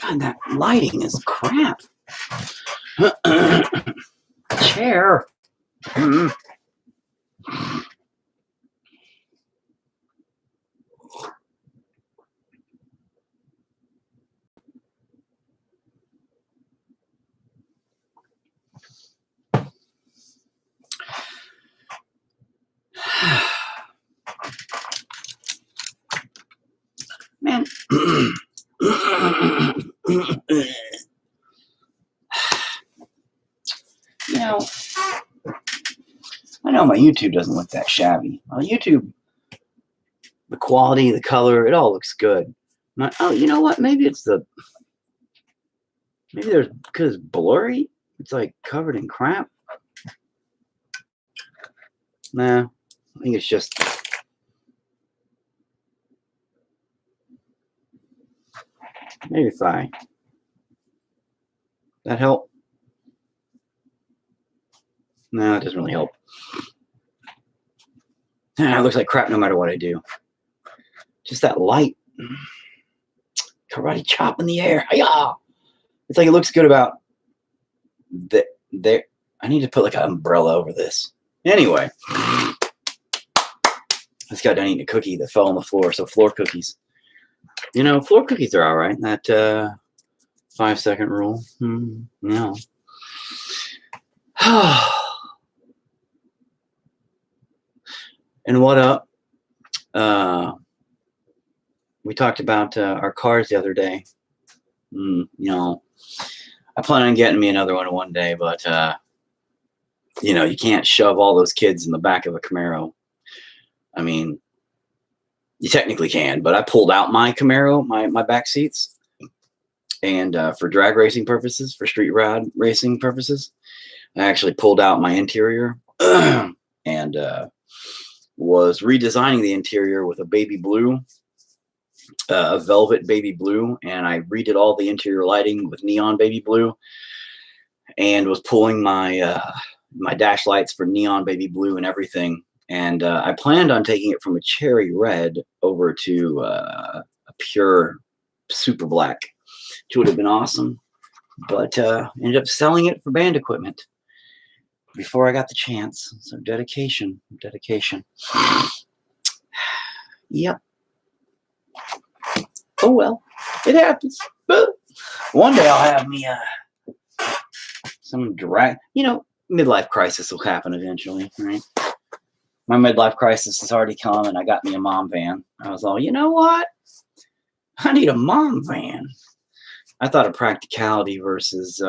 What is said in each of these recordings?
God, that lighting is crap. Chair. Mm. Man. You know, I know my YouTube doesn't look that shabby. On YouTube, the quality, the color, it all looks good. Oh, you know what? Maybe there's, because it's blurry, it's like covered in crap. Nah, I think it's just maybe fine. That help? No, it doesn't really help. It looks like crap no matter what I do. Just that light. Karate chop in the air. Hi-ya! It's like it looks good about there. I need to put like an umbrella over this. Anyway, I just got done eating a cookie that fell on the floor. So floor cookies. You know, floor cookies are all right. That 5-second rule. No. And what up? We talked about our cars the other day. You know, I plan on getting me another one day, but you know, you can't shove all those kids in the back of a Camaro. I mean, you technically can, but I pulled out my Camaro, my back seats, and for drag racing purposes, for street rod racing purposes, I actually pulled out my interior and was redesigning the interior with a baby blue, a velvet baby blue, and I redid all the interior lighting with neon baby blue, and was pulling my my dash lights for neon baby blue and everything. And I planned on taking it from a cherry red over to a pure super black, which would have been awesome. But ended up selling it for band equipment before I got the chance. So dedication. Yep. Oh well, it happens. But one day I'll have me some drag. You know, midlife crisis will happen eventually, right? My midlife crisis has already come, and I got me a mom van. I was all, you know what? I need a mom van. I thought of practicality versus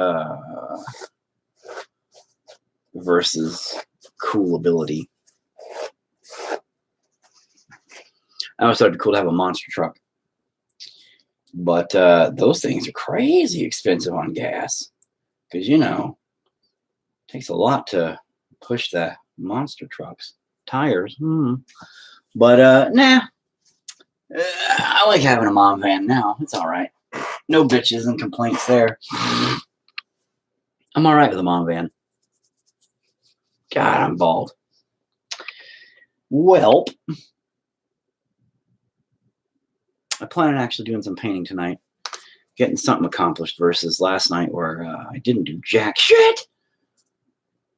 cool ability. I always thought it'd be cool to have a monster truck. But those things are crazy expensive on gas. Because, you know, it takes a lot to push the monster trucks. Tires. But, nah. I like having a mom van now. It's all right. No bitches and complaints there. I'm all right with a mom van. God, I'm bald. Well, I plan on actually doing some painting tonight. Getting something accomplished versus last night where I didn't do jack shit.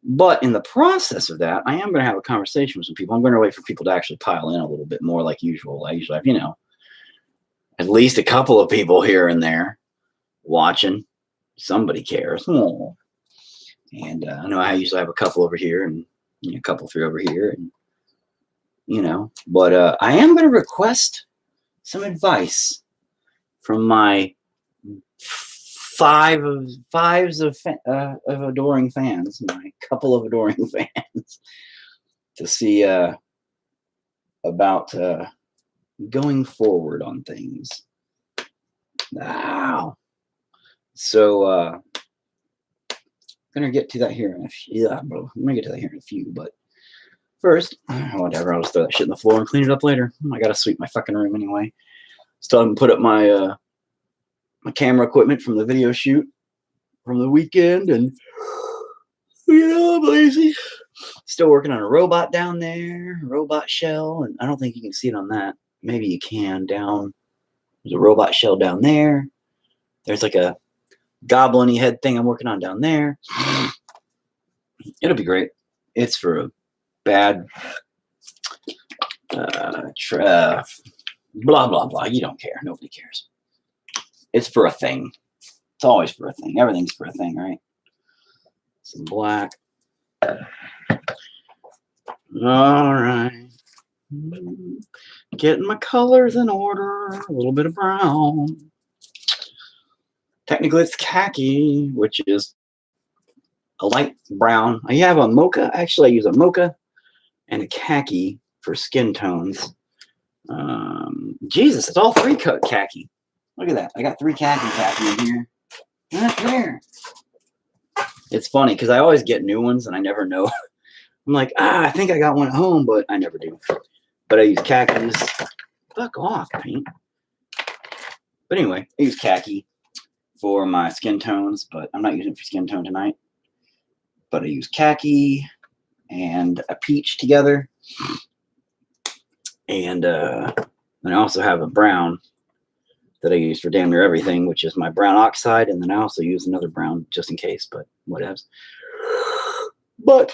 But in the process of that, I am going to have a conversation with some people. I'm going to wait for people to actually pile in a little bit more like usual. I usually have, you know, at least a couple of people here and there watching. Somebody cares. Aww. And I know I usually have a couple over here and a couple, 3 over here. And, you know, but I am going to request some advice from my fives of adoring fans, my couple of adoring fans, to see about going forward on things. Wow. So I'm gonna get to that here in a few. Yeah, bro, I'm gonna get to that here in a few. But first, whatever, I'll just throw that shit in the floor and clean it up later. I gotta sweep my fucking room anyway. Still haven't put up my my camera equipment from the video shoot from the weekend, and you know, I'm lazy. Still working on a robot down there, robot shell, and I don't think you can see it on that. Maybe you can down. There's a robot shell down there. There's like a goblin-y head thing I'm working on down there. It'll be great. It's for a bad blah blah blah. You don't care. Nobody cares. It's for a thing. It's always for a thing. Everything's for a thing, right? Some black. All right. Getting my colors in order. A little bit of brown. Technically, it's khaki, which is a light brown. I have a mocha. Actually, I use a mocha and a khaki for skin tones. Jesus, it's all three khaki. Look at that. I got 3 khaki in here. Not there. It's funny because I always get new ones and I never know. I'm like, I think I got one at home, but I never do. But I use khakis. Fuck off, paint. But anyway, I use khaki for my skin tones, but I'm not using it for skin tone tonight. But I use khaki and a peach together. And I also have a brown that I use for damn near everything, which is my brown oxide. And then I also use another brown just in case, but whatevs. But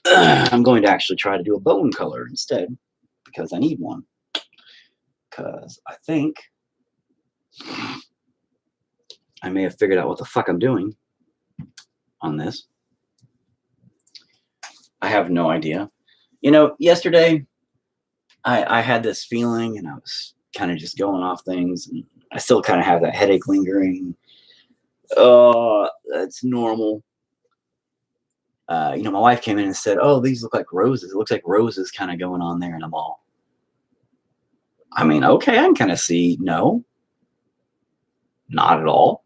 I'm going to actually try to do a bone color instead because I need one. Because I think I may have figured out what the fuck I'm doing on this. I have no idea. You know, yesterday I had this feeling and I was kind of just going off things. And I still kind of have that headache lingering. That's normal. You know, my wife came in and said, oh, these look like roses. It looks like roses kind of going on there in them all. I mean, okay, I can kind of see, no, not at all.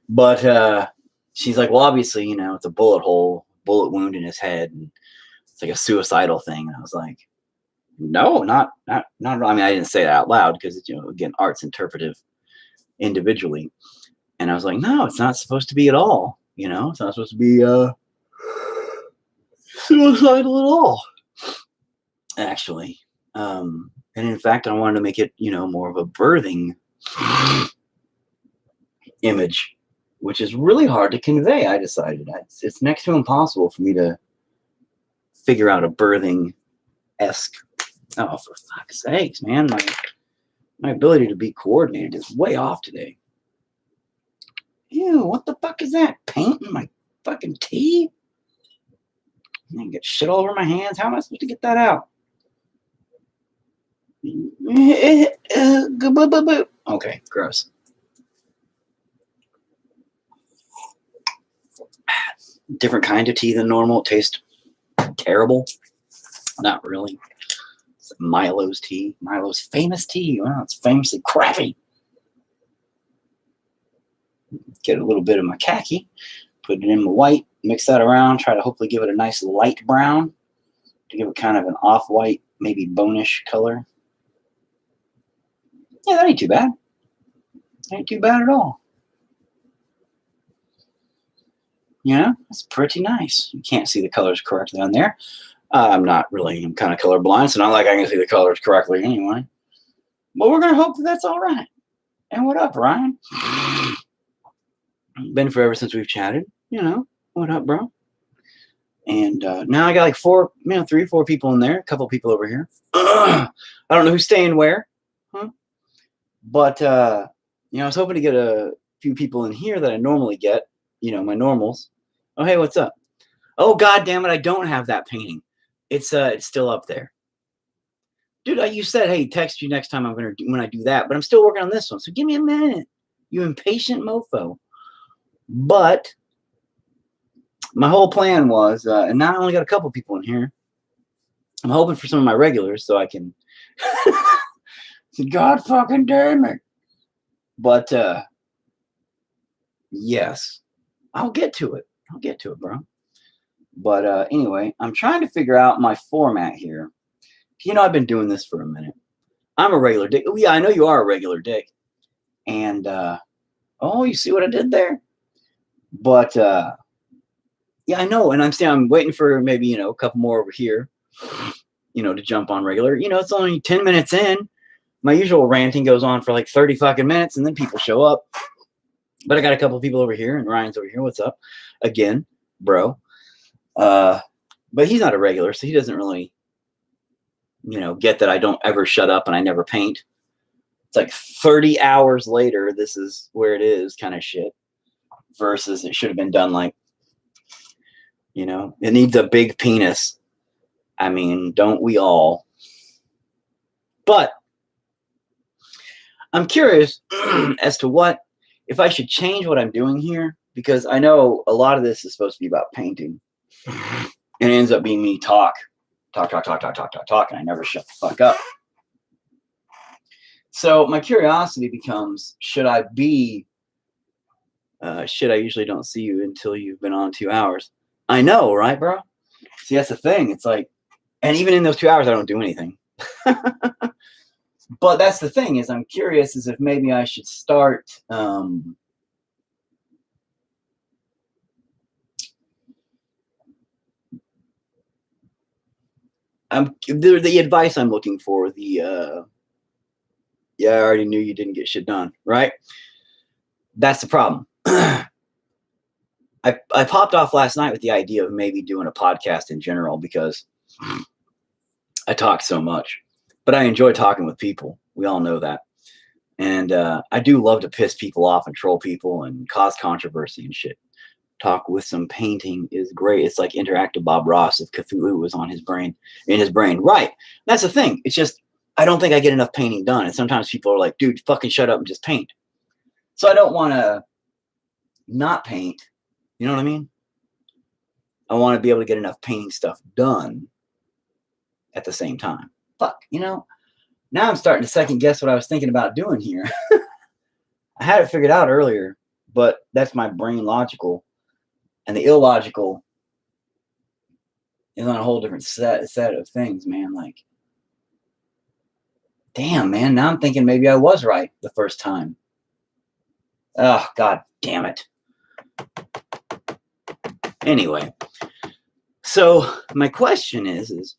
But she's like, well, obviously, you know, it's a bullet wound in his head. And it's like a suicidal thing. And I was like, no, not at all. I mean, I didn't say that out loud because, you know, again, art's interpretive individually. And I was like, no, it's not supposed to be at all. You know, it's not supposed to be suicidal at all, actually. And in fact, I wanted to make it, you know, more of a birthing image, which is really hard to convey. I decided it's next to impossible for me to figure out a birthing-esque. Oh, for fuck's sakes, man. My ability to be coordinated is way off today. Ew, what the fuck is that? Paint in my fucking tea? I get shit all over my hands. How am I supposed to get that out? Okay, gross. Different kind of tea than normal. It tastes terrible. Not really. It's Milo's tea. Milo's famous tea. Wow, it's famously crappy. Get a little bit of my khaki. Put it in my white. Mix that around. Try to hopefully give it a nice light brown. To give it kind of an off-white, maybe bonish color. Yeah, that ain't too bad. Ain't too bad at all. You know, it's pretty nice. You can't see the colors correctly on there. I'm kind of colorblind, so not like I can see the colors correctly anyway. But we're going to hope that that's all right. And what up, Ryan? Been forever since we've chatted. You know, what up, bro? And now I got like 3 or 4 people in there. A couple people over here. I don't know who's staying where. Huh? But, you know, I was hoping to get a few people in here that I normally get. You know, my normals. Oh, hey, what's up? Oh, God damn it, I don't have that painting. It's still up there. Dude, you said, hey, text you next time when I do that. But I'm still working on this one. So give me a minute. You impatient mofo. But my whole plan was, and now I only got a couple people in here. I'm hoping for some of my regulars so I can. God fucking damn it. But yes, I'll get to it. I'll get to it, bro. But anyway, I'm trying to figure out my format here. You know, I've been doing this for a minute. I'm a regular dick. Oh, yeah, I know you are a regular dick. And, oh, you see what I did there? But, yeah, I know. And I'm waiting for maybe, you know, a couple more over here, you know, to jump on regular. You know, it's only 10 minutes in. my usual ranting goes on for like 30 fucking minutes, and then people show up. But I got a couple of people over here, and Ryan's over here. What's up? Again, bro. But he's not a regular, so he doesn't really, get that I don't ever shut up and I never paint. It's like 30 hours later, this is where it is kind of shit. Versus it should have been done like, it needs a big penis. I mean, don't we all? But I'm curious as to if I should change what I'm doing here, because I know a lot of this is supposed to be about painting. And it ends up being me talk, and I never shut the fuck up. So my curiosity becomes, should I usually don't see you until you've been on 2 hours. I know, right, bro? See, that's the thing. It's like, and even in those 2 hours, I don't do anything. But that's the thing, is I'm curious as if maybe I should start the advice I'm looking for, I already knew you didn't get shit done, right? That's the problem. I popped off last night with the idea of maybe doing a podcast in general, because I talk so much, but I enjoy talking with people. We all know that. And I do love to piss people off and troll people and cause controversy and shit. Talk with some painting is great. It's like interactive Bob Ross if Cthulhu was in his brain. Right. That's the thing. It's just, I don't think I get enough painting done. And sometimes people are like, dude, fucking shut up and just paint. So I don't want to not paint. You know what I mean? I want to be able to get enough painting stuff done at the same time. Fuck, now I'm starting to second guess what I was thinking about doing here. I had it figured out earlier, but that's my brain logical. And the illogical is on a whole different set of things, man. Like, damn, man. Now I'm thinking maybe I was right the first time. Oh, God damn it. Anyway, so my question is,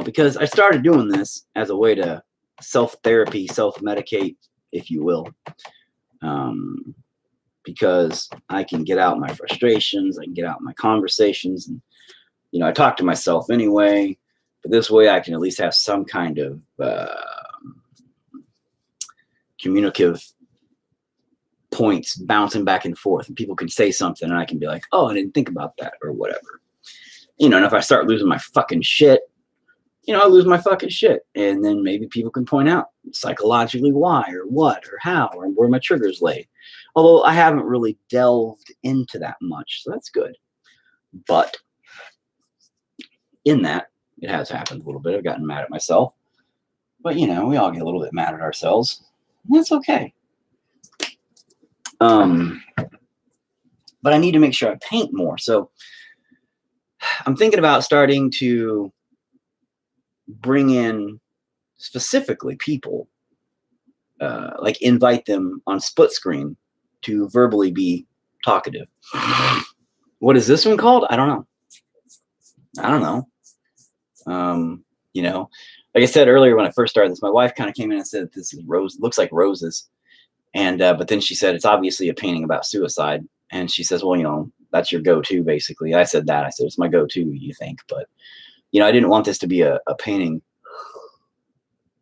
because I started doing this as a way to self-therapy, self-medicate, if you will. Because I can get out my frustrations, I can get out my conversations, and I talk to myself anyway. But this way, I can at least have some kind of communicative points bouncing back and forth, and people can say something, and I can be like, "Oh, I didn't think about that," or whatever. And if I start losing my fucking shit, I lose my fucking shit, and then maybe people can point out psychologically why, or what, or how, or where my triggers lay. Although I haven't really delved into that much, so that's good. But in that, it has happened a little bit. I've gotten mad at myself. But, we all get a little bit mad at ourselves. And that's okay. But I need to make sure I paint more. So I'm thinking about starting to bring in specifically people, like invite them on split screen to verbally be talkative. What is this one called? I don't know. Like I said earlier when I first started this, my wife kind of came in and said, this is looks like roses. And, but then she said, it's obviously a painting about suicide. And she says, well, that's your go-to basically. I said, it's my go-to, you think, but I didn't want this to be a painting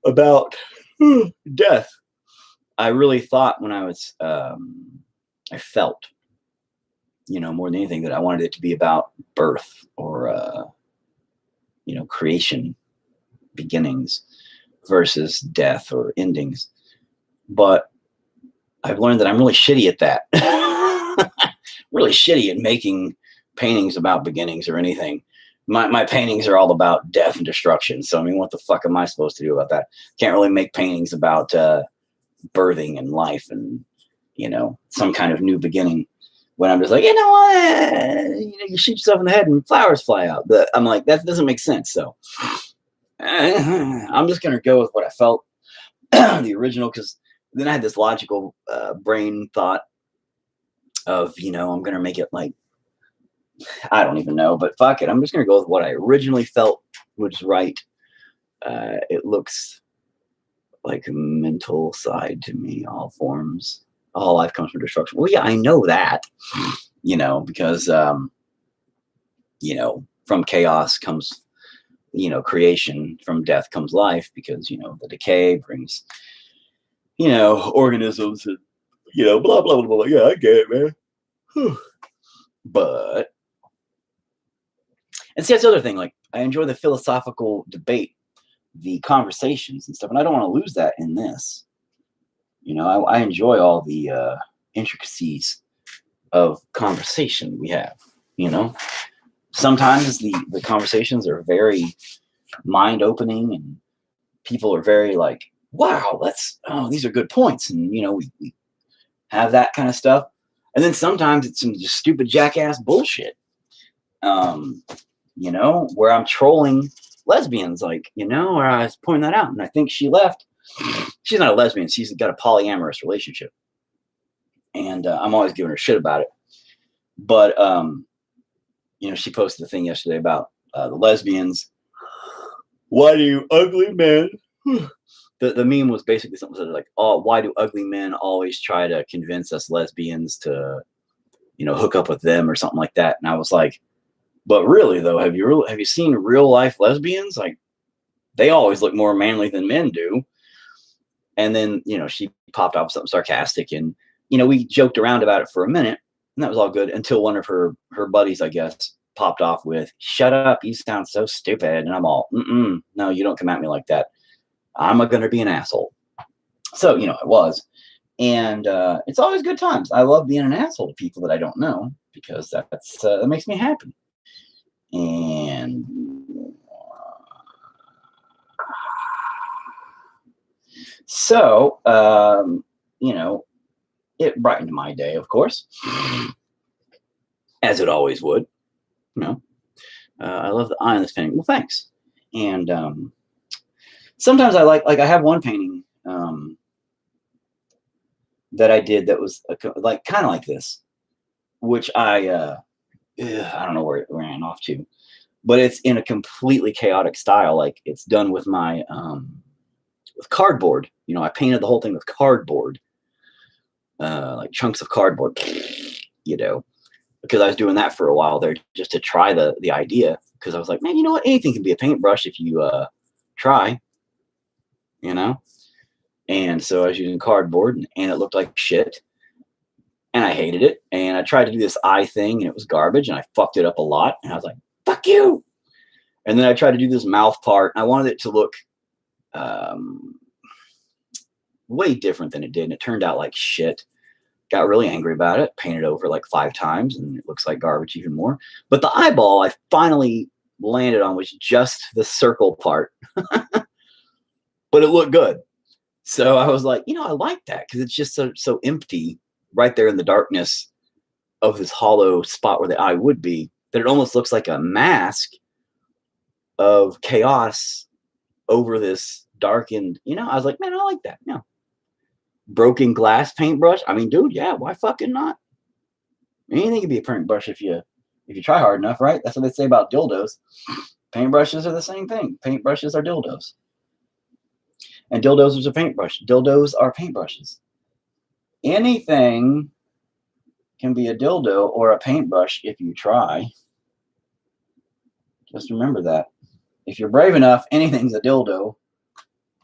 about death. I really thought when I was, I felt, more than anything, that I wanted it to be about birth or, creation, beginnings versus death or endings. But I've learned that I'm really shitty at that. Really shitty at making paintings about beginnings or anything. My paintings are all about death and destruction. So, what the fuck am I supposed to do about that? Can't really make paintings about birthing and life and, some kind of new beginning when I'm just like, what? You shoot yourself in the head and flowers fly out. But I'm like, that doesn't make sense. So I'm just going to go with what I felt, the original, because then I had this logical brain thought of, I'm going to make it like, I don't even know, but fuck it. I'm just going to go with what I originally felt was right It looks like a mental side to me. All forms, all life comes from destruction. Well, yeah, I know that, because from chaos comes, creation. From death comes life, because the decay brings, organisms, and blah blah blah blah. Yeah, I get it, man. Whew. But and see, that's the other thing. Like, I enjoy the philosophical debate, the conversations and stuff, and I don't want to lose that in this. I enjoy all the intricacies of conversation we have. Sometimes the conversations are very mind opening, and people are very like, wow, these are good points, and we have that kind of stuff. And then sometimes it's some just stupid jackass bullshit. Where I'm trolling lesbians, like, where I was pointing that out, and I think she left. She's not a lesbian; she's got a polyamorous relationship, and I'm always giving her shit about it. But she posted a thing yesterday about the lesbians. Why do ugly men? The meme was basically something like, "Oh, why do ugly men always try to convince us lesbians to, hook up with them or something like that?" And I was like, "But really though, have you seen real life lesbians? Like, they always look more manly than men do." And then she popped off something sarcastic, and we joked around about it for a minute, and that was all good until one of her buddies, I guess, popped off with, "Shut up, you sound so stupid." And I'm all, no, you don't come at me like that. I'm going to be an asshole. So, I was. And it's always good times. I love being an asshole to people that I don't know, because that makes me happy. And so, it brightened my day, of course, as it always would. I love the eye on this painting. Well, thanks. And sometimes I like I have one painting that I did that was kind of like this, which I don't know where it ran off to, but it's in a completely chaotic style. Like, it's done with my with cardboard. I painted the whole thing with cardboard, like chunks of cardboard, because I was doing that for a while there, just to try the idea. Because I was like, man, you know what? Anything can be a paintbrush if you try, And so I was using cardboard, and it looked like shit, and I hated it. And I tried to do this eye thing, and it was garbage, and I fucked it up a lot. And I was like, fuck you. And then I tried to do this mouth part, and I wanted it to look way different than it did, and it turned out like shit. Got really angry about it, painted over like 5 times, and it looks like garbage even more. But the eyeball I finally landed on was just the circle part, but it looked good. So I was like, I like that, because it's just so empty right there in the darkness of this hollow spot where the eye would be, that it almost looks like a mask of chaos over this darkened. I was like, man, I like that. Broken glass paintbrush. I mean, dude, yeah, why fucking not? Anything can be a paintbrush if you try hard enough, right? That's what they say about dildos. Paintbrushes are the same thing. Paintbrushes are dildos. And dildos are a paintbrush. Dildos are paintbrushes. Anything can be a dildo or a paintbrush if you try. Just remember that. If you're brave enough, anything's a dildo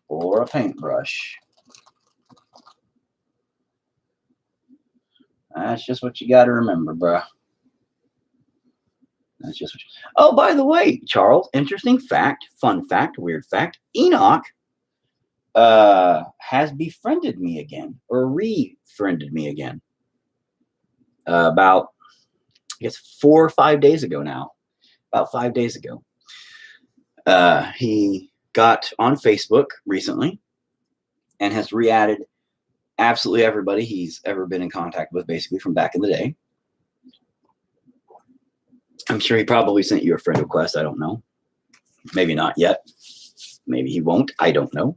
or a paintbrush. That's just what you got to remember, bruh. That's just what Oh, by the way, Charles, interesting fact, fun fact, weird fact. Enoch has befriended me again, or re-friended me again. About, I guess, 4 or 5 days ago now. About 5 days ago. He got on Facebook recently and has re-added absolutely everybody he's ever been in contact with, basically, from back in the day. I'm sure he probably sent you a friend request. I don't know. Maybe not yet. Maybe he won't. I don't know.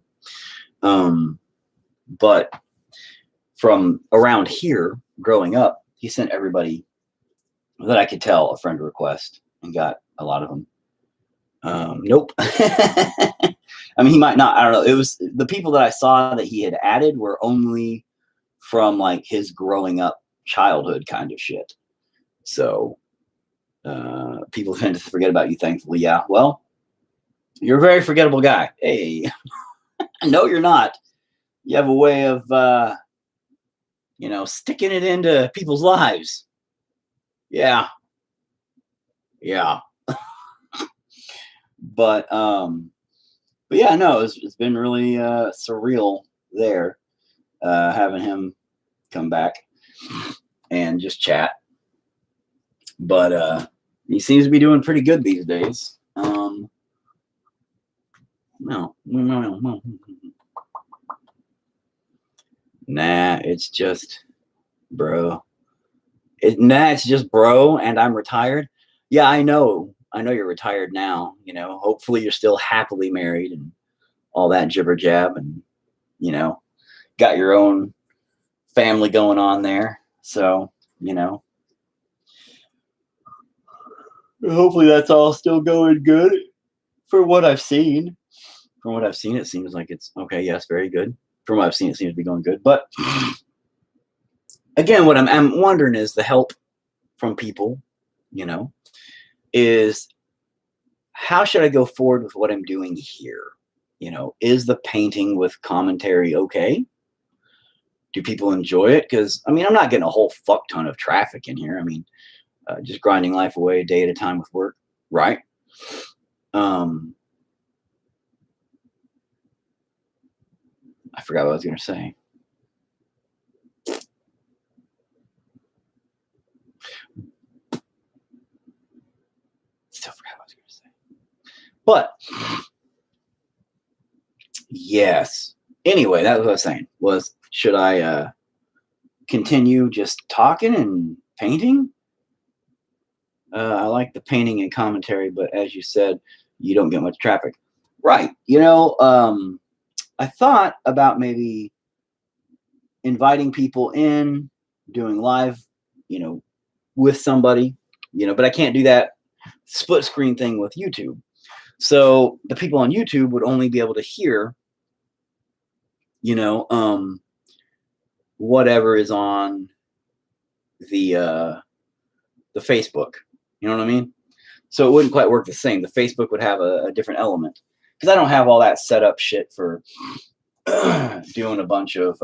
But from around here, growing up, he sent everybody that I could tell a friend request, and got a lot of them. Nope. I mean, he might not. I don't know. It was the people that I saw that he had added were only from like his growing up childhood kind of shit. So people tend to forget about you, thankfully. Yeah. Well, you're a very forgettable guy. Hey, no, you're not. You have a way of, sticking it into people's lives. Yeah. Yeah. But yeah, no, it's been really surreal there, having him come back and just chat. But he seems to be doing pretty good these days. No. Nah, it's just bro. It's just bro, and I'm retired. Yeah, I know. I know you're retired now. Hopefully you're still happily married and all that jibber jab, and got your own family going on there. So hopefully that's all still going good for what I've seen. From what I've seen, it seems like it's okay. Yes, very good. From what I've seen, it seems to be going good. But again, what I'm wondering is the help from people, is how should I go forward with what I'm doing here? Is the painting with commentary okay? Do people enjoy it? Because, I mean, I'm not getting a whole fuck ton of traffic in here. I mean, just grinding life away a day at a time with work, right? I forgot what I was going to say. Still forgot what I was going to say. But, yes. Anyway, that was what I was saying. Should I continue just talking and painting? I like the painting and commentary, but as you said, you don't get much traffic. Right. I thought about maybe inviting people in, doing live, with somebody, but I can't do that split screen thing with YouTube. So the people on YouTube would only be able to hear, whatever is on the Facebook. You know what I mean? So it wouldn't quite work the same. The Facebook would have a different element because I don't have all that set up shit for doing a bunch of,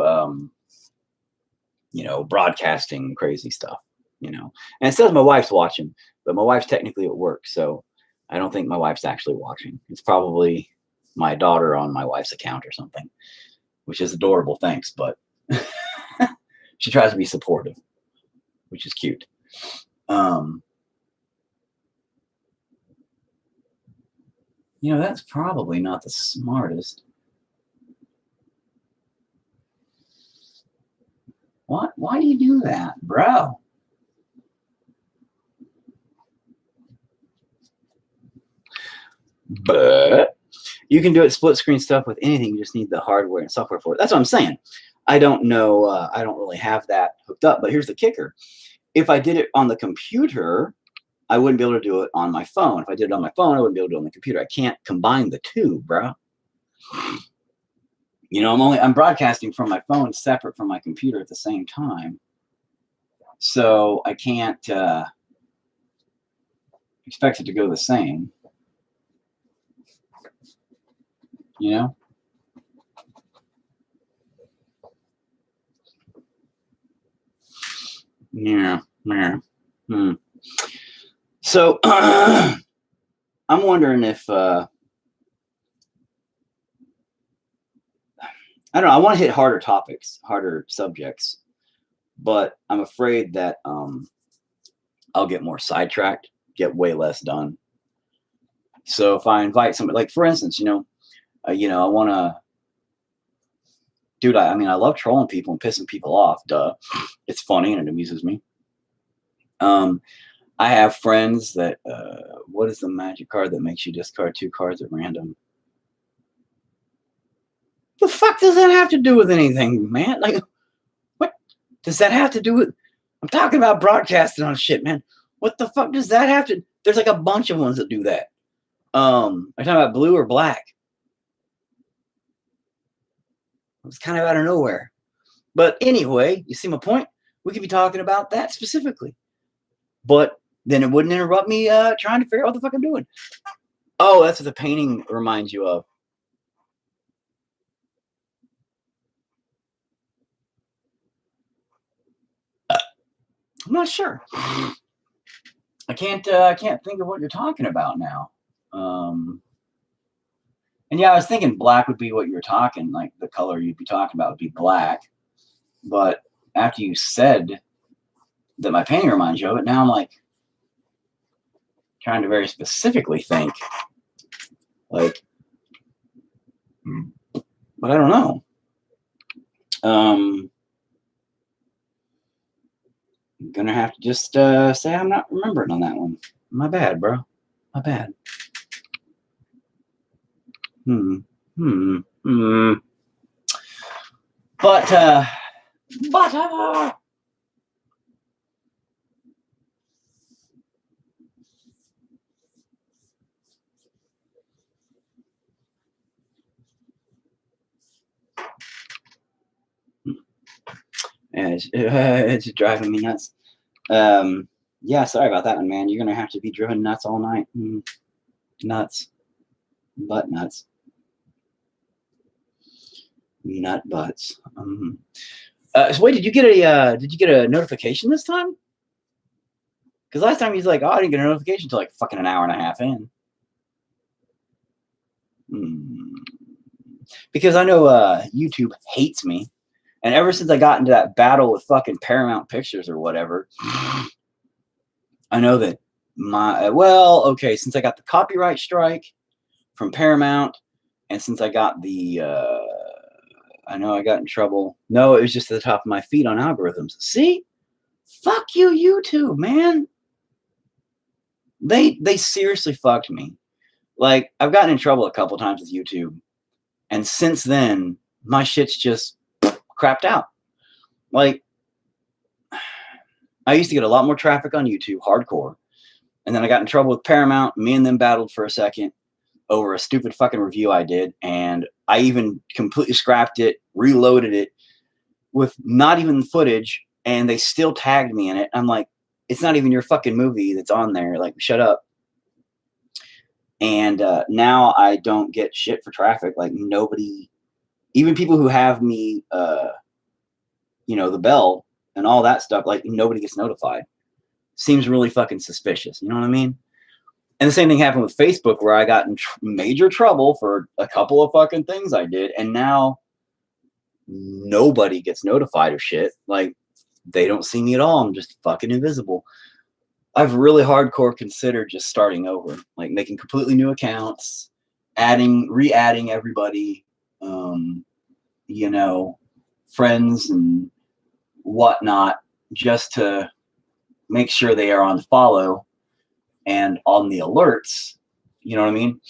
broadcasting crazy stuff, And it says my wife's watching, but my wife's technically at work. So I don't think my wife's actually watching. It's probably my daughter on my wife's account or something, which is adorable. Thanks. But she tries to be supportive, which is cute. That's probably not the smartest. What? Why do you do that, bro? But you can do it split screen stuff with anything. You just need the hardware and software for it. That's what I'm saying. I don't know. I don't really have that hooked up. But here's the kicker. If I did it on the computer, I wouldn't be able to do it on my phone. If I did it on my phone, I wouldn't be able to do it on the computer. I can't combine the two, bro. I'm broadcasting from my phone separate from my computer at the same time. So I can't expect it to go the same. Yeah. So I'm wondering if I don't know. I want to hit harder topics, harder subjects, but I'm afraid that I'll get more sidetracked, get way less done. So if I invite somebody, like for instance, I want to, dude. I mean, I love trolling people and pissing people off. Duh, it's funny and it amuses me. I have friends that. What is the magic card that makes you discard 2 cards at random? The fuck does that have to do with anything, man? Like, what does that have to do with? I'm talking about broadcasting on shit, man. What the fuck does that have to? There's like a bunch of ones that do that. Are you talking about blue or black? It was kind of out of nowhere. But anyway, you see my point? We could be talking about that specifically. But then it wouldn't interrupt me trying to figure out what the fuck I'm doing. Oh, that's what the painting reminds you of. I'm not sure. I can't think of what you're talking about now. And yeah, I was thinking black would be what you're talking, like the color you'd be talking about would be black. But after you said that my painting reminds you of it, now I'm like trying to very specifically think. Like, but I don't know. I'm gonna have to just say I'm not remembering on that one. My bad, bro. My bad. But it's driving me nuts. Yeah, sorry about that one, man. You're gonna have to be driven nuts all night. Nuts, butt nuts, nut butts. So wait, did you get a notification this time? Because last time he's like, oh, I didn't get a notification until like fucking an hour and a half in. Because I know YouTube hates me. And ever since I got into that battle with fucking Paramount Pictures or whatever, I know that since I got the copyright strike from Paramount, and since I got the, I know I got in trouble. No, it was just at the top of my feed on algorithms. See? Fuck you, YouTube, man. They seriously fucked me. Like, I've gotten in trouble a couple times with YouTube. And since then, my shit's just crapped out. Like, I used to get a lot more traffic on YouTube, hardcore. And then I got in trouble with Paramount. Me and them battled for a second over a stupid fucking review I did. And I even completely scrapped it, reloaded it with not even footage. And they still tagged me in it. I'm like, it's not even your fucking movie that's on there. Like, shut up. And now I don't get shit for traffic. Like, nobody, even people who have me, the bell and all that stuff, like, nobody gets notified. Seems really fucking suspicious. You know what I mean? And the same thing happened with Facebook, where I got in major trouble for a couple of fucking things I did. And now nobody gets notified of shit. Like, they don't see me at all. I'm just fucking invisible. I've really hardcore considered just starting over, like making completely new accounts, re-adding everybody, friends and whatnot, just to make sure they are on follow and on the alerts, you know what I mean?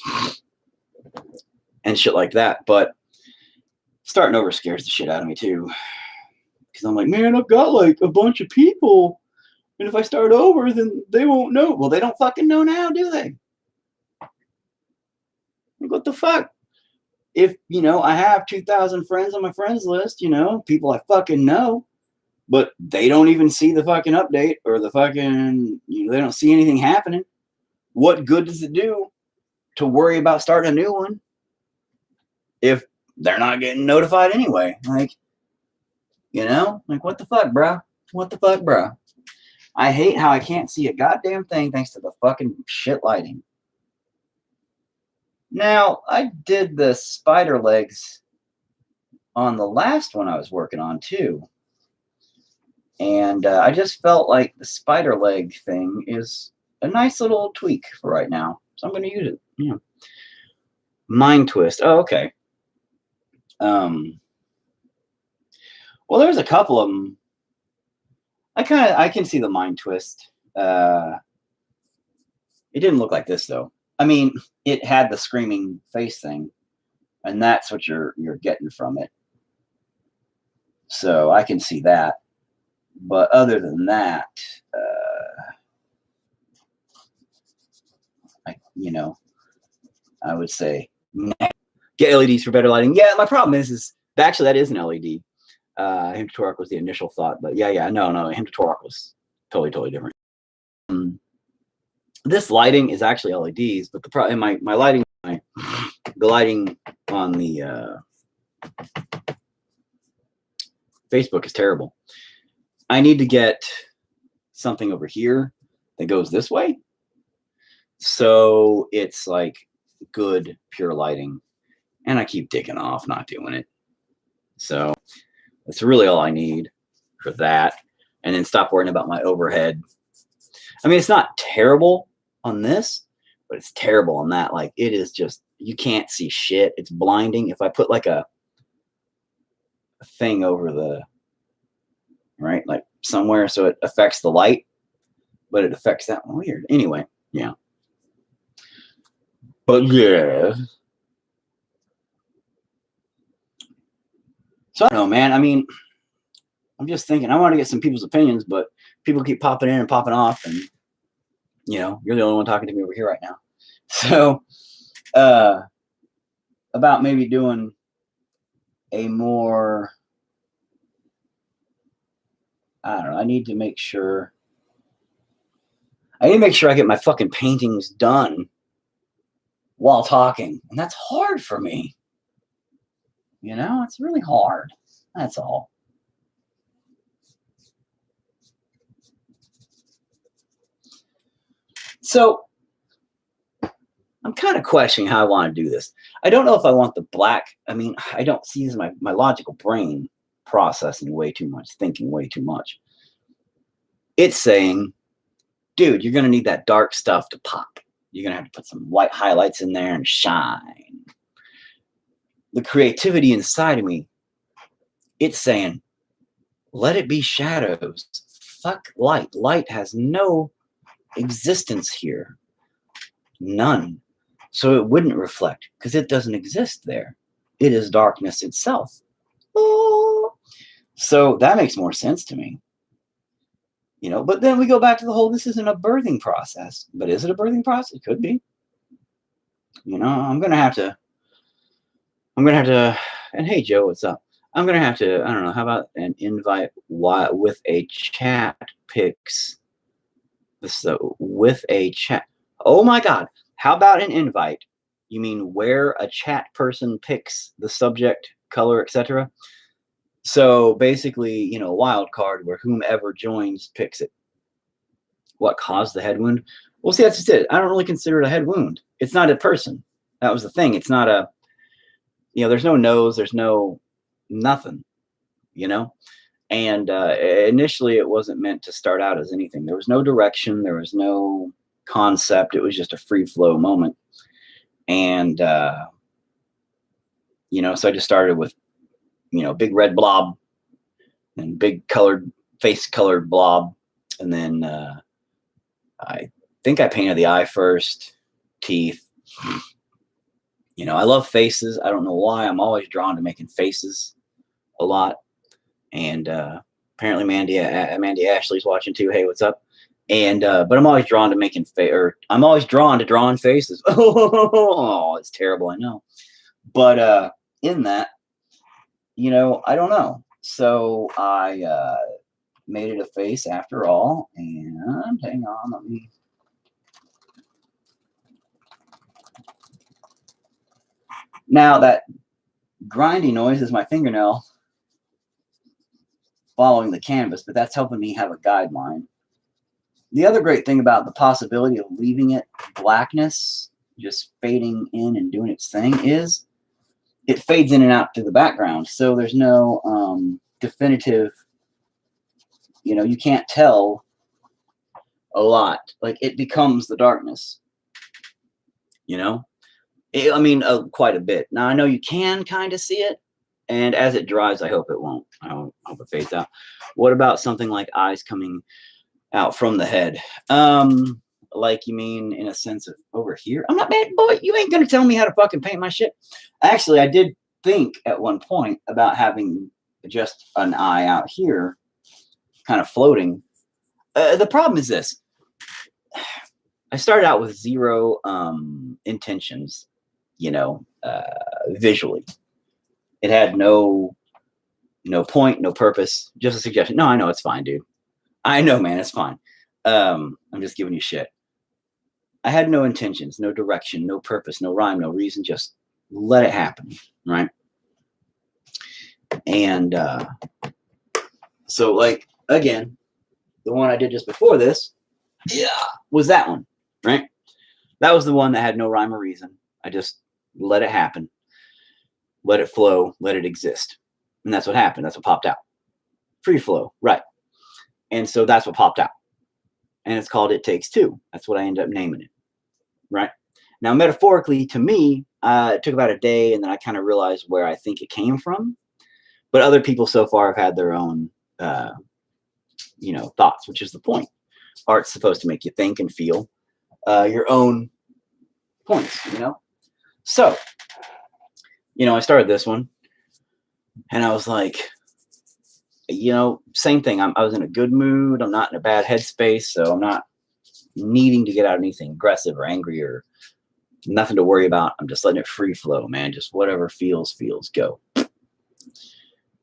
And shit like that. But starting over scares the shit out of me too. Because I'm like, man, I've got like a bunch of people. And if I start over, then they won't know. Well, they don't fucking know now, do they? Like, what the fuck? If, I have 2,000 friends on my friends list, people I fucking know, but they don't even see the fucking update or the fucking, they don't see anything happening. What good does it do to worry about starting a new one if they're not getting notified anyway? Like, like, what the fuck, bro? What the fuck, bro? I hate how I can't see a goddamn thing thanks to the fucking shit lighting. Now, I did the spider legs on the last one I was working on too. And I just felt like the spider leg thing is a nice little tweak for right now. So I'm going to use it. Mind twist. Oh, okay. Well, there's a couple of them. I can see the mind twist. It didn't look like this though. I mean, it had the screaming face thing, and that's what you're getting from it. So I can see that. But other than that, I would say get LEDs for better lighting. Yeah, my problem is Actually, that is an LED. Him to torque was the initial thought, but yeah, no, him to torque was totally different. This lighting is actually LEDs, but my lighting, the lighting on the Facebook is terrible. I need to get something over here that goes this way, so it's like good pure lighting, and I keep dicking off not doing it. So that's really all I need for that, and then stop worrying about my overhead. I mean, it's not terrible on this, but it's terrible on that. Like, it is just, you can't see shit. It's blinding. If I put like a thing over the, right, like somewhere, so it affects the light, but it affects that one. Weird. Anyway, yeah. But yeah. So I don't know, man. I mean, I'm just thinking, I want to get some people's opinions, but people keep popping in and popping off, and you're the only one talking to me over here right now. So, about maybe doing a more, I don't know, I need to make sure I get my fucking paintings done while talking. And that's hard for me. It's really hard. That's all. So I'm kind of questioning how I want to do this. I don't know if I want the black. I mean, I don't see this my logical brain processing way too much, thinking way too much. It's saying, dude, you're going to need that dark stuff to pop. You're going to have to put some white highlights in there and shine. The creativity inside of me, it's saying, let it be shadows. Fuck light. Light has no existence here. None. So it wouldn't reflect because it doesn't exist there. It is darkness itself. Oh. So that makes more sense to me. But then we go back to the whole, this isn't a birthing process. But is it a birthing process? It could be. I'm going to have to, and hey, Joe, what's up? I'm going to have to, I don't know, how about an invite with a chat picks? So with a chat. Oh my God. How about an invite? You mean where a chat person picks the subject, color, etc.? So basically, a wild card where whomever joins picks it. What caused the head wound? Well, see, that's just it. I don't really consider it a head wound. It's not a person. That was the thing. It's not a, there's no nose, there's no nothing, And initially, it wasn't meant to start out as anything. There was no direction. There was no concept. It was just a free flow moment. And, so I just started with, big red blob and big face colored blob. And then I think I painted the eye first, teeth. I love faces. I don't know why. I'm always drawn to making faces a lot. And apparently Mandy Ashley's watching too. Hey, what's up? And but I'm always drawn to I'm always drawn to drawing faces. Oh, it's terrible, I know. But in that, I don't know. So I made it a face after all. And hang on, let me. Now that grindy noise is my fingernail following the canvas, but that's helping me have a guideline. The other great thing about the possibility of leaving it blackness, just fading in and doing its thing, is it fades in and out through the background. So there's no definitive, you can't tell a lot. Like, it becomes the darkness, quite a bit. Now, I know you can kind of see it, and as it dries, I hope it won't. I hope it fades out. What about something like eyes coming out from the head? Like, you mean in a sense of over here? I'm not bad, boy. You ain't gonna tell me how to fucking paint my shit. Actually, I did think at one point about having just an eye out here, kind of floating. The problem is this. I started out with zero intentions, visually. It had no point, no purpose, just a suggestion. No, I know it's fine, dude. I know, man, it's fine. I'm just giving you shit. I had no intentions, no direction, no purpose, no rhyme, no reason. Just let it happen, right? And so, like, again, the one I did just before this, was that one, right? That was the one that had no rhyme or reason. I just let it happen, let it flow, let it exist. And that's what happened. That's what popped out. Free flow, right? And so that's what popped out. And it's called It Takes Two. That's what I ended up naming it, right? Now, metaphorically, to me, it took about a day, and then I kind of realized where I think it came from. But other people so far have had their own, thoughts, which is the point. Art's supposed to make you think and feel your own points, So, I started this one, and I was like, same thing. I was in a good mood. I'm not in a bad headspace, so I'm not needing to get out anything aggressive or angry or nothing to worry about. I'm just letting it free flow, man. Just whatever feels, go.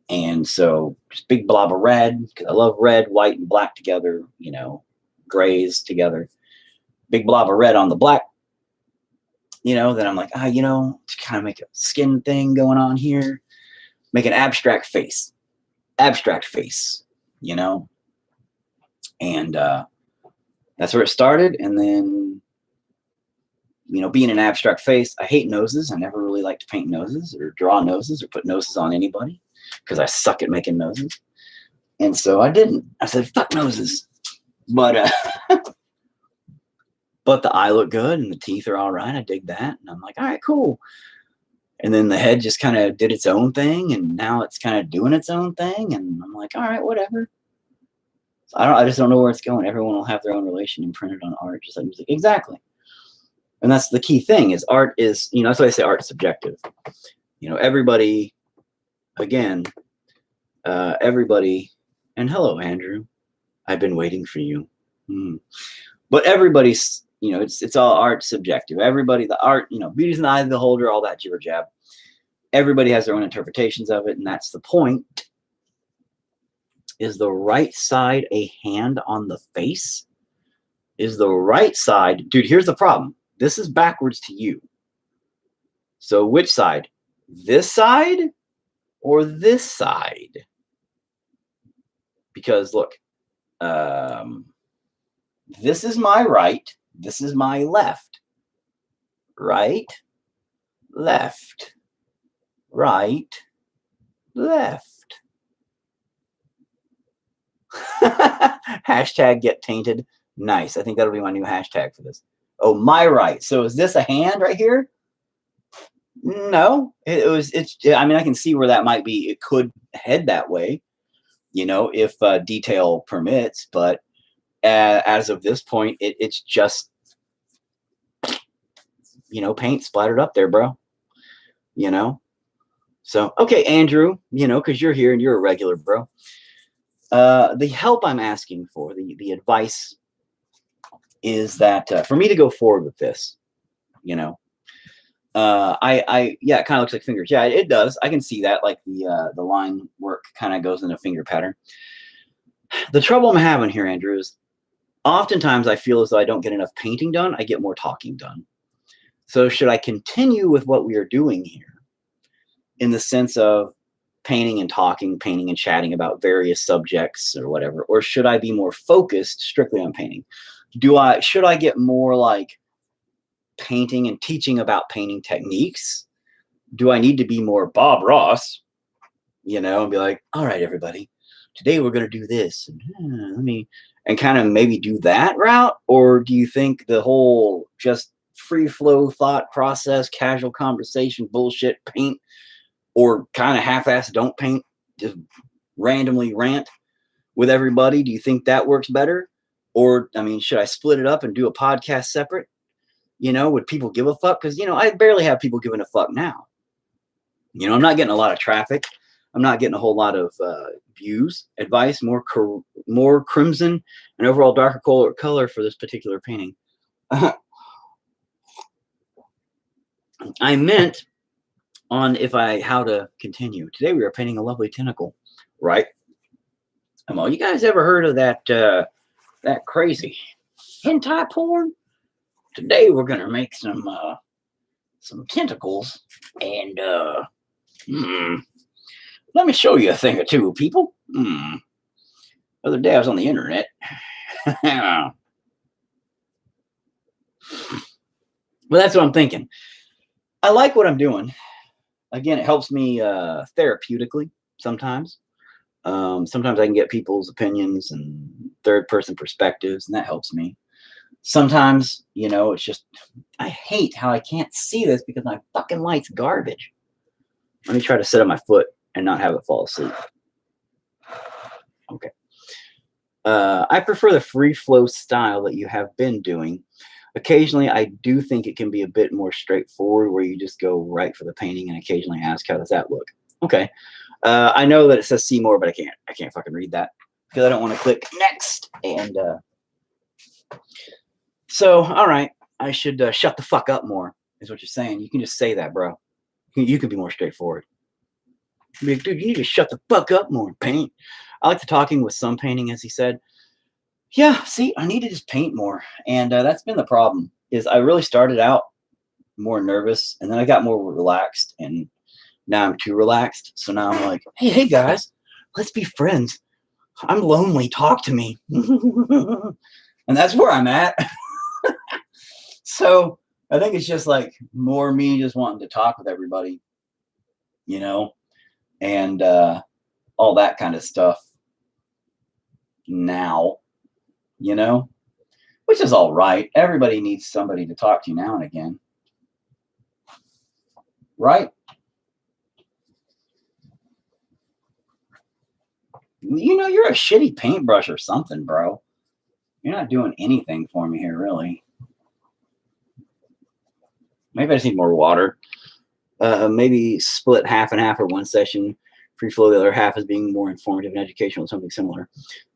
And so just big blob of red, because I love red, white, and black together, grays together. Big blob of red on the black. Then I'm like, to kind of make a skin thing going on here. Make an abstract face. And that's where it started. And then, being an abstract face, I hate noses. I never really liked to paint noses or draw noses or put noses on anybody because I suck at making noses. And so I didn't. I said, fuck noses. But but the eye looked good and the teeth are all right. I dig that. And I'm like, all right, cool. And then the head just kind of did its own thing, and now it's kind of doing its own thing. And I'm like, all right, whatever. So I just don't know where it's going. Everyone will have their own relation imprinted on art, just like music. Exactly. And that's the key thing is art is, that's why I say art is subjective. Everybody, again, everybody, and hello, Andrew. I've been waiting for you. But everybody's, it's all art subjective. Everybody, the art, beauty's in the eye of the beholder, all that jibber jab. Everybody has their own interpretations of it, and that's the point. Is the right side a hand on the face? Is the right side, dude, here's the problem. This is backwards to you. So which side? This side or this side? Because look, this is my right. This is my left. Right, left, right, left. Hashtag get tainted. Nice. I think that'll be my new hashtag for this. Oh, my right. So is this a hand right here? No, I mean, I can see where that might be. It could head that way, if detail permits, but as of this point, it's just, paint splattered up there, bro, So, okay, Andrew, because you're here and you're a regular, bro. The help I'm asking for, the advice is that for me to go forward with this, it kind of looks like fingers. Yeah, it does. I can see that, like the line work kind of goes in a finger pattern. The trouble I'm having here, Andrew, is oftentimes I feel as though I don't get enough painting done. I get more talking done. So should I continue with what we are doing here in the sense of painting and talking, painting and chatting about various subjects or whatever, or should I be more focused strictly on painting? Should I get more like painting and teaching about painting techniques? Do I need to be more Bob Ross, and be like, all right, everybody, today we're going to do this and kind of maybe do that route? Or do you think the whole just free flow thought process, casual conversation, bullshit paint, or kind of half-ass don't paint, just randomly rant with everybody? Do you think that works better? Or, should I split it up and do a podcast separate? Would people give a fuck? Because, I barely have people giving a fuck now. I'm not getting a lot of traffic. I'm not getting a whole lot of views, advice, more crimson and overall darker color for this particular painting. I meant on how to continue. Today we are painting a lovely tentacle, right? Well, you guys ever heard of that crazy hentai porn? Today we're gonna make some tentacles, and let me show you a thing or two, people. The other day I was on the internet. Well, that's what I'm thinking. I like what I'm doing. Again, it helps me therapeutically sometimes. Sometimes I can get people's opinions and third person perspectives, and that helps me. Sometimes, it's just, I hate how I can't see this because my fucking light's garbage. Let me try to sit on my foot and not have it fall asleep. Okay. I prefer the free flow style that you have been doing. Occasionally, I do think it can be a bit more straightforward where you just go right for the painting and occasionally ask, how does that look? Okay. I know that it says see more, but I can't fucking read that because I don't want to click next. And so, all right, I should shut the fuck up more is what you're saying. You can just say that, bro. You can be more straightforward. Be like, dude, you need to shut the fuck up more and paint. I like the talking with some painting, as he said. Yeah, see, I need to just paint more. And that's been the problem is I really started out more nervous and then I got more relaxed and now I'm too relaxed. So now I'm like, hey guys, let's be friends. I'm lonely. Talk to me. And that's where I'm at. So I think it's just like more me just wanting to talk with everybody, and all that kind of stuff now, which is all right. Everybody needs somebody to talk to now and again. Right? You're a shitty paintbrush or something, bro. You're not doing anything for me here, really. Maybe I just need more water. Maybe split half and half or one session. Free flow, the other half is being more informative and educational, something similar.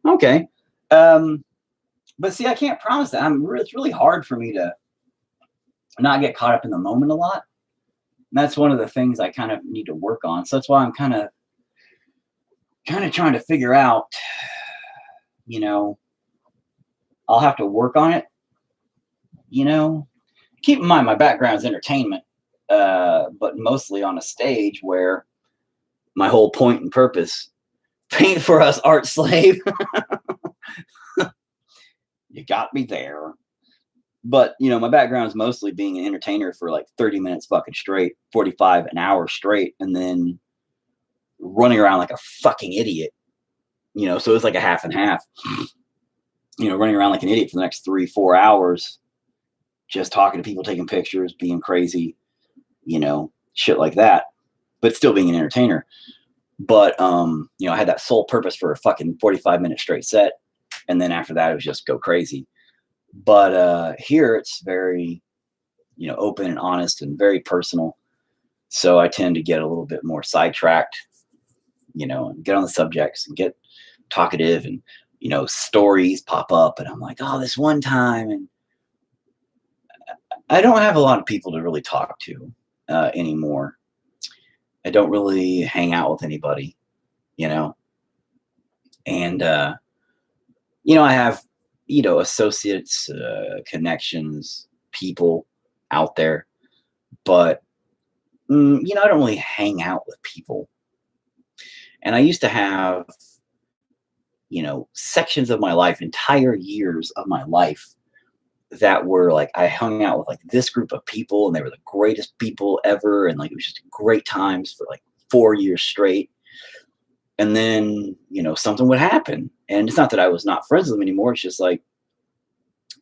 Okay. But see, I can't promise that. It's really hard for me to not get caught up in the moment a lot. And that's one of the things I kind of need to work on. So that's why I'm kind of trying to figure out, I'll have to work on it, Keep in mind my background is entertainment, but mostly on a stage where my whole point and purpose, paint for us, art slave. You got me there. But, my background is mostly being an entertainer for like 30 minutes fucking straight, 45 an hour straight, and then running around like a fucking idiot, so it's like a half and half, running around like an idiot for the next 3-4 hours, just talking to people, taking pictures, being crazy, shit like that, but still being an entertainer. But, I had that sole purpose for a fucking 45-minute straight set. And then after that, it was just go crazy. But here it's very, open and honest and very personal. So I tend to get a little bit more sidetracked, and get on the subjects and get talkative and, stories pop up. And I'm like, oh, this one time. And I don't have a lot of people to really talk to anymore. I don't really hang out with anybody, and, I have, associates, connections, people out there, but, I don't really hang out with people. And I used to have, sections of my life, entire years of my life that were like, I hung out with like this group of people and they were the greatest people ever. And like, it was just great times for like 4 years straight. And then, something would happen. And it's not that I was not friends with them anymore. It's just like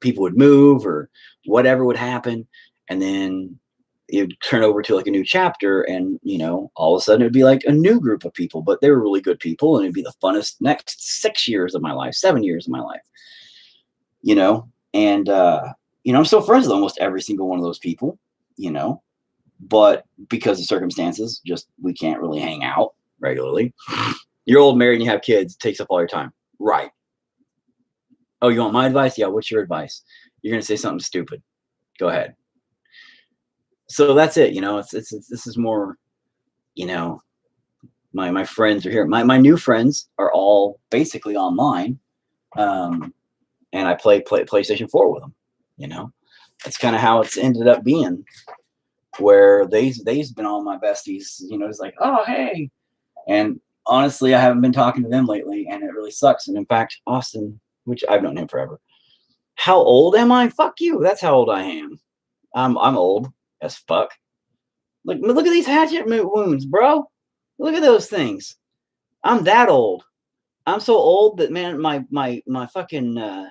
people would move or whatever would happen. And then it would turn over to like a new chapter. And, all of a sudden it would be like a new group of people, but they were really good people. And it'd be the funnest next 6 years of my life, 7 years of my life, and, I'm still friends with almost every single one of those people, but because of circumstances, just, we can't really hang out regularly. You're old, married, and you have kids. It takes up all your time. Right. Oh, you want my advice? Yeah. What's your advice? You're going to say something stupid. Go ahead. So that's it. This is more you know, my friends are here. My new friends are all basically online. And I play PlayStation 4 with them. You know, that's kind of how it's ended up being. Where they've been all my besties. You know, it's like, oh hey, and honestly, I haven't been talking to them lately, and it really sucks. And in fact, Austin, which I've known him forever. How old am I? Fuck you. That's how old I am. I'm old as fuck. Look at these hatchet wounds, bro. Look at those things. I'm that old. I'm so old that, man, my fucking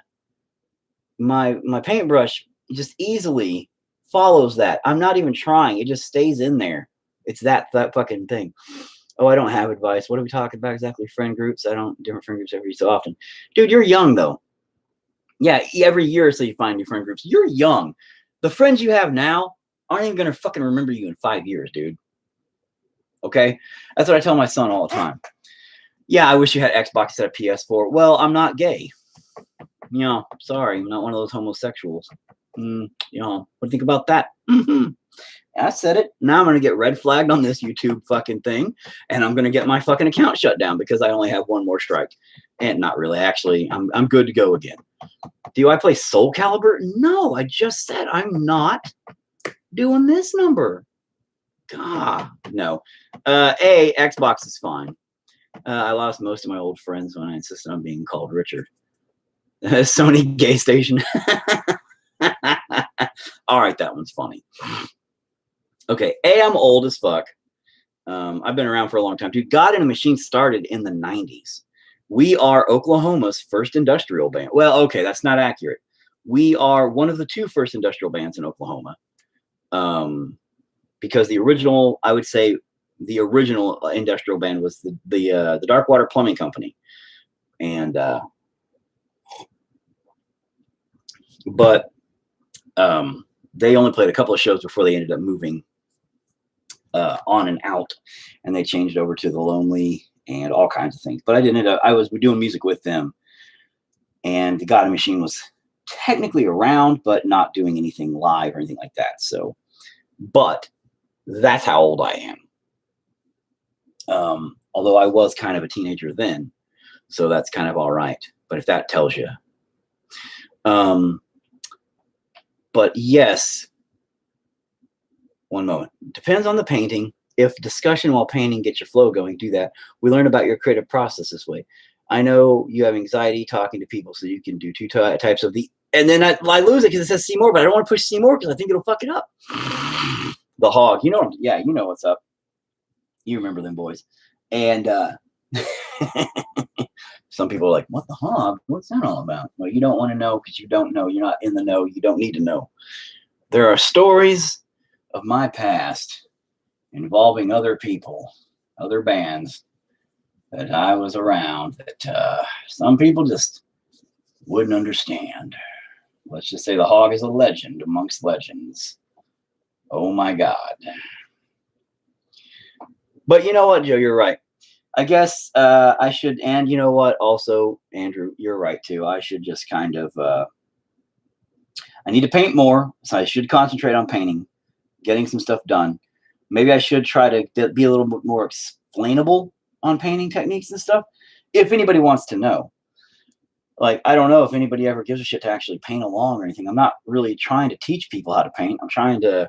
my paintbrush just easily follows that. I'm not even trying. It just stays in there. It's that fucking thing. Oh, I don't have advice. What are we talking about exactly? Friend groups? I don't different friend groups every so often. Dude, you're young though. Yeah, every year or so you find new friend groups. You're young. The friends you have now aren't even gonna fucking remember you in 5 years, dude. Okay? That's what I tell my son all the time. Yeah, I wish you had Xbox instead of PS4. Well, I'm not gay. You know, sorry, I'm not one of those homosexuals. You know, what do you think about that? I said it. Now I'm going to get red flagged on this YouTube fucking thing, and I'm going to get my fucking account shut down because I only have one more strike. And not really. Actually, I'm good to go again. Do I play Soul Calibur? No, I just said I'm not doing this number. God, no. Xbox is fine. I lost most of my old friends when I insisted on being called Richard. Sony gay station. All right, that one's funny. Okay, I'm old as fuck. I've been around for a long time. Dude, God in a Machine started in the 90s. We are Oklahoma's first industrial band. Well, okay, that's not accurate. We are one of the 2 first industrial bands in Oklahoma. Because the original, I would say, the original industrial band was the Darkwater Plumbing Company, and but they only played a couple of shows before they ended up moving on and out, and they changed over to the Lonely and all kinds of things. But I was doing music with them, and the God in a Machine was technically around, but not doing anything live or anything like that. So, but that's how old I am. Although I was kind of a teenager then, so that's kind of all right. But if that tells you. But yes, one moment. Depends on the painting. If discussion while painting gets your flow going, do that. We learn about your creative process this way. I know you have anxiety talking to people, so you can do 2 types of the. And then I lose it because it says see more, but I don't want to push see more because I think it'll fuck it up. The hog, you know, yeah, you know what's up. You remember them boys. And some people are like, what the hog? What's that all about? Well, you don't want to know because you don't know. You're not in the know. You don't need to know. There are stories of my past involving other people, other bands that I was around that some people just wouldn't understand. Let's just say the hog is a legend amongst legends. Oh my God. But you know what, Joe, you're right. I guess I should, and you know what, also, Andrew, you're right too. I should just kind of, I need to paint more, so I should concentrate on painting, getting some stuff done. Maybe I should try to be a little bit more explainable on painting techniques and stuff, if anybody wants to know. Like, I don't know if anybody ever gives a shit to actually paint along or anything. I'm not really trying to teach people how to paint. I'm trying to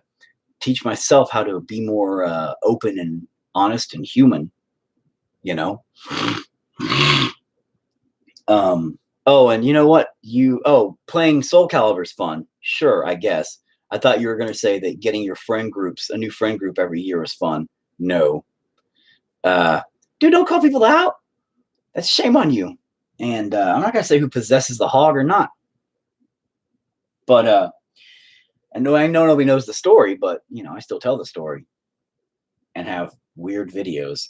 teach myself how to be more open and honest and human, you know? Oh, and you know what? Playing Soul Calibur is fun. Sure, I guess. I thought you were going to say that getting your friend groups, a new friend group every year is fun. No. Dude, don't call people out. That's shame on you. And I'm not going to say who possesses the hog or not. But I know nobody knows the story, but, you know, I still tell the story and have weird videos.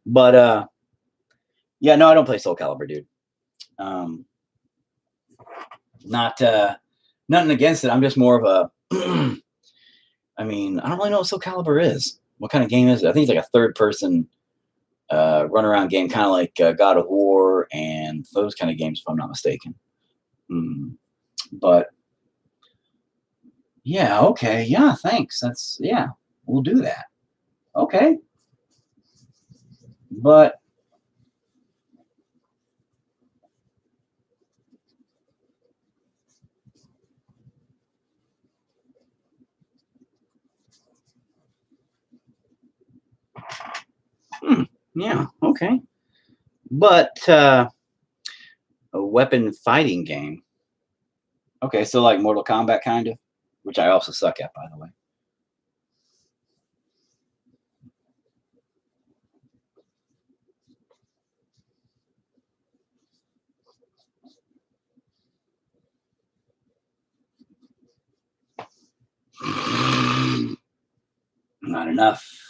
But, yeah, no, I don't play Soul Calibur, dude. Nothing against it. I'm just more of a, I mean, I don't really know what Soul Calibur is. What kind of game is it? I think it's like a third-person run-around game, kind of like God of War and those kind of games, if I'm not mistaken. But, yeah, okay, yeah, thanks. Yeah, we'll do that. Okay, But yeah, okay. But a weapon fighting game. Okay, so like Mortal Kombat kind of, which I also suck at, by the way. Not enough.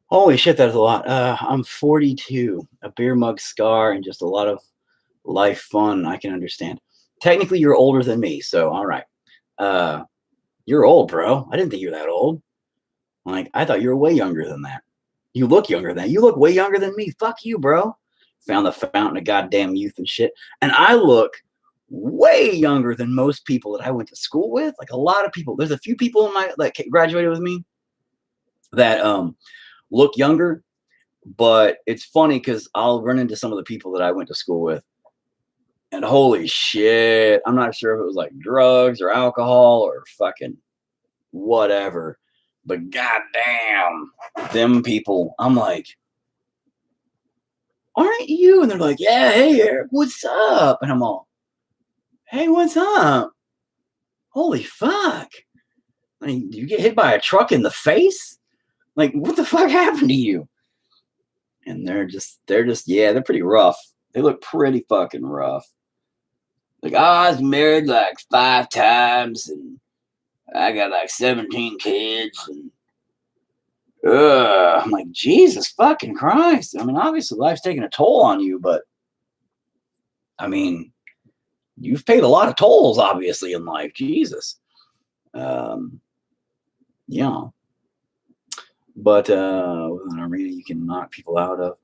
Holy shit, that's a lot. I'm 42, a beer mug scar, and just a lot of life fun. I can understand. Technically, you're older than me, so all right. Uh, you're old, bro. I didn't think you're that old. Like, I thought you were way younger than that. You look younger than that. You look way younger than me. Fuck you, bro. Found the fountain of goddamn youth and shit. And I look way younger than most people that I went to school with. Like a lot of people. There's a few people in my that graduated with me that look younger, but it's funny because I'll run into some of the people that I went to school with, and holy shit, I'm not sure if it was like drugs or alcohol or fucking whatever, but goddamn, them people, I'm like, aren't you? And they're like, yeah, hey Eric, what's up? And I'm all, hey, what's up? Holy fuck. I mean, you get hit by a truck in the face? Like, what the fuck happened to you? And yeah, they're pretty rough. They look pretty fucking rough. Like, oh, I was married like 5 times and I got like 17 kids. And I'm like, Jesus fucking Christ. I mean, obviously life's taking a toll on you, but I mean, you've paid a lot of tolls, obviously, in life. Jesus. Yeah. But with an arena you can knock people out of.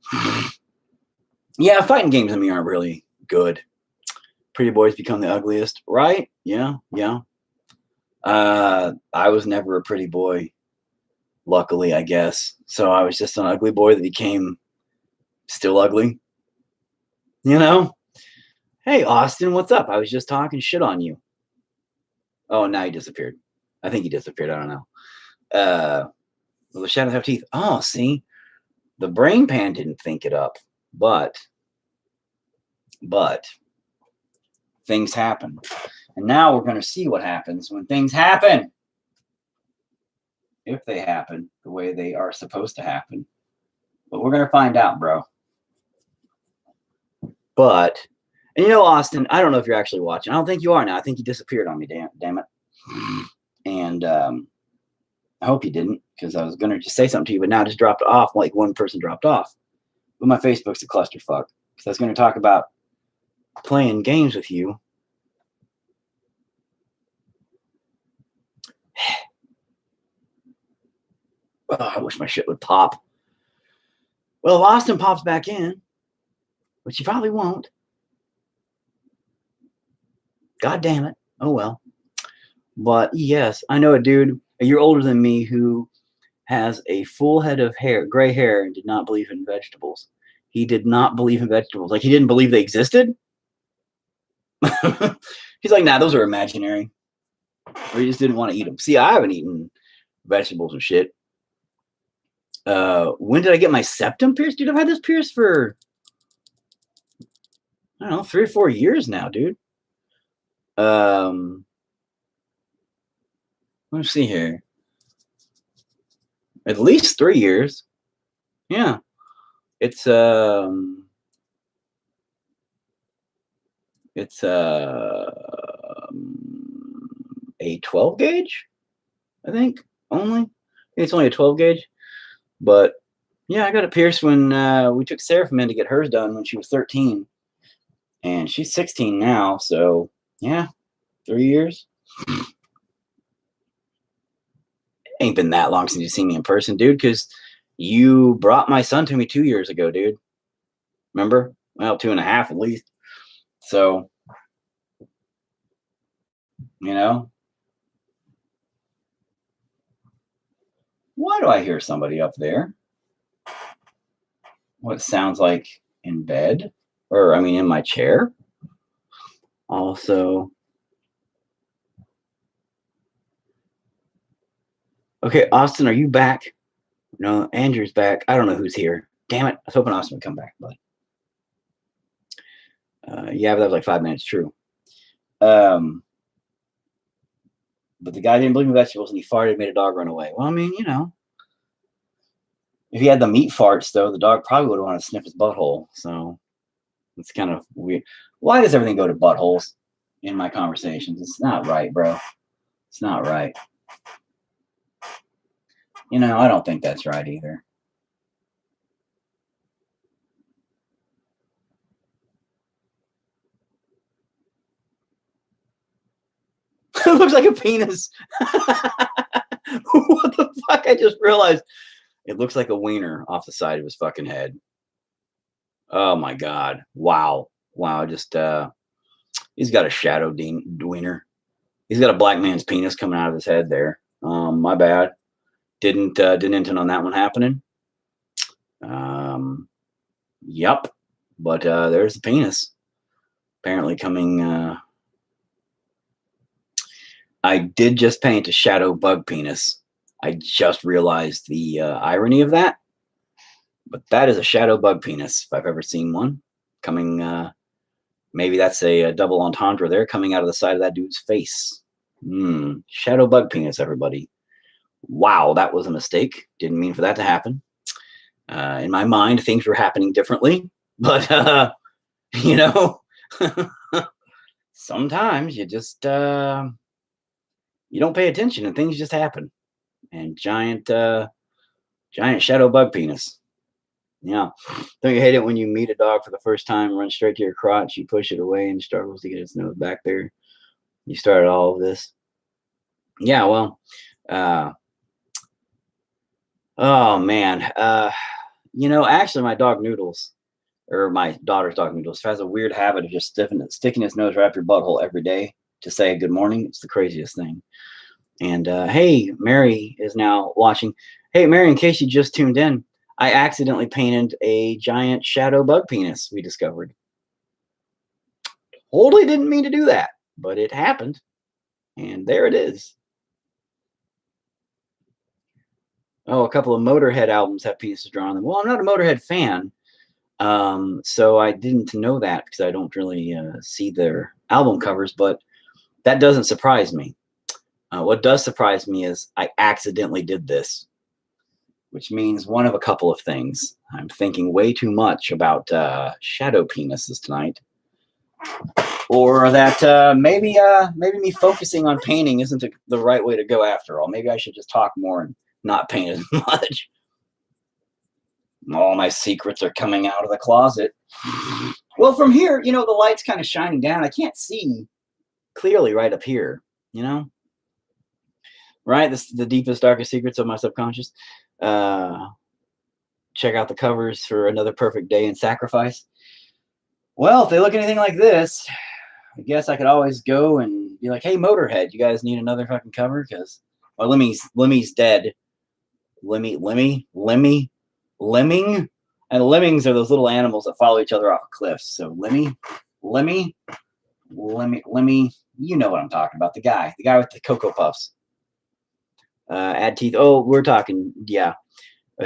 Yeah, fighting games to me aren't really good. Pretty boys become the ugliest, right? Yeah, yeah. I was never a pretty boy, luckily, I guess. So I was just an ugly boy that became still ugly. You know? Hey, Austin, what's up? I was just talking shit on you. Oh, now he disappeared. I think he disappeared. I don't know. Well, the shadows have teeth. Oh, see, the brain pan didn't think it up, but things happen, and now we're going to see what happens when things happen. If they happen the way they are supposed to happen, but we're going to find out, bro. But, and you know, Austin, I don't know if you're actually watching. I don't think you are now. I think you disappeared on me. Damn it. And I hope you didn't, because I was going to just say something to you, but now I just dropped off. Like one person dropped off. But my Facebook's a clusterfuck, because I was going to talk about playing games with you. Oh, I wish my shit would pop. Well, if Austin pops back in, which he probably won't, God damn it. Oh, well. But yes, I know a dude a year older than me who has a full head of hair, gray hair, and did not believe in vegetables. He did not believe in vegetables. Like, he didn't believe they existed. He's like, nah, those are imaginary. Or he just didn't want to eat them. See, I haven't eaten vegetables and shit. When did I get my septum pierced? Dude, I've had this pierced for, I don't know, 3 or 4 years now, dude. Let's see here. At least 3 years. Yeah. It's a 12 gauge, I think, only. I think it's only a 12 gauge. But yeah, I got it pierced when we took Seraphim in to get hers done when she was 13. And she's 16 now, so yeah, 3 years. Ain't been that long since you've seen me in person, dude, because you brought my son to me 2 years ago, dude. Remember? Well, 2.5 at least. So You know? Why do I hear somebody up there? What sounds like in bed? Or, I mean, in my chair? Also, okay, Austin, are you back? No, Andrew's back. I don't know who's here. Damn it. I was hoping Austin would come back, but yeah, but that was like 5 minutes, true. But the guy didn't believe in vegetables and he farted and made a dog run away. Well, I mean, you know, if he had the meat farts, though, the dog probably would want to sniff his butthole. So it's kind of weird. Why does everything go to buttholes in my conversations? It's not right, bro. It's not right. You know, I don't think that's right either. It looks like a penis. What the fuck? I just realized it looks like a wiener off the side of his fucking head. Oh my god! Wow, wow! Just he's got a shadow wiener. He's got a black man's penis coming out of his head there. My bad. Didn't intend on that one happening. Yep. But there's the penis. Apparently coming. I did just paint a shadow bug penis. I just realized the irony of that. But that is a shadow bug penis, if I've ever seen one. Coming, maybe that's a double entendre there, coming out of the side of that dude's face. Shadow bug penis, everybody. Wow, that was a mistake. Didn't mean for that to happen. In my mind, things were happening differently. But, you know, sometimes you just, you don't pay attention and things just happen. And giant shadow bug penis. Yeah. Don't you hate it when you meet a dog for the first time, run straight to your crotch, you push it away and struggles to get its nose back there? You started all of this. Yeah, well, oh man. You know, actually my dog Noodles, or my daughter's dog Noodles, has a weird habit of just sticking his nose right up your butthole every day to say good morning. It's the craziest thing. And hey, Mary is now watching. Hey, Mary, in case you just tuned in, I accidentally painted a giant shadow bug penis we discovered. Totally didn't mean to do that, but it happened. And there it is. Oh, a couple of Motorhead albums have penises drawn on them. Well, I'm not a Motorhead fan, so I didn't know that because I don't really see their album covers, but that doesn't surprise me. What does surprise me is I accidentally did this, which means one of a couple of things. I'm thinking way too much about shadow penises tonight, or that maybe me focusing on painting isn't the right way to go after all. Maybe I should just talk more and not paint as much. All my secrets are coming out of the closet. Well, from here, you know, the light's kind of shining down. I can't see clearly right up here, you know? Right? This is the deepest, darkest secrets of my subconscious. Check out the covers for Another Perfect Day in Sacrifice. Well, if they look anything like this, I guess I could always go and be like, hey, Motorhead, you guys need another fucking cover? Because, well, Lemmy's dead. Lemming. And lemmings are those little animals that follow each other off cliffs. So Lemmy, you know what I'm talking about. The guy with the Cocoa Puffs. Add teeth. Oh, we're talking, yeah.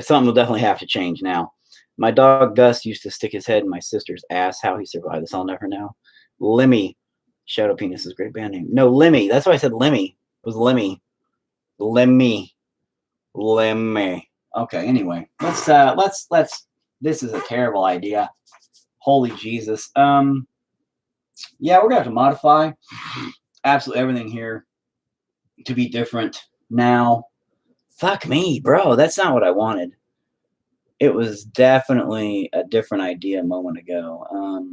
Something will definitely have to change now. My dog Gus used to stick his head in my sister's ass. How he survived this, I'll never know. Lemmy. Shadow Penis is a great band name. No, Lemmy. That's why I said Lemmy. It was Lemmy. Lemmy. Okay, anyway. Let's this is a terrible idea. Holy Jesus. Yeah, we're gonna have to modify absolutely everything here to be different now. Fuck me, bro. That's not what I wanted. It was definitely a different idea a moment ago.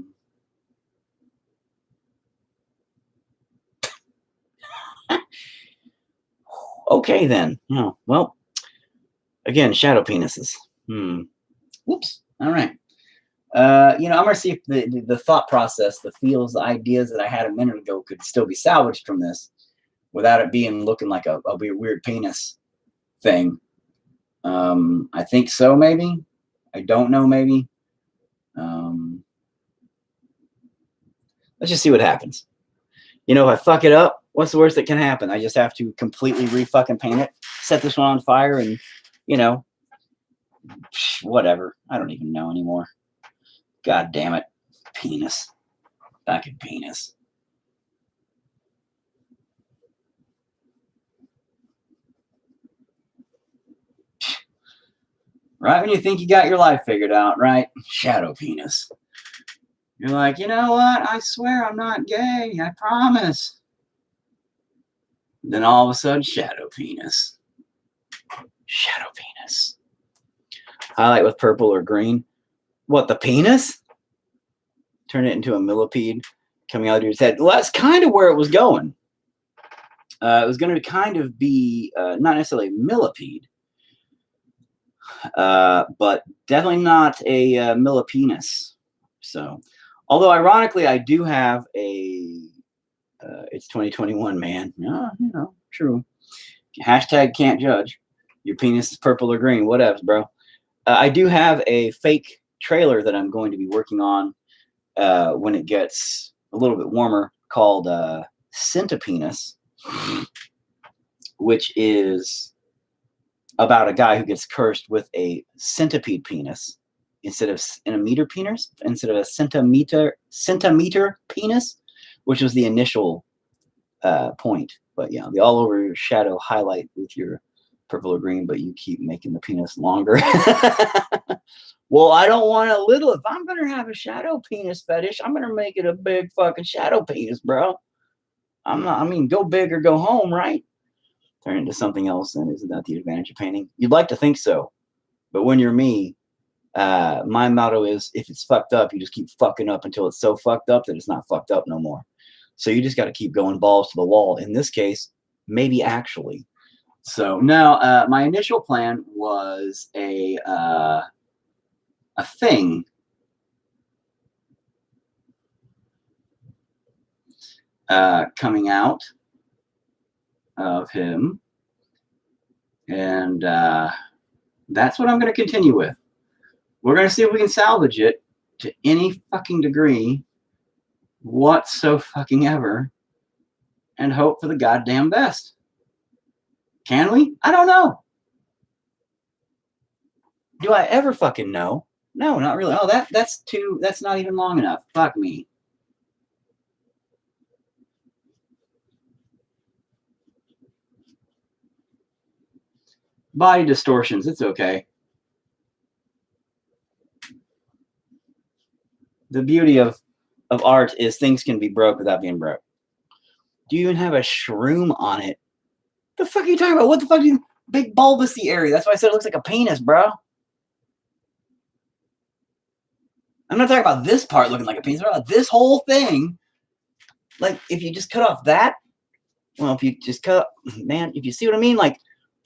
Okay, then. Oh, well, again, shadow penises. Whoops. All right. You know, I'm gonna see if the thought process, the feels, the ideas that I had a minute ago could still be salvaged from this. without it being looking like a weird penis thing. I think so, maybe. I don't know, maybe. Let's just see what happens. You know, if I fuck it up, what's the worst that can happen? I just have to completely re-fucking paint it, set this one on fire, and, you know, whatever. I don't even know anymore. God damn it. Penis. Fucking penis. Right when you think you got your life figured out, right? Shadow penis. You're like, you know what? I swear I'm not gay. I promise. Then all of a sudden, shadow penis. Shadow penis. Highlight with purple or green. What, the penis? Turn it into a millipede coming out of your head. Well, that's kind of where it was going. It was going to kind of be not necessarily a millipede, but definitely not a millipenis. So, although ironically, I do have a. It's 2021, man. Yeah, you know, true. Hashtag can't judge. Your penis is purple or green, whatever, bro. I do have a fake trailer that I'm going to be working on when it gets a little bit warmer, called Centipenis, which is about a guy who gets cursed with a centipede penis instead of a meter penis, instead of a centimeter penis, which was the initial point. But yeah, the all over your shadow highlight with your purple or green, but you keep making the penis longer. Well, I don't want a little. If I'm going to have a shadow penis fetish, I'm going to make it a big fucking shadow penis, bro. I'm not, I mean, go big or go home, right? Turn into something else, then. Isn't that the advantage of painting? You'd like to think so. But when you're me, my motto is, if it's fucked up, you just keep fucking up until it's so fucked up that it's not fucked up no more. So you just got to keep going balls to the wall. In this case, maybe actually. So now, my initial plan was a thing coming out of him, and that's what I'm going to continue with. We're going to see if we can salvage it to any fucking degree whatsoever and hope for the goddamn best. Can we? I don't know. Do I ever fucking know? No, not really. Oh, that's not even long enough. Fuck me. Body distortions, it's okay. The beauty of art is things can be broke without being broke. Do you even have a shroom on it? The fuck are you talking about? What the fuck? Big bulbousy area. That's why I said it looks like a penis, bro. I'm not talking about this part looking like a penis. I'm talking about this whole thing. Like, if you just cut off that, well, if you just cut, man, if you see what I mean, like,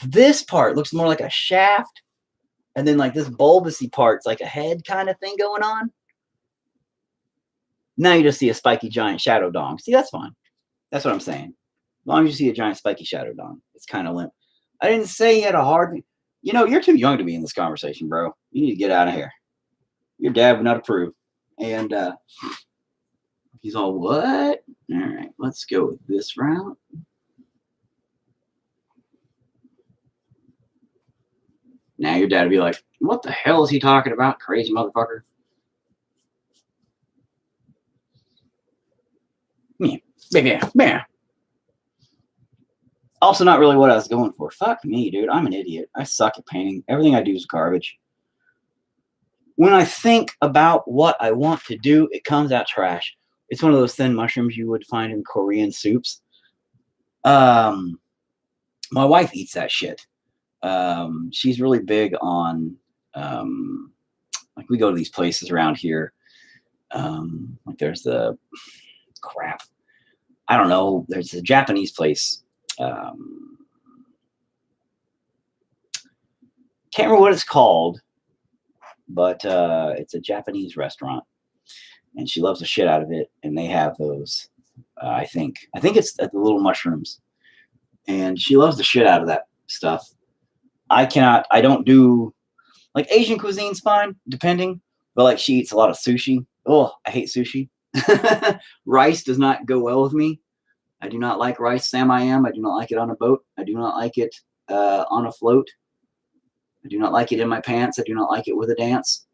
this part looks more like a shaft, and then like this bulbousy part's like a head kind of thing going on. Now you just see a spiky giant shadow dong. See, that's fine. That's what I'm saying. As long as you see a giant spiky shadow dong, it's kind of limp. I didn't say you had a hard. You know, you're too young to be in this conversation, bro. You need to get out of here. Your dad would not approve. And he's all, what? All right, let's go with this route. Now your dad would be like, what the hell is he talking about? Crazy motherfucker. Yeah. Also not really what I was going for. Fuck me, dude. I'm an idiot. I suck at painting. Everything I do is garbage. When I think about what I want to do, it comes out trash. It's one of those thin mushrooms you would find in Korean soups. My wife eats that shit. She's really big on, like, we go to these places around here. Like there's the crap. I don't know. There's a Japanese place. Can't remember what it's called, but it's a Japanese restaurant, and she loves the shit out of it. And they have those. I think it's the little mushrooms. and she loves the shit out of that stuff. I don't do, like, Asian cuisine's fine, depending, but like she eats a lot of sushi. Oh, I hate sushi. Rice does not go well with me. I do not like rice Sam I am. I do not like it on a boat. I do not like it on a float. I do not like it in my pants. I do not like it with a dance.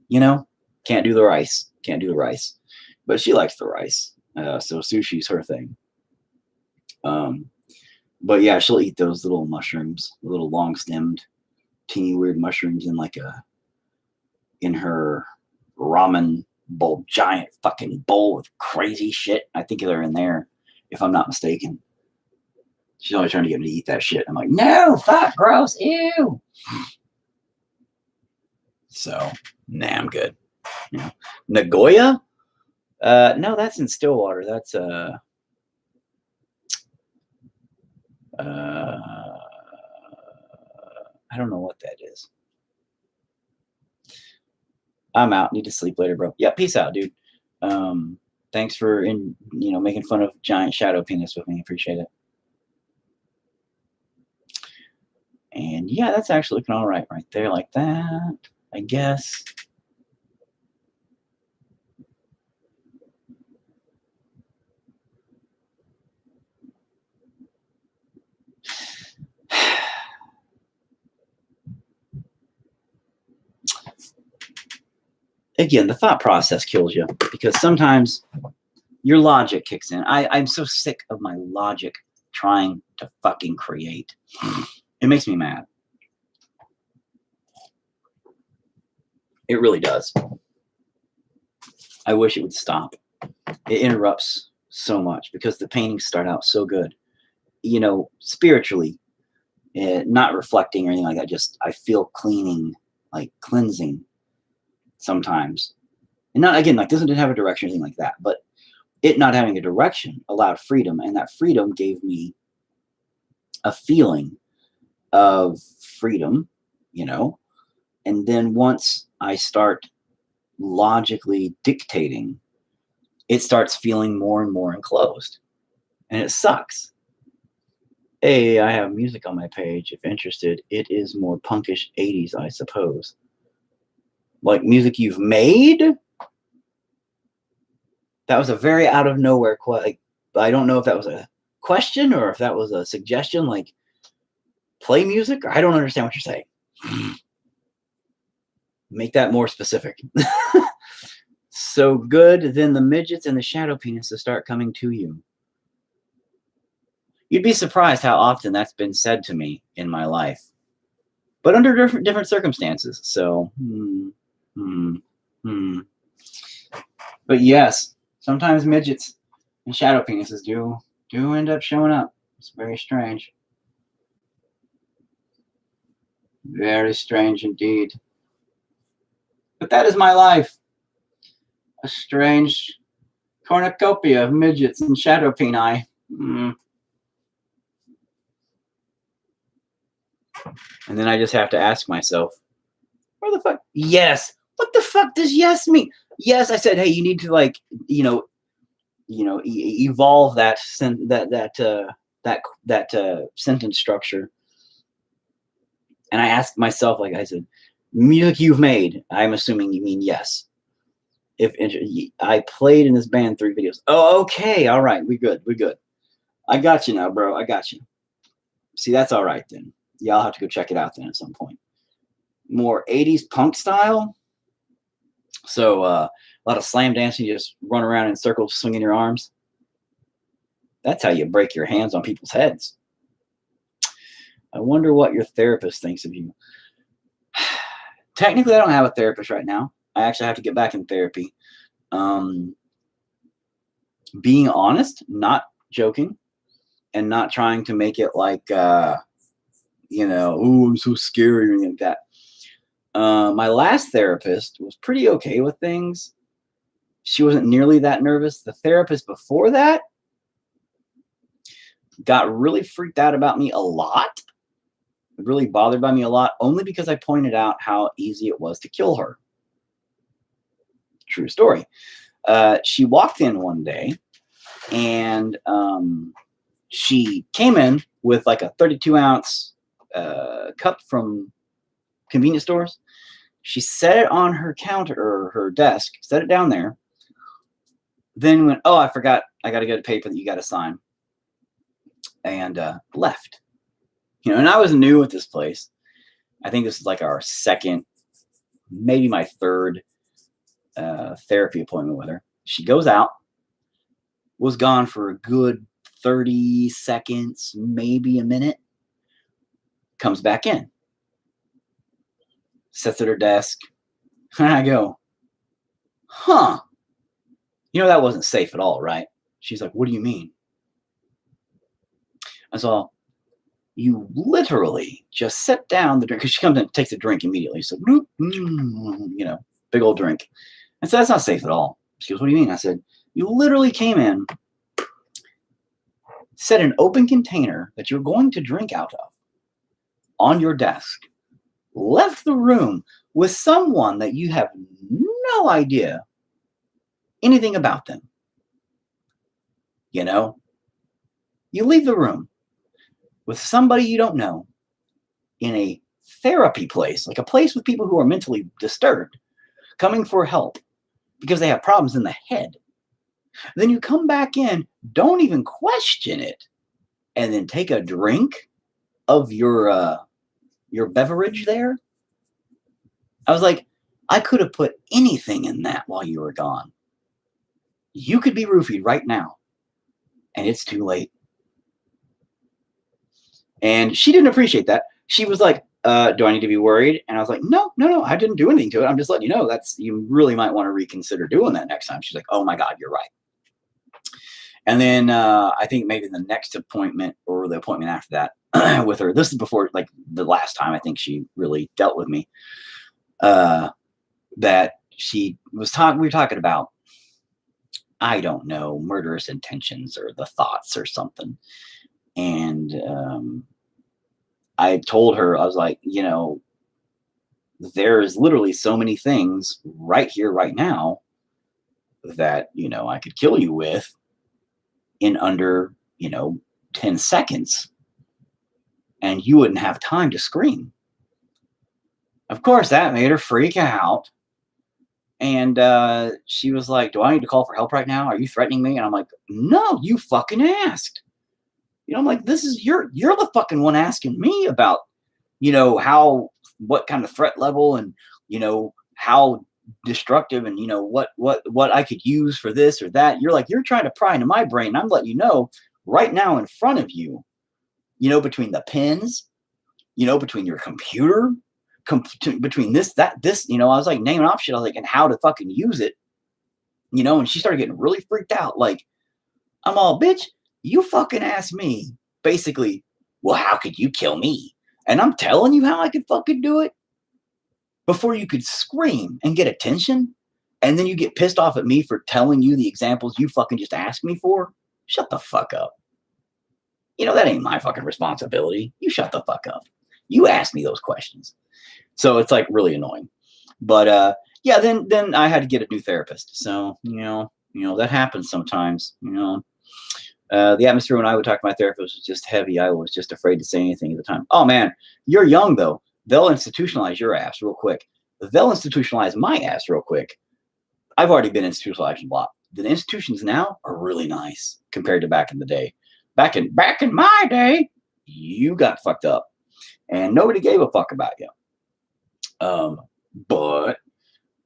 You know, can't do the rice. Can't do the rice. But she likes the rice. So sushi's her thing. But yeah, she'll eat those little mushrooms, little long-stemmed, teeny weird mushrooms in her ramen bowl, giant fucking bowl with crazy shit. I think they're in there, if I'm not mistaken. She's always trying to get me to eat that shit. I'm like, no, fuck, gross, ew. So, nah, I'm good. You know, Nagoya? No, that's in Stillwater. That's I don't know what that is. I'm out. Need to sleep later, bro. Yeah, peace out, dude. Thanks for making fun of giant shadow penis with me. Appreciate it. And yeah, that's actually looking all right there, like that, I guess. Again, the thought process kills you because sometimes your logic kicks in. I'm so sick of my logic trying to fucking create. It makes me mad. It really does. I wish it would stop. It interrupts so much because the paintings start out so good. You know, spiritually, not reflecting or anything like that. Just I feel cleaning, like cleansing sometimes. And not, again, like doesn't have a direction or anything like that, but it not having a direction allowed freedom, and that freedom gave me a feeling of freedom, you know. And then once I start logically dictating, it starts feeling more and more enclosed, and it sucks. Hey, I have music on my page if interested. It is more punkish 80s, I suppose. Like music you've made? That was a very out of nowhere question. I don't know if that was a question or if that was a suggestion, like play music. I don't understand what you're saying. Make that more specific. So good, then the midgets and the shadow penises start coming to you. You'd be surprised how often that's been said to me in my life, but under different circumstances. So, But yes, sometimes midgets and shadow penises do end up showing up. It's very strange. Very strange indeed. But that is my life. A strange cornucopia of midgets and shadow peni. And then I just have to ask myself, where the fuck? Yes. What the fuck does yes mean? Yes, I said, hey, you need to like, evolve that sentence structure. And I asked myself, like I said, music you've made. I'm assuming you mean yes. If I played in this band 3 videos. Oh, okay. All right. We good. I got you now, bro. I got you. See, that's all right then. Yeah, I'll have to go check it out then at some point. More 80s punk style. So a lot of slam dancing. You just run around in circles, swinging your arms. That's how you break your hands on people's heads. I wonder what your therapist thinks of you. Technically, I don't have a therapist right now. I actually have to get back in therapy. Being honest, not joking, and not trying to make it like, oh, I'm so scary or anything like that. My last therapist was pretty okay with things. She wasn't nearly that nervous. The therapist before that got really freaked out about me a lot. Really bothered by me a lot, only because I pointed out how easy it was to kill her. True story. She walked in one day and she came in with like a 32-ounce cup from convenience stores. She set it on her counter or her desk, set it down there. Then went, oh, I forgot. I got to get a paper that you got to sign. And left. And I was new at this place. I think this is like our second, maybe my third therapy appointment with her. She goes out, was gone for a good 30 seconds, maybe a minute, comes back in, sits at her desk, and I go, huh, that wasn't safe at all, right? She's like, what do you mean? I saw, you literally just set down the drink, because she comes in and takes a drink immediately. So, big old drink. I said, that's not safe at all. She goes, what do you mean? I said, you literally came in, set an open container that you're going to drink out of on your desk, left the room with someone that you have no idea anything about them. You leave the room with somebody you don't know in a therapy place, like a place with people who are mentally disturbed, coming for help because they have problems in the head. Then you come back in, don't even question it, and then take a drink of your beverage there. I was like, I could have put anything in that while you were gone. You could be roofied right now, and it's too late. And she didn't appreciate that. She was like, do I need to be worried? And I was like, no, I didn't do anything to it. I'm just letting you know you really might want to reconsider doing that next time. She's like, oh my God, you're right. And then I think maybe the next appointment or the appointment after that with her, this is before like the last time I think she really dealt with me, that she was we were talking about, I don't know, murderous intentions or the thoughts or something. And I told her, I was like, there is literally so many things right here, right now that, I could kill you with in under, 10 seconds. And you wouldn't have time to scream. Of course, that made her freak out. And she was like, do I need to call for help right now? Are you threatening me? And I'm like, no, you fucking asked. I'm like, this is you're the fucking one asking me about, what kind of threat level and, how destructive and, what I could use for this or that. You're trying to pry into my brain. I'm letting you know right now in front of you, between the pins, between your computer, between this, I was like naming off shit. I was like, and how to fucking use it, and she started getting really freaked out. Like, I'm all, bitch, you fucking asked me basically, well, how could you kill me? And I'm telling you how I could fucking do it before you could scream and get attention. And then you get pissed off at me for telling you the examples you fucking just asked me for. Shut the fuck up. That ain't my fucking responsibility. You shut the fuck up. You asked me those questions. So it's like really annoying. But yeah, then I had to get a new therapist. So, that happens sometimes, the atmosphere when I would talk to my therapist was just heavy. I was just afraid to say anything at the time. Oh man, you're young though. They'll institutionalize your ass real quick. They'll institutionalize my ass real quick. I've already been institutionalized a lot. The institutions now are really nice compared to back in the day. Back in my day, you got fucked up and nobody gave a fuck about you. But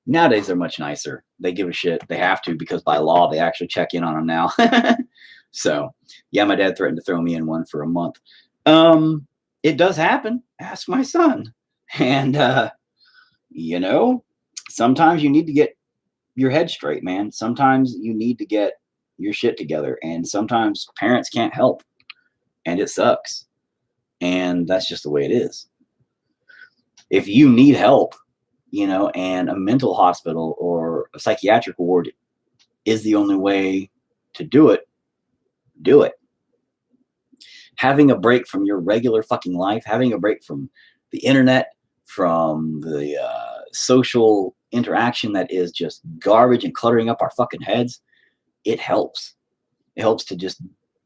nowadays they're much nicer. They give a shit. They have to, because by law they actually check in on them now. So yeah, my dad threatened to throw me in one for a month. It does happen. Ask my son. And sometimes you need to get your head straight, man. Sometimes you need to get your shit together, and sometimes parents can't help, and it sucks. And that's just the way it is. If you need help, and a mental hospital or a psychiatric ward is the only way to do it, do it. Having a break from your regular fucking life, having a break from the internet, from the social interaction that is just garbage and cluttering up our fucking heads, it helps. It helps to just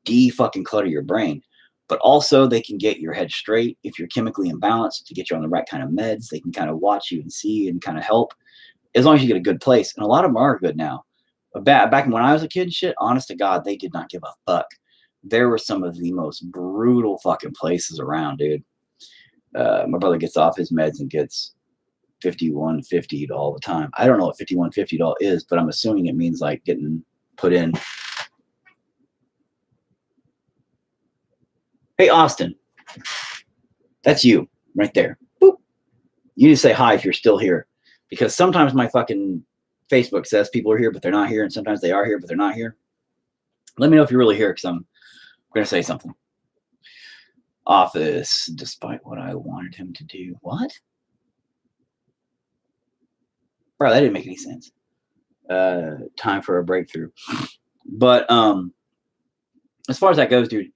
de-fucking clutter your brain. But also they can get your head straight if you're chemically imbalanced to get you on the right kind of meds. They can kind of watch you and see and kind of help as long as you get a good place. And a lot of them are good now. But back when I was a kid and shit, honest to God, they did not give a fuck. There were some of the most brutal fucking places around, dude. My brother gets off his meds and gets 5150 all the time. I don't know what 5150 is, but I'm assuming it means like getting put in. Hey, Austin, that's you right there. Boop. You need to say hi if you're still here, because sometimes my fucking Facebook says people are here, but they're not here, and sometimes they are here, but they're not here. Let me know if you're really here, because I'm going to say something. Office, despite what I wanted him to do. What? Bro, that didn't make any sense. Time for a breakthrough. But as far as that goes, dude,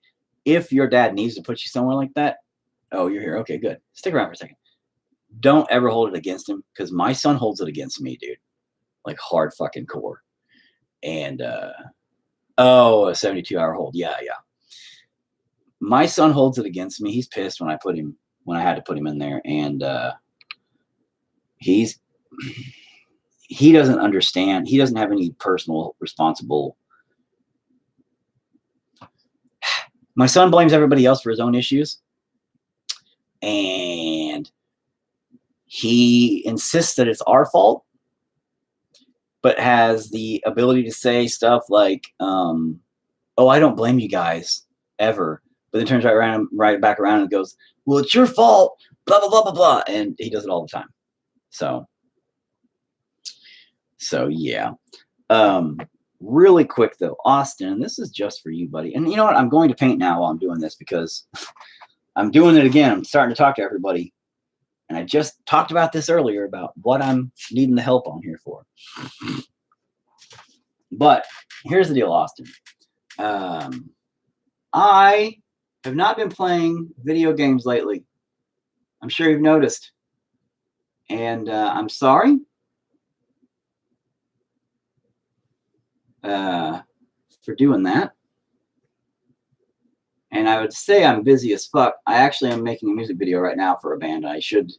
if your dad needs to put you somewhere like that, oh, you're here. Okay, good. Stick around for a second. Don't ever hold it against him, because my son holds it against me, dude. Like hard fucking core. And a 72-hour hold. Yeah. My son holds it against me. He's pissed when I had to put him in there, and he doesn't understand. He doesn't have any personal responsible. My son blames everybody else for his own issues, and he insists that it's our fault, but has the ability to say stuff like, oh, I don't blame you guys ever. But then turns right back around and goes, well, it's your fault, blah, blah, blah, blah, blah. And he does it all the time. So yeah. Really quick, though, Austin, this is just for you, buddy. And you know what? I'm going to paint now while I'm doing this, because I'm doing it again. I'm starting to talk to everybody. And I just talked about this earlier about what I'm needing the help on here for. But here's the deal, Austin. I have not been playing video games lately. I'm sure you've noticed. And I'm sorry. For doing that. And I would say I'm busy as fuck. I actually am making a music video right now for a band. I should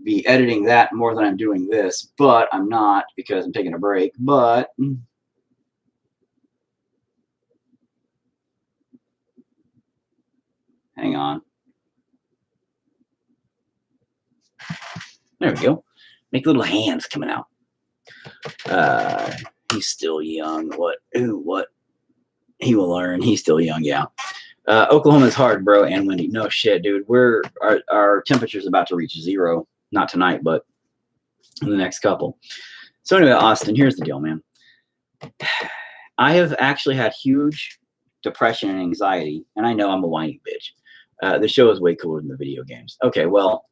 be editing that more than I'm doing this, but I'm not, because I'm taking a break. But hang on. There we go. Make little hands coming out. He's still young. What? He will learn. He's still young. Yeah. Oklahoma's hard, bro, and windy. No shit, dude. Our temperature's about to reach 0. Not tonight, but in the next couple. So anyway, Austin, here's the deal, man. I have actually had huge depression and anxiety, and I know I'm a whiny bitch. The show is way cooler than the video games. Okay, well,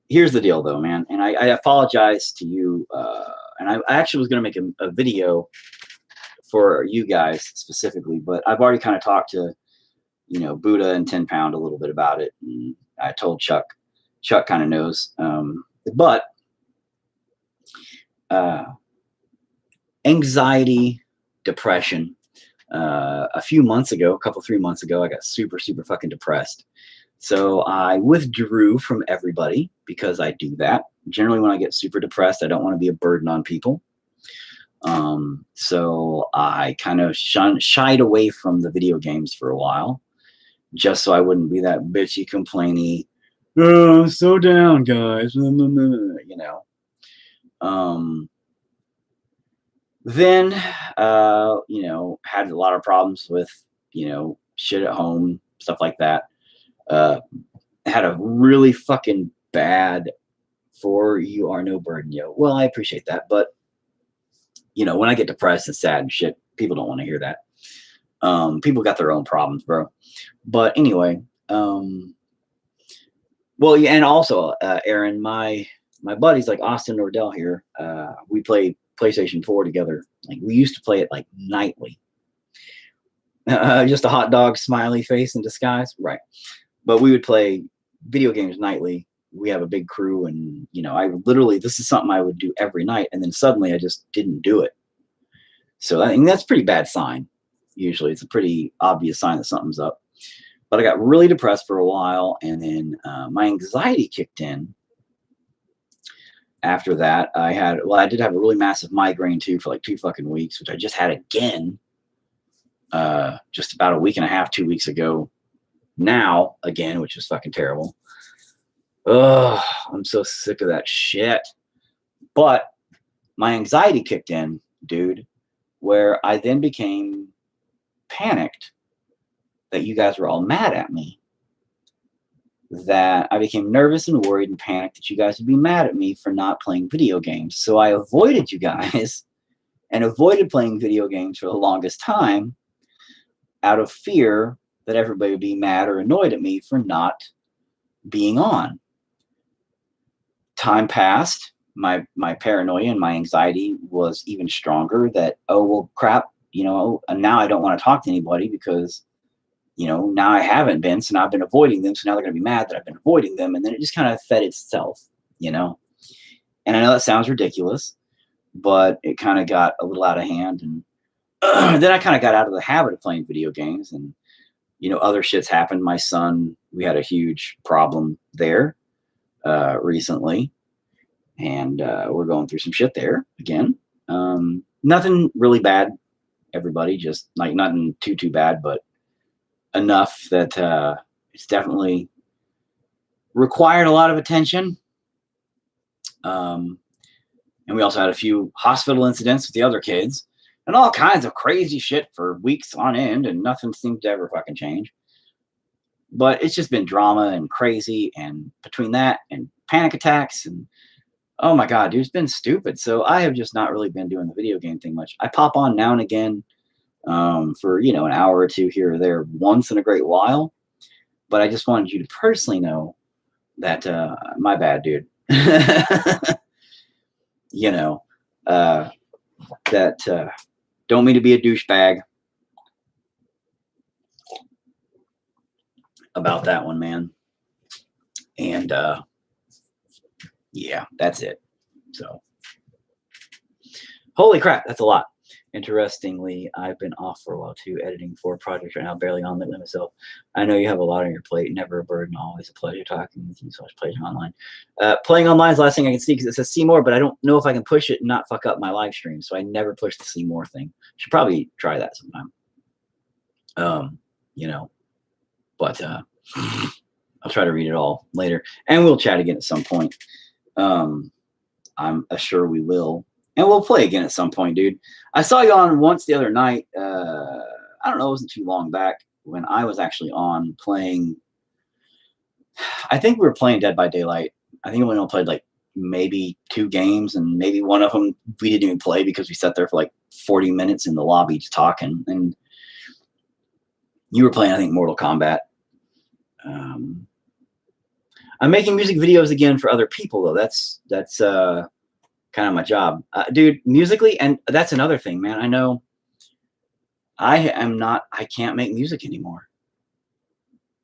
here's the deal, though, man. And I apologize to you. And I actually was going to make a video for you guys specifically, but I've already kind of talked to, Buddha and 10 Pound a little bit about it. And I told Chuck. Chuck kind of knows. But anxiety, depression. A few months ago, 3 months ago, I got super, super fucking depressed. So I withdrew from everybody, because I do that. Generally, when I get super depressed, I don't want to be a burden on people. So I kind of shied away from the video games for a while, just so I wouldn't be that bitchy, complainy, oh, I'm so down, guys. Then, had a lot of problems with, shit at home, stuff like that. Had a really fucking bad "for you are no burden, yo." Well, I appreciate that, but when I get depressed and sad and shit, people don't want to hear that. People got their own problems, bro. But anyway, well, yeah, and also, Aaron, my buddies like Austin Nordell here, we play PlayStation 4 together. Like, we used to play it like nightly. Just a hot dog smiley face in disguise, right? But we would play video games nightly. We have a big crew, and this is something I would do every night, and then suddenly I just didn't do it. So I think that's a pretty bad sign. Usually it's a pretty obvious sign that something's up. But I got really depressed for a while, and then my anxiety kicked in. After that, I did have a really massive migraine too for like 2 fucking weeks, which I just had again just about a week and a half, 2 weeks ago. Now again, which is fucking terrible. Ugh, I'm so sick of that shit. But my anxiety kicked in, dude, where I then became panicked that you guys were all mad at me. That I became nervous and worried and panicked that you guys would be mad at me for not playing video games. So I avoided you guys and avoided playing video games for the longest time out of fear that everybody would be mad or annoyed at me for not being on. Time passed. My paranoia and my anxiety was even stronger that, oh, well, crap, and now I don't want to talk to anybody because, now I haven't been, so now I've been avoiding them, so now they're going to be mad that I've been avoiding them, and then it just kind of fed itself, And I know that sounds ridiculous, but it kind of got a little out of hand, and then I kind of got out of the habit of playing video games, and, other shits happened. My son, we had a huge problem there recently, and we're going through some shit there again. Nothing really bad, everybody, just like nothing too bad, but enough that it's definitely required a lot of attention. And we also had a few hospital incidents with the other kids and all kinds of crazy shit for weeks on end, and nothing seemed to ever fucking change. But it's just been drama and crazy, and between that and panic attacks and oh my God, dude, it's been stupid. So I have just not really been doing the video game thing much. I pop on now and again for, an hour or two here or there once in a great while. But I just wanted you to personally know that my bad, dude. That don't mean to be a douchebag about that one, man. And yeah, that's it. So, holy crap, that's a lot. Interestingly, I've been off for a while too, editing 4 projects right now, barely on limit myself. I know you have a lot on your plate. Never a burden, always a pleasure talking with you. So much pleasure online. Playing online is the last thing I can see because it says see more, but I don't know if I can push it and not fuck up my live stream. So I never push the see more thing. Should probably try that sometime. But I'll try to read it all later, and we'll chat again at some point. I'm sure we will. And we'll play again at some point, dude. I saw you on once the other night. I don't know, it wasn't too long back when I was actually on playing. I think we were playing Dead by Daylight. I think we only played like maybe 2 games, and maybe one of them we didn't even play because we sat there for like 40 minutes in the lobby just talking. And you were playing, I think, Mortal Kombat. I'm making music videos again for other people, though. That's kind of my job, dude, musically. And that's another thing, man. I know I can't make music anymore.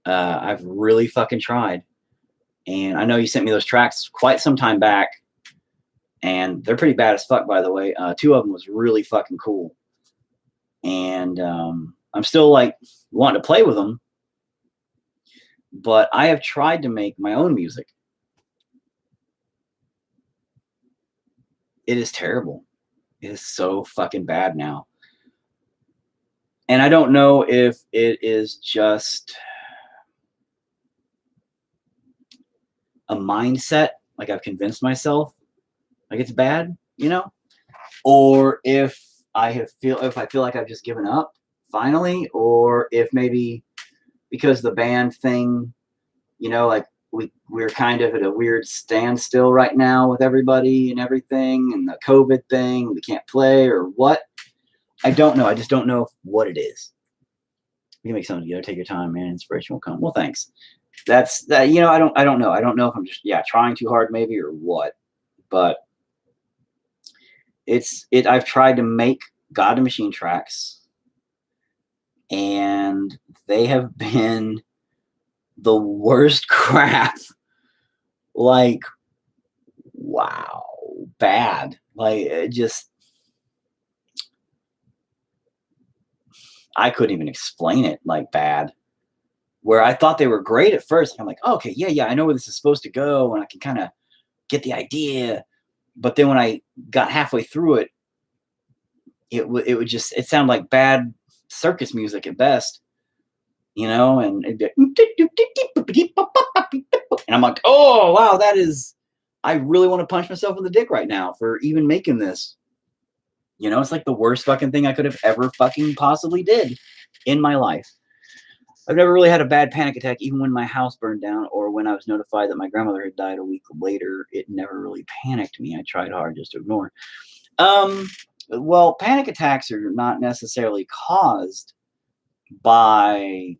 I've really fucking tried, and I know you sent me those tracks quite some time back, and they're pretty bad as fuck, by the way. 2 of them was really fucking cool, and I'm still like wanting to play with them, but I have tried to make my own music. It is terrible. It is so fucking bad now. And I don't know if it is just a mindset, like I've convinced myself like it's bad, or if I feel like I've just given up finally, or if maybe because the band thing, like we're kind of at a weird standstill right now with everybody and everything, and the COVID thing, we can't play or what. I don't know. I just don't know what it is. You can make something together. Take your time, man. Inspiration will come. Well, thanks. That's that. I don't know. I don't know if I'm just trying too hard maybe or what. But I've tried to make God and Machine tracks, and they have been the worst crap. Like, wow, bad. Like, I couldn't even explain it like bad. Where I thought they were great at first. I'm like, oh, okay, yeah, I know where this is supposed to go, and I can kind of get the idea. But then when I got halfway through it, it sounded like bad circus music at best, you know, and it'd be and I'm like, oh wow, I really want to punch myself in the dick right now for even making this. You know, it's like the worst fucking thing I could have ever fucking possibly did in my life. I've never really had a bad panic attack, even when my house burned down or when I was notified that my grandmother had died a week later. It never really panicked me. I tried hard just to ignore. Well, panic attacks are not necessarily caused by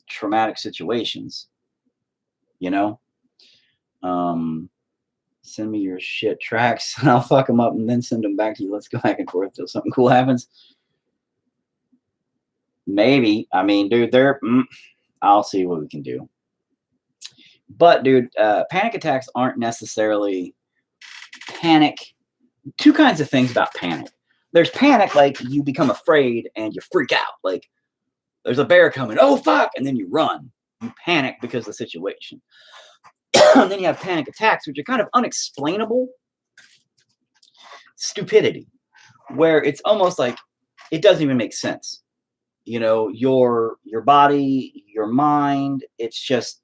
traumatic situations, you know? Send me your shit tracks and I'll fuck them up and then send them back to you. Let's go back and forth till something cool happens. Maybe. I mean, dude, I'll see what we can do. But, dude, panic attacks aren't necessarily panic. Two kinds of things about panic. There's panic, like you become afraid and you freak out. Like, there's a bear coming. Oh, fuck. And then you run. You panic because of the situation. And then you have panic attacks, which are kind of unexplainable stupidity, where it's almost like it doesn't even make sense. You know, your body, your mind, it's just,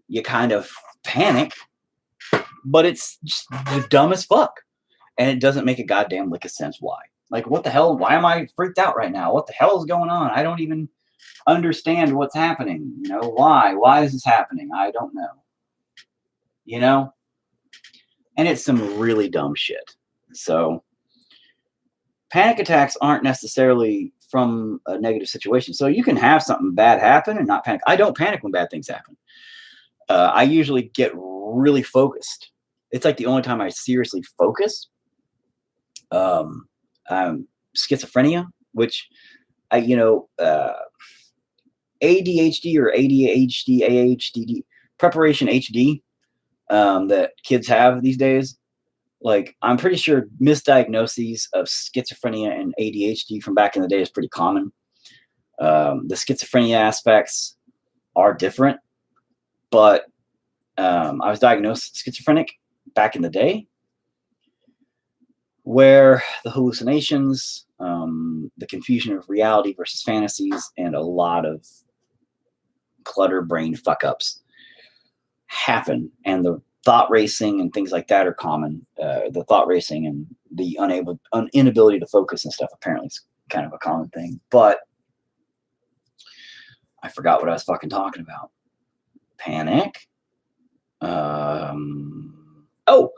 you kind of panic, but it's just the dumbest fuck. And it doesn't make a goddamn lick of sense why. Like, what the hell? Why am I freaked out right now? What the hell is going on? I don't even understand what's happening. You know, why? Why is this happening? I don't know. You know? And it's some really dumb shit. So, panic attacks aren't necessarily from a negative situation. So you can have something bad happen and not panic. I don't panic when bad things happen. I usually get really focused. It's like the only time I seriously focus. Schizophrenia, which ADHD or ADHD, AHDD, preparation HD, that kids have these days. Like, I'm pretty sure misdiagnoses of schizophrenia and ADHD from back in the day is pretty common. The schizophrenia aspects are different, but I was diagnosed schizophrenic back in the day, where the hallucinations, the confusion of reality versus fantasies, and a lot of clutter brain fuck-ups happen, and the thought racing and things like that are common. The thought racing and the inability to focus and stuff apparently is kind of a common thing. But I forgot what I was fucking talking about. Panic. Oh,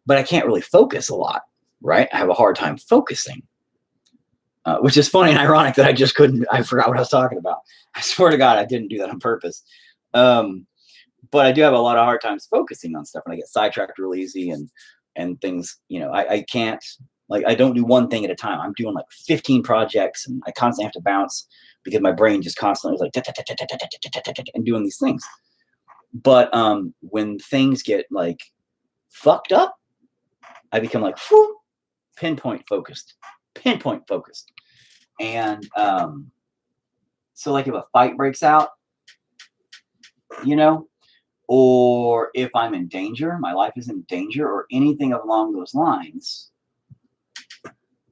but I can't really focus a lot, right? I have a hard time focusing, which is funny and ironic that I forgot what I was talking about. I swear to God, I didn't do that on purpose. But I do have a lot of hard times focusing on stuff, and I get sidetracked real easy and things, you know, I can't, like, I don't do one thing at a time. I'm doing like 15 projects, and I constantly have to bounce because my brain just constantly is like and doing these things. But when things get like fucked up, I become like pinpoint focused. And so like if a fight breaks out, you know, or if I'm in danger, my life is in danger, or anything along those lines,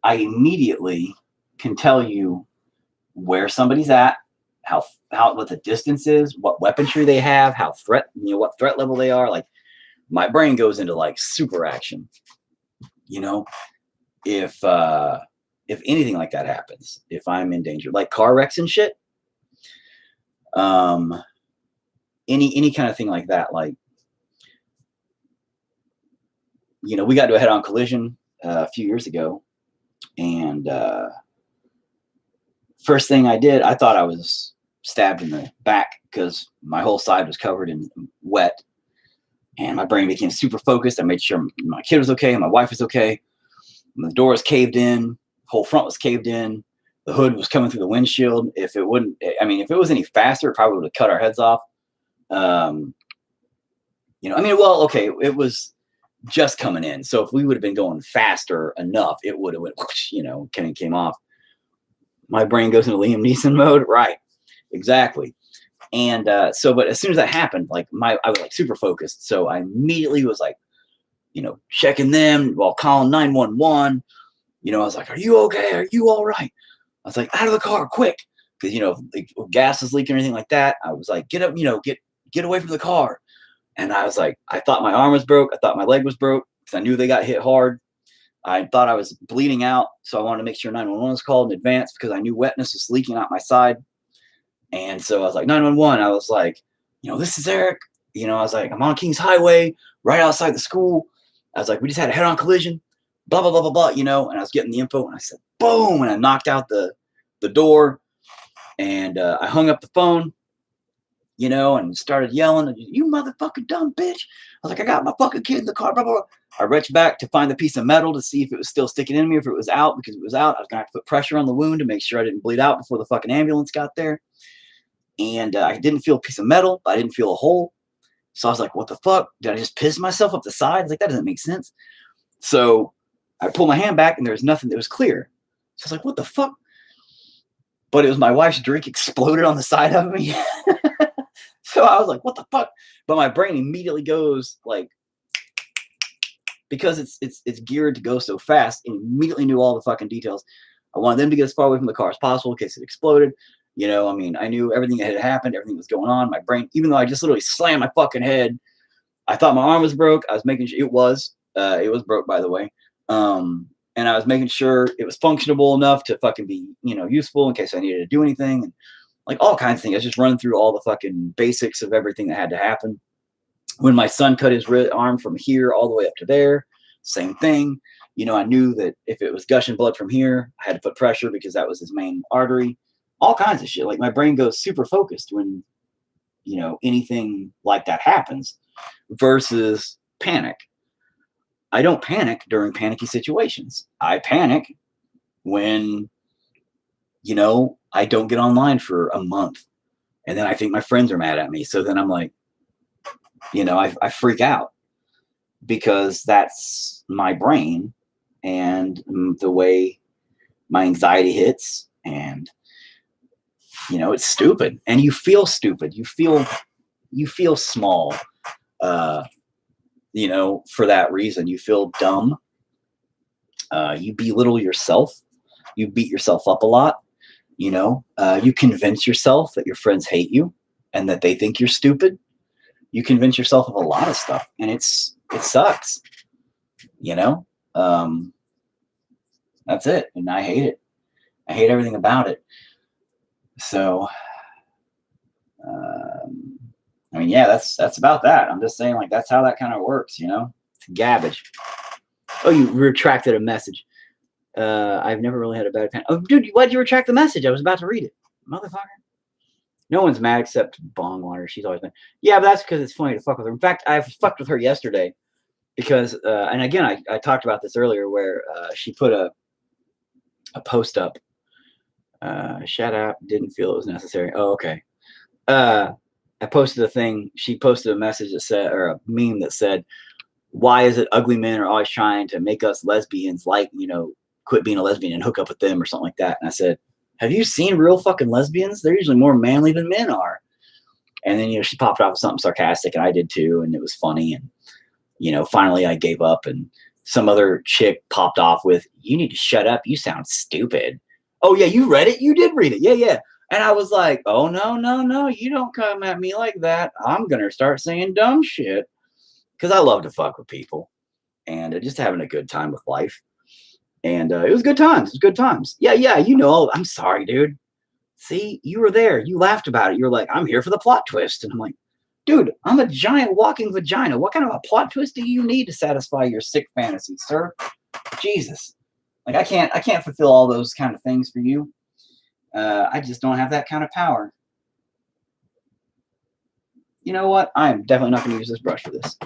I immediately can tell you where somebody's at, what the distance is, what weaponry they have, what threat level they are. Like, my brain goes into like super action, you know, if anything like that happens, if I'm in danger, like car wrecks and shit, any kind of thing like that. Like, you know, we got to a head-on collision a few years ago, and first thing I did, I thought I was stabbed in the back because my whole side was covered in wet, and my brain became super focused. I made sure my kid was okay, my wife was okay. And the door was caved in, whole front was caved in, the hood was coming through the windshield. If it was any faster, it probably would have cut our heads off. You know, I mean, well, okay, it was just coming in. So if we would have been going faster enough, it would have went, you know, came off. My brain goes into Liam Neeson mode. Right. Exactly. And so, but as soon as that happened, like I was like super focused. So I immediately was like, you know, checking them while calling 911. You know, I was like, are you okay? Are you all right? I was like, out of the car, quick. Because, you know, if gas is leaking or anything like that, I was like, get up, you know, get away from the car. And I was like, I thought my arm was broke. I thought my leg was broke because I knew they got hit hard. I thought I was bleeding out. So I wanted to make sure 911 was called in advance because I knew wetness was leaking out my side. And so I was like, 911. I was like, you know, this is Eric. You know, I was like, I'm on Kings Highway right outside the school. I was like, we just had a head-on collision, blah, blah, blah, blah, blah, you know. And I was getting the info and I said, boom. And I knocked out the door and I hung up the phone, you know, and started yelling, you motherfucking dumb bitch. I was like, I got my fucking kid in the car, blah, blah, blah. I reached back to find the piece of metal to see if it was still sticking in me, if it was out, because if it was out, I was going to have to put pressure on the wound to make sure I didn't bleed out before the fucking ambulance got there. And I didn't feel a piece of metal, but I didn't feel a hole. So I was like, what the fuck? Did I just piss myself up the side? I was like, that doesn't make sense. So I pulled my hand back and there was nothing that was clear. So I was like, what the fuck? But it was my wife's drink exploded on the side of me. So I was like, what the fuck? But my brain immediately goes like, because it's geared to go so fast, and immediately knew all the fucking details. I wanted them to get as far away from the car as possible in case it exploded. You know, I mean, I knew everything that had happened, everything that was going on. My brain, even though I just literally slammed my fucking head, I thought my arm was broke. I was making sure it was broke, by the way. And I was making sure it was functionable enough to fucking be, you know, useful in case I needed to do anything. And like all kinds of things. I was just running through all the fucking basics of everything that had to happen. When my son cut his arm from here all the way up to there, same thing. You know, I knew that if it was gushing blood from here, I had to put pressure because that was his main artery. All kinds of shit. Like my brain goes super focused when, you know, anything like that happens versus panic. I don't panic during panicky situations. I panic when, you know, I don't get online for a month and then I think my friends are mad at me. So then I'm like, you know, I freak out because that's my brain and the way my anxiety hits. And you know, it's stupid, and you feel stupid. You feel small, you know, for that reason. You feel dumb. You belittle yourself. You beat yourself up a lot. You know, you convince yourself that your friends hate you and that they think you're stupid. You convince yourself of a lot of stuff, and it sucks. You know, that's it, and I hate it. I hate everything about it. So, I mean, yeah, that's about that. I'm just saying, like, that's how that kind of works, you know? It's garbage. Oh, you retracted a message. I've never really had a bad pen. Oh, dude, why'd you retract the message? I was about to read it. Motherfucker. No one's mad except Bongwater. She's always been. Yeah, but that's because it's funny to fuck with her. In fact, I fucked with her yesterday because, and again, I talked about this earlier where she put a post up. Shout out. Didn't feel it was necessary. Oh, okay. I posted a thing. She posted a message that said, or a meme that said, why is it ugly men are always trying to make us lesbians, like, you know, quit being a lesbian and hook up with them or something like that. And I said, have you seen real fucking lesbians? They're usually more manly than men are. And then, you know, she popped off with something sarcastic and I did too. And it was funny. And, you know, finally I gave up and some other chick popped off with, you need to shut up. You sound stupid. Oh yeah. You read it. You did read it. Yeah. Yeah. And I was like, oh, no, you don't come at me like that. I'm going to start saying dumb shit because I love to fuck with people and just having a good time with life. And it was good times. It was good times. Yeah, you know, I'm sorry, dude. See, you were there. You laughed about it. You're like, I'm here for the plot twist. And I'm like, dude, I'm a giant walking vagina. What kind of a plot twist do you need to satisfy your sick fantasies, sir? Jesus. Like, I can't fulfill all those kind of things for you. I just don't have that kind of power. You know what? I'm definitely not going to use this brush for this.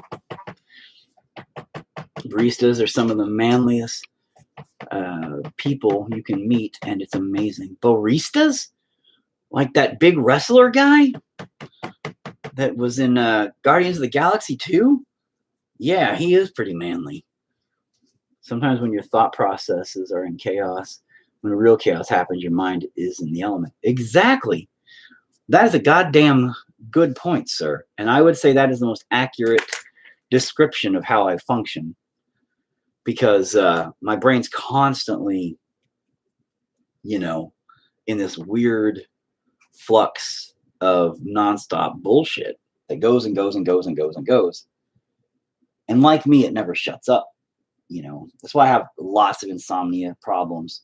Baristas are some of the manliest people you can meet, and it's amazing. Baristas? Like that big wrestler guy that was in Guardians of the Galaxy 2? Yeah, he is pretty manly. Sometimes when your thought processes are in chaos, when real chaos happens, your mind is in the element. Exactly. That is a goddamn good point, sir. And I would say that is the most accurate description of how I function, because my brain's constantly, you know, in this weird flux of nonstop bullshit that goes and goes and goes and goes and goes. And like me, it never shuts up. That's why I have lots of insomnia problems.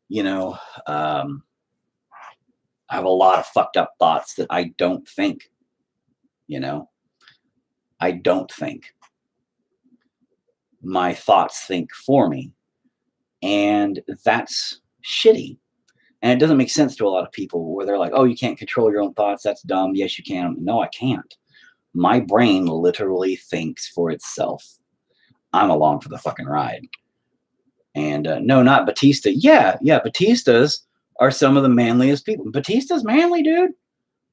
You know, um, I have a lot of fucked up thoughts that I don't think. You know, I don't think. My thoughts think for me. And that's shitty. And it doesn't make sense to a lot of people where they're like, oh, you can't control your own thoughts. That's dumb. Yes, you can. No, I can't. My brain literally thinks for itself. I'm along for the fucking ride. And no, not Batista. Yeah, Batistas are some of the manliest people. Batista's manly, dude.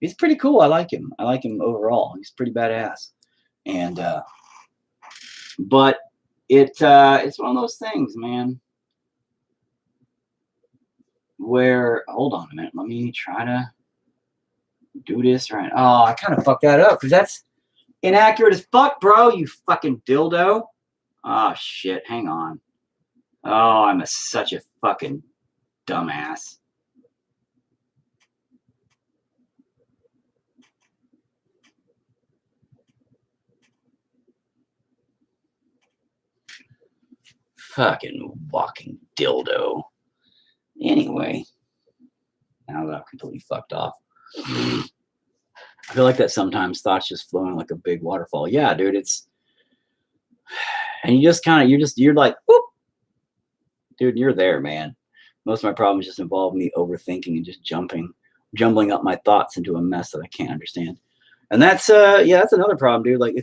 He's pretty cool. I like him. I like him overall. He's pretty badass. And but it's one of those things, man, where hold on a minute. Let me try to do this right. Oh, I kind of fucked that up because that's inaccurate as fuck, bro. You fucking dildo. Oh shit. Hang on. Oh, I'm such a fucking dumbass. Fucking walking dildo. Anyway, now that I've completely fucked off. I feel like that sometimes thoughts just flowing like a big waterfall. Yeah, dude, and you just kind of, you're like, whoop, dude, you're there, man. Most of my problems just involve me overthinking and just jumbling up my thoughts into a mess that I can't understand. And that's that's another problem, dude. Like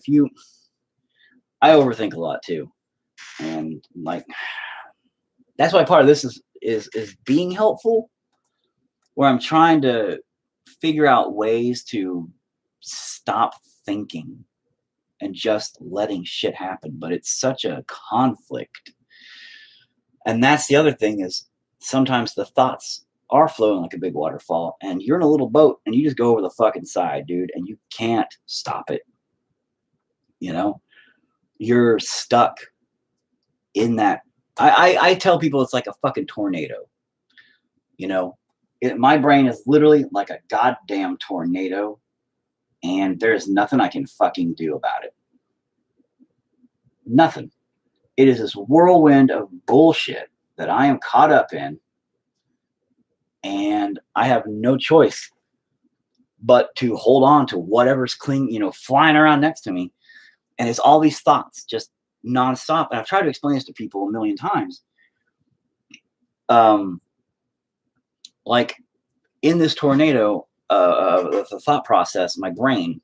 I overthink a lot too. And like that's why part of this is being helpful, where I'm trying to figure out ways to stop thinking and just letting shit happen. But it's such a conflict. And that's the other thing is sometimes the thoughts are flowing like a big waterfall and you're in a little boat and you just go over the fucking side, dude, and you can't stop it. You're stuck in that. I tell people it's like a fucking tornado. My brain is literally like a goddamn tornado, and there's nothing I can fucking do about it. Nothing. It is this whirlwind of bullshit that I am caught up in, and I have no choice but to hold on to whatever's flying around next to me. And it's all these thoughts just nonstop. And I've tried to explain this to people a million times. Like in this tornado, the thought process, my brain,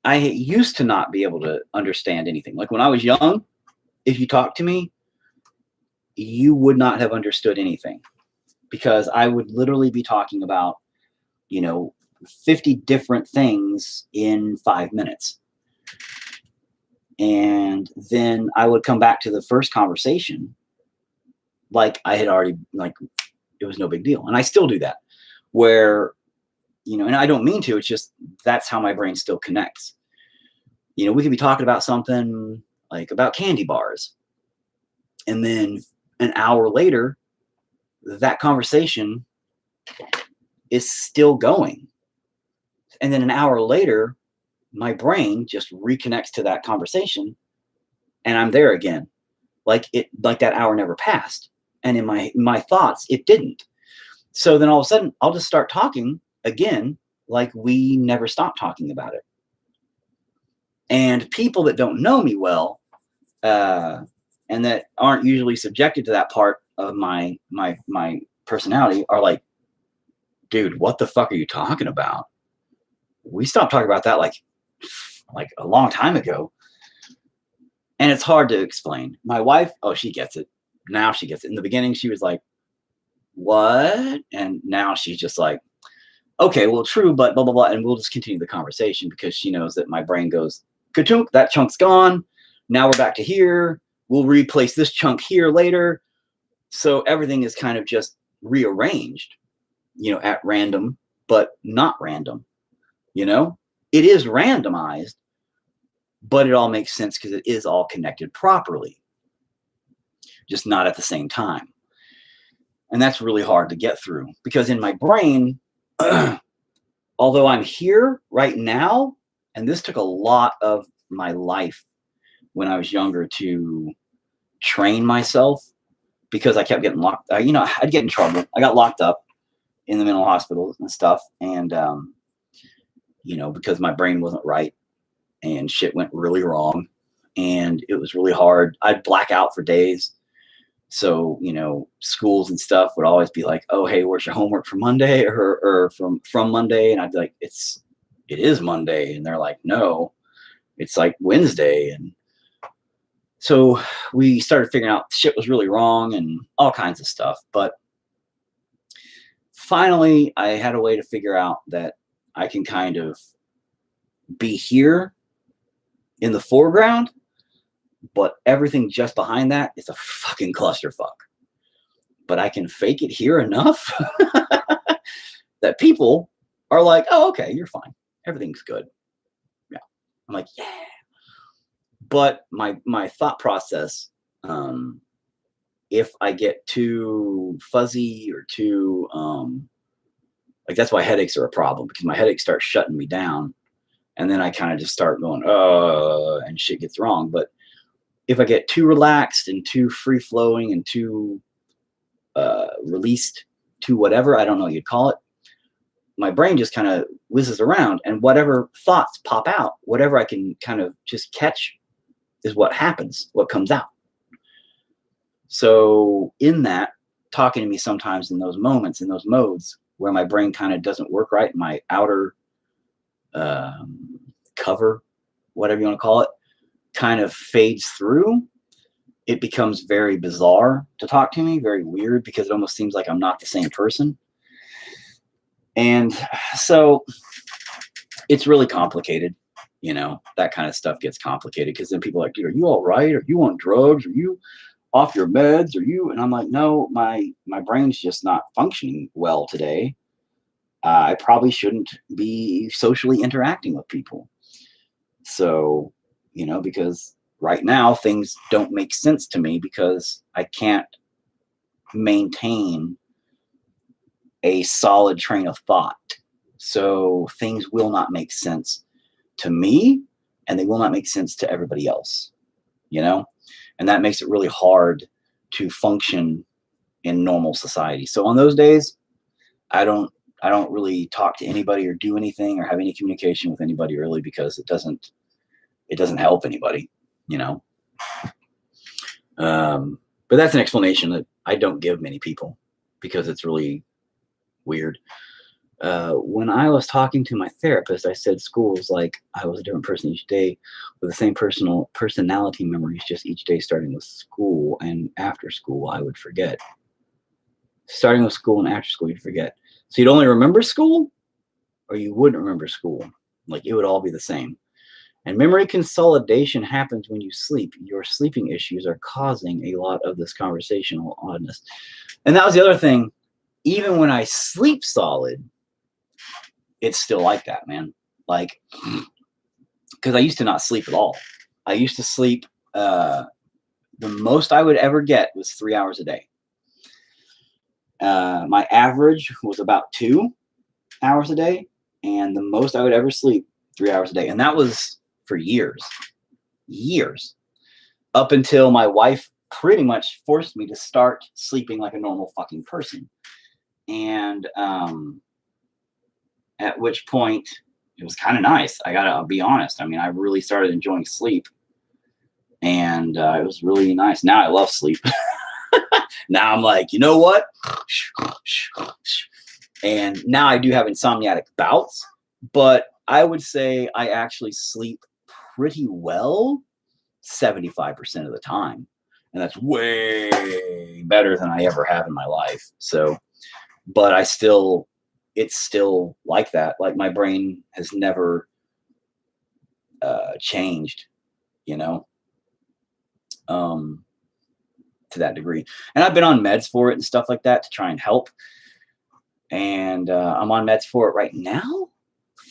I used to not be able to understand anything. Like when I was young, if you talked to me, you would not have understood anything, because I would literally be talking about, 50 different things in 5 minutes. And then I would come back to the first conversation like I had already, like, it was no big deal. And I still do that where, and I don't mean to, it's just that's how my brain still connects. We could be talking about something like about candy bars. And then an hour later, that conversation is still going. And then an hour later, my brain just reconnects to that conversation and I'm there again. Like that hour never passed. And in my thoughts, it didn't. So then all of a sudden I'll just start talking again, like we never stopped talking about it. And people that don't know me well, and that aren't usually subjected to that part of my personality are like, dude, what the fuck are you talking about? We stopped talking about that like a long time ago. And it's hard to explain. My wife, oh, she gets it. Now she gets it. In the beginning, she was like, what? And now she's just like, okay, well, true, but blah, blah, blah. And we'll just continue the conversation because she knows that my brain goes, ka-chunk, that chunk's gone. Now we're back to here. We'll replace this chunk here later. So everything is kind of just rearranged, at random, but not random, It is randomized, but it all makes sense because it is all connected properly, just not at the same time. And that's really hard to get through because in my brain, although I'm here right now, and this took a lot of my life when I was younger to train myself because I kept getting locked. I'd get in trouble. I got locked up in the mental hospitals and stuff. And, because my brain wasn't right and shit went really wrong and it was really hard. I'd black out for days. So, schools and stuff would always be like, oh, hey, where's your homework for Monday or from Monday? And I'd be like, it is Monday. And they're like, no, it's like Wednesday. And so we started figuring out shit was really wrong and all kinds of stuff. But finally, I had a way to figure out that I can kind of be here in the foreground, but everything just behind that is a fucking clusterfuck. But I can fake it here enough that people are like, oh, okay, you're fine. Everything's good. Yeah. I'm like, yeah. But my thought process, if I get too fuzzy or too, that's why headaches are a problem because my headaches start shutting me down. And then I kind of just start going, and shit gets wrong. But if I get too relaxed and too free flowing and too released to whatever, I don't know what you'd call it, my brain just kind of whizzes around and whatever thoughts pop out, whatever I can kind of just catch is what happens, what comes out. So in that, talking to me sometimes in those moments, in those modes where my brain kind of doesn't work right, my outer cover, whatever you want to call it, kind of fades through, it becomes very bizarre to talk to me, very weird, because it almost seems like I'm not the same person. And so it's really complicated. That kind of stuff gets complicated because then people are like, dude, are you all right? Are you on drugs? Are you off your meds? Are you? And I'm like, no, my brain's just not functioning well today. I probably shouldn't be socially interacting with people. So, because right now things don't make sense to me because I can't maintain a solid train of thought. So things will not make sense to me and they will not make sense to everybody else, and that makes it really hard to function in normal society. So on those days, I don't really talk to anybody or do anything or have any communication with anybody really because it doesn't help anybody, but that's an explanation that I don't give many people because it's really weird. When I was talking to my therapist, I said school was like I was a different person each day with the same personality memories, just each day starting with school and after school, I would forget. Starting with school and after school, you'd forget. So you'd only remember school or you wouldn't remember school. Like it would all be the same. And memory consolidation happens when you sleep. Your sleeping issues are causing a lot of this conversational oddness. And that was the other thing. Even when I sleep solid, it's still like that, man. Like, because I used to not sleep at all. I used to sleep, the most I would ever get was 3 hours a day. My average was about 2 hours a day. And the most I would ever sleep, 3 hours a day. And that was for years, up until my wife pretty much forced me to start sleeping like a normal fucking person. And, at which point it was kind of nice. I'll be honest. I mean, I really started enjoying sleep and it was really nice. Now I love sleep. Now I'm like, you know what? And now I do have insomniatic bouts, but I would say I actually sleep pretty well 75% of the time. And that's way better than I ever have in my life. So, but I still, it's still like that. Like my brain has never changed, you know, um, to that degree. And I've been on meds for it and stuff like that to try and help. And I'm on meds for it right now.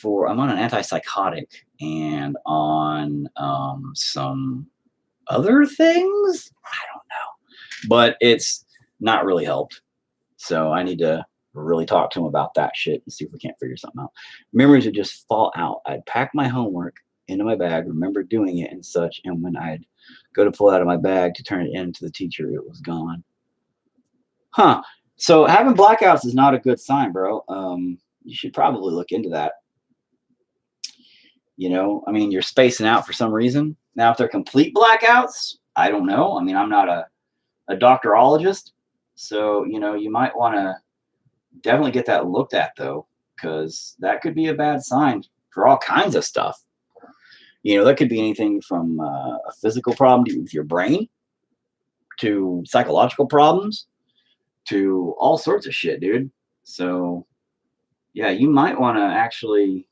I'm on an antipsychotic and on some other things. I don't know, but it's not really helped. So I need to really talk to him about that shit and see if we can't figure something out. Memories would just fall out. I'd pack my homework into my bag, remember doing it and such, and when I'd go to pull it out of my bag to turn it in to the teacher, it was gone. Huh. So having blackouts is not a good sign, bro. You should probably look into that. You know, I mean, you're spacing out for some reason. Now, if they're complete blackouts, I don't know. I mean, I'm not a doctorologist, so, you know, you might want to definitely get that looked at, though, because that could be a bad sign for all kinds of stuff. You know, that could be anything from a physical problem with your brain to psychological problems to all sorts of shit, dude. So, yeah, you might want to actually,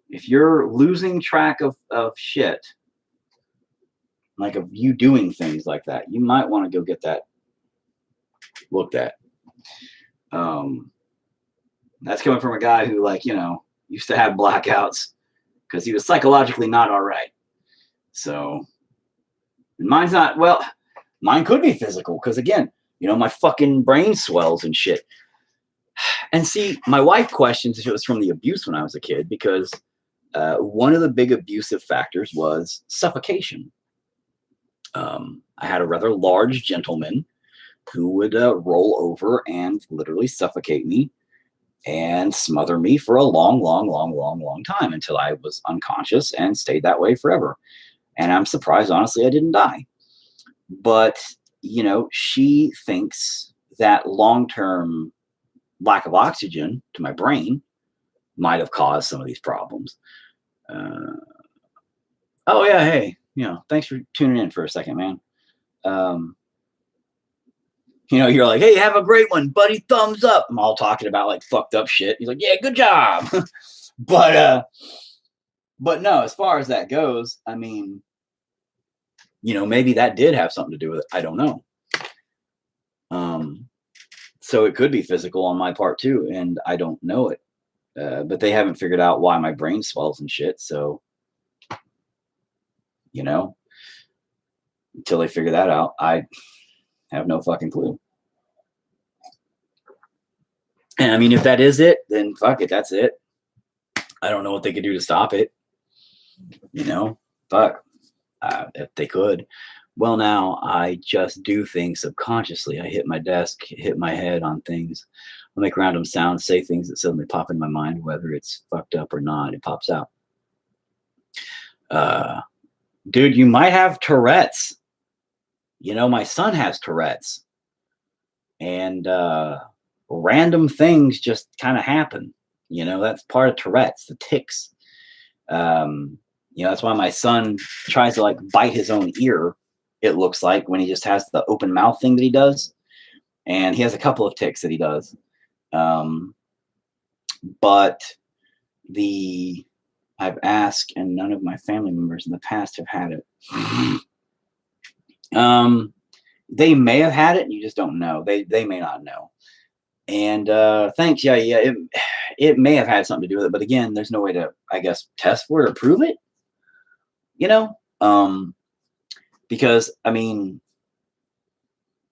if you're losing track of shit, like of you doing things like that, you might want to go get that looked at. That's coming from a guy who, like, you know, used to have blackouts because he was psychologically not all right. So mine's not, well, mine could be physical because, again, you know, my fucking brain swells and shit. And see, my wife questions if it was from the abuse when I was a kid because one of the big abusive factors was suffocation. I had a rather large gentleman who would roll over and literally suffocate me and smother me for a long time until I was unconscious and stayed that way forever. And I'm surprised, honestly, I didn't die. But, you know, she thinks that long-term lack of oxygen to my brain might have caused some of these problems. Oh, yeah, hey, you know, thanks for tuning in for a second, man. You know, you're like, hey, have a great one, buddy. Thumbs up. I'm all talking about like fucked up shit. He's like, yeah, good job. but no, as far as that goes, I mean, you know, maybe that did have something to do with it. I don't know. So it could be physical on my part too, and I don't know it. But they haven't figured out why my brain swells and shit. So, you know, until they figure that out, I have no fucking clue. And I mean, if that is it, then fuck it, that's it. I don't know what they could do to stop it. You know, fuck, if they could. Well, now I just do things subconsciously. I hit my desk, hit my head on things. I make random sounds, say things that suddenly pop in my mind, whether it's fucked up or not, it pops out. Dude, you might have Tourette's. You know, my son has Tourette's. And random things just kind of happen. You know, that's part of Tourette's, the tics. You know, that's why my son tries to like bite his own ear, it looks like, when he just has the open mouth thing that he does. And he has a couple of tics that he does. But I've asked, and none of my family members in the past have had it. They may have had it, and you just don't know. They may not know. And thanks. Yeah. It may have had something to do with it, but again, there's no way to, I guess, test for it or prove it. You know, because I mean,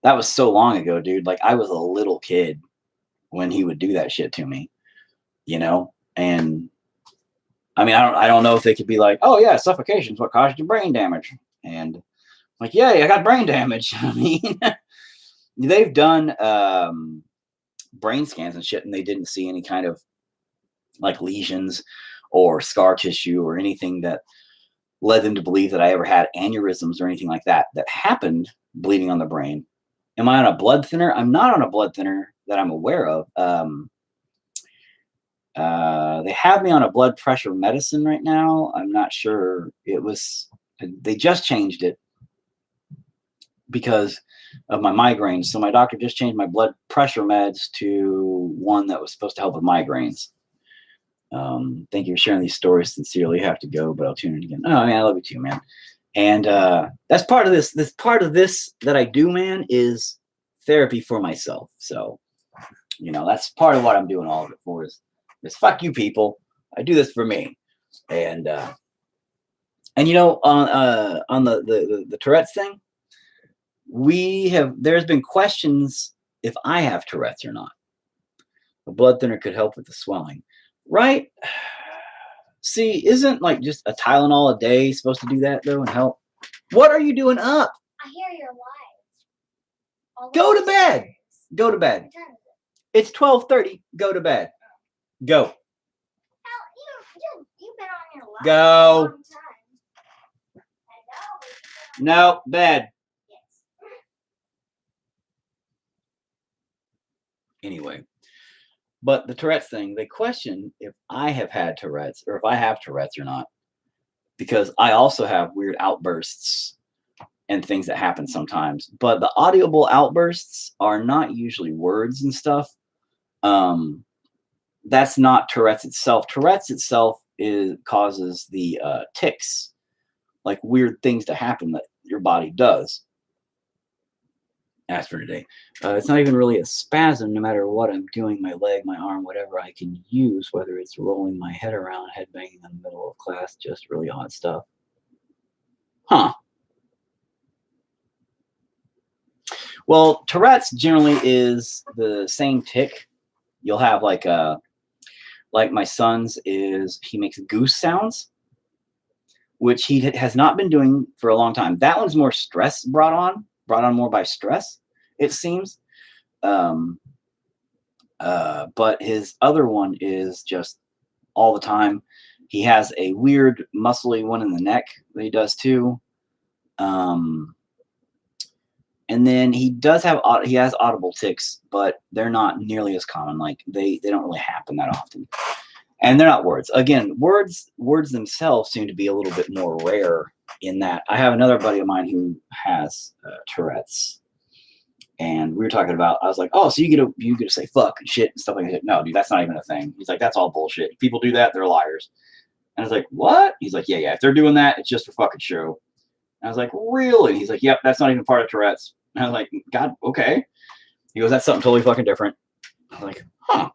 that was so long ago, dude. Like I was a little kid when he would do that shit to me. You know, and I mean, I don't know if they could be like, oh yeah, suffocation is what caused your brain damage, and like, yeah, I got brain damage. I mean, they've done brain scans and shit, and they didn't see any kind of like lesions or scar tissue or anything that led them to believe that I ever had aneurysms or anything like that happened bleeding on the brain. Am I on a blood thinner? I'm not on a blood thinner that I'm aware of. They have me on a blood pressure medicine right now. I'm not sure. They just changed it because of my migraines. So my doctor just changed my blood pressure meds to one that was supposed to help with migraines. Thank you for sharing these stories. Sincerely, you have to go, but I'll tune in again. Oh, man, I love you too, man. And that's part of this. This part of this that I do, man, is therapy for myself. So, you know, that's part of what I'm doing all of it for is fuck you people. I do this for me. And you know, on the Tourette's thing, there's been questions if I have Tourette's or not. A blood thinner could help with the swelling, right? See, isn't like just a Tylenol a day supposed to do that though and help? What are you doing up? I hear your lies. Go to bed. Go to bed. It's 12:30. Go to bed. Go. Hell, you've been on your live Go. for a long time. I know. No, bed. Yes. Anyway, but the Tourette's thing, they question if I have had Tourette's or if I have Tourette's or not, because I also have weird outbursts and things that happen sometimes. But the audible outbursts are not usually words and stuff. That's not Tourette's itself. Tourette's itself causes the tics, like weird things to happen that your body does. As for today, it's not even really a spasm. No matter what I'm doing, my leg, my arm, whatever I can use, whether it's rolling my head around, head banging in the middle of class, just really odd stuff. Huh. Well, Tourette's generally is the same tic. You'll have like my son's is he makes goose sounds, which he has not been doing for a long time. That one's more stress brought on more by stress, it seems. But his other one is just all the time. He has a weird muscly one in the neck that he does too. And then he has audible tics, but they're not nearly as common. Like they don't really happen that often. And they're not words. Again, words themselves seem to be a little bit more rare in that. I have another buddy of mine who has Tourette's, and we were talking about. I was like, "Oh, so you get to say fuck and shit and stuff like that?" No, dude, that's not even a thing. He's like, "That's all bullshit. If people do that, they're liars." And I was like, "What?" He's like, "Yeah. If they're doing that, it's just for fucking show." And I was like, "Really?" He's like, "Yep, that's not even part of Tourette's." And I was like, "God, okay." He goes, "That's something totally fucking different." I was like, "Huh."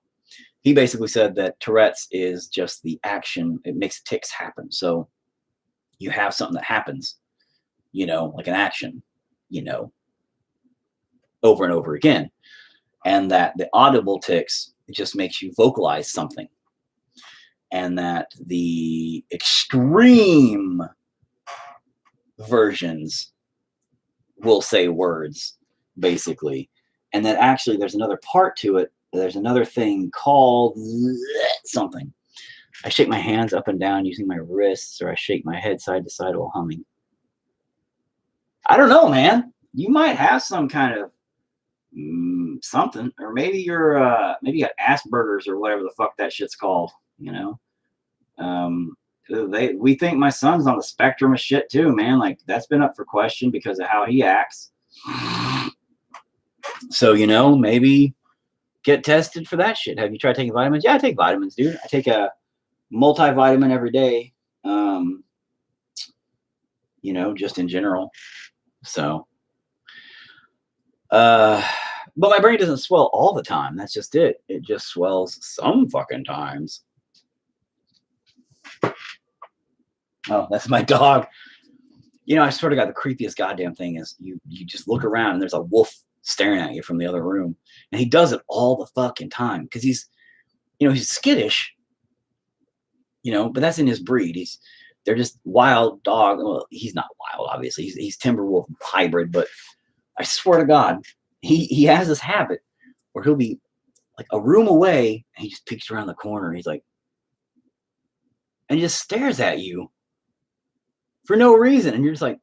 He basically said that Tourette's is just the action. It makes tics happen. So you have something that happens, like an action, over and over again. And that the audible tics, it just makes you vocalize something. And that the extreme versions will say words, basically. And that actually there's another part to it. There's another thing called something. I shake my hands up and down using my wrists, or I shake my head side to side while humming. I don't know, man. You might have some kind of something, or maybe you got Asperger's or whatever the fuck that shit's called. We think my son's on the spectrum of shit too, man. Like that's been up for question because of how he acts. So maybe get tested for that shit. Have you tried taking vitamins? Yeah, I take vitamins, dude. I take a multivitamin every day. Just in general. So, but my brain doesn't swell all the time. That's just it. It just swells some fucking times. Oh, that's my dog. I swear to God, the creepiest goddamn thing is you just look around and there's a wolf staring at you from the other room. And he does it all the fucking time because he's skittish, but that's in his breed. They're just wild dog. Well, he's not wild, obviously. He's timber wolf hybrid, but I swear to God, he has this habit where he'll be like a room away and he just peeks around the corner and he's like, and he just stares at you for no reason. And you're just like,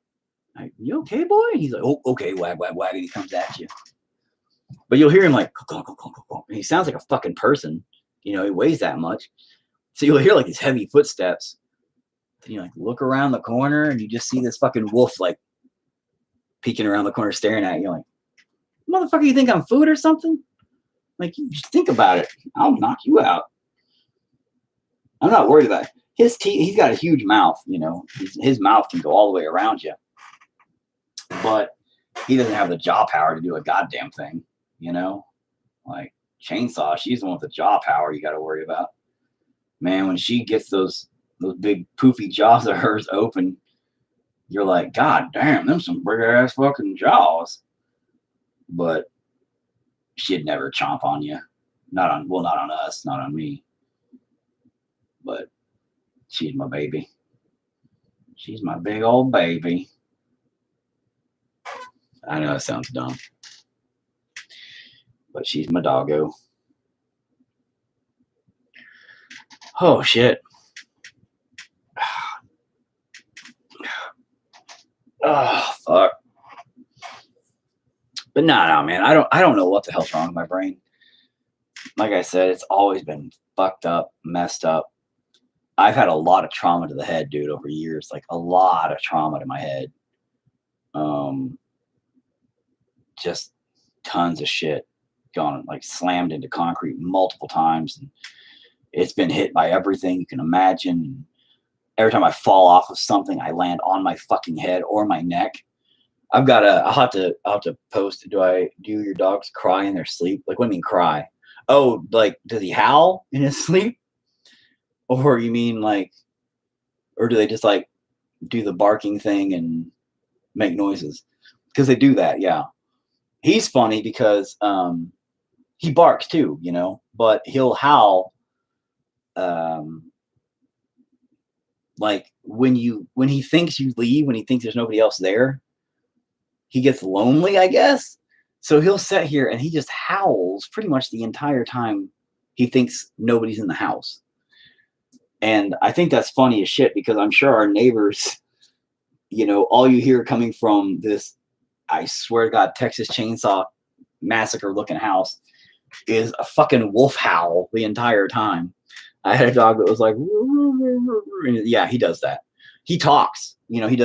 you okay, boy? And he's like, oh, okay, wag, wag, wag. And he comes at you. But you'll hear him like, and he sounds like a fucking person. He weighs that much. So you'll hear like these heavy footsteps. Then you like look around the corner and you just see this fucking wolf like peeking around the corner staring at you. Like, Motherfucker, you think I'm food or something? Like, you just think about it. I'll knock you out. I'm not worried about it. His teeth, he's got a huge mouth, you know. His mouth can go all the way around you. But he doesn't have the jaw power to do a goddamn thing, you know? Like, Chainsaw, she's the one with the jaw power you got to worry about. Man, when she gets those big poofy jaws of hers open, you're like, God damn, them some big ass fucking jaws. But she'd never chomp on you. Not on us, not on me. But she's my baby. She's my big old baby. I know it sounds dumb. But she's my doggo. Oh shit. Oh fuck. But no, man. I don't know what the hell's wrong with my brain. Like I said, it's always been fucked up, messed up. I've had a lot of trauma to the head, dude, over years. Like a lot of trauma to my head. Just tons of shit gone, like slammed into concrete multiple times. And it's been hit by everything you can imagine. Every time I fall off of something, I land on my fucking head or my neck. I'll have to post. Do your dogs cry in their sleep? Like, what do you mean cry? Oh, like, does he howl in his sleep? Or you mean like, or do they just like do the barking thing and make noises? Because they do that, yeah. He's funny because he barks too, you know, but he'll howl like when he thinks you leave, when he thinks there's nobody else there, he gets lonely, I guess. So he'll sit here and he just howls pretty much the entire time he thinks nobody's in the house. And I think that's funny as shit because I'm sure our neighbors, you know, all you hear coming from this, I swear to God, Texas Chainsaw Massacre looking house is a fucking wolf howl the entire time. I had a dog that was like, yeah, he does that. He talks, you know, he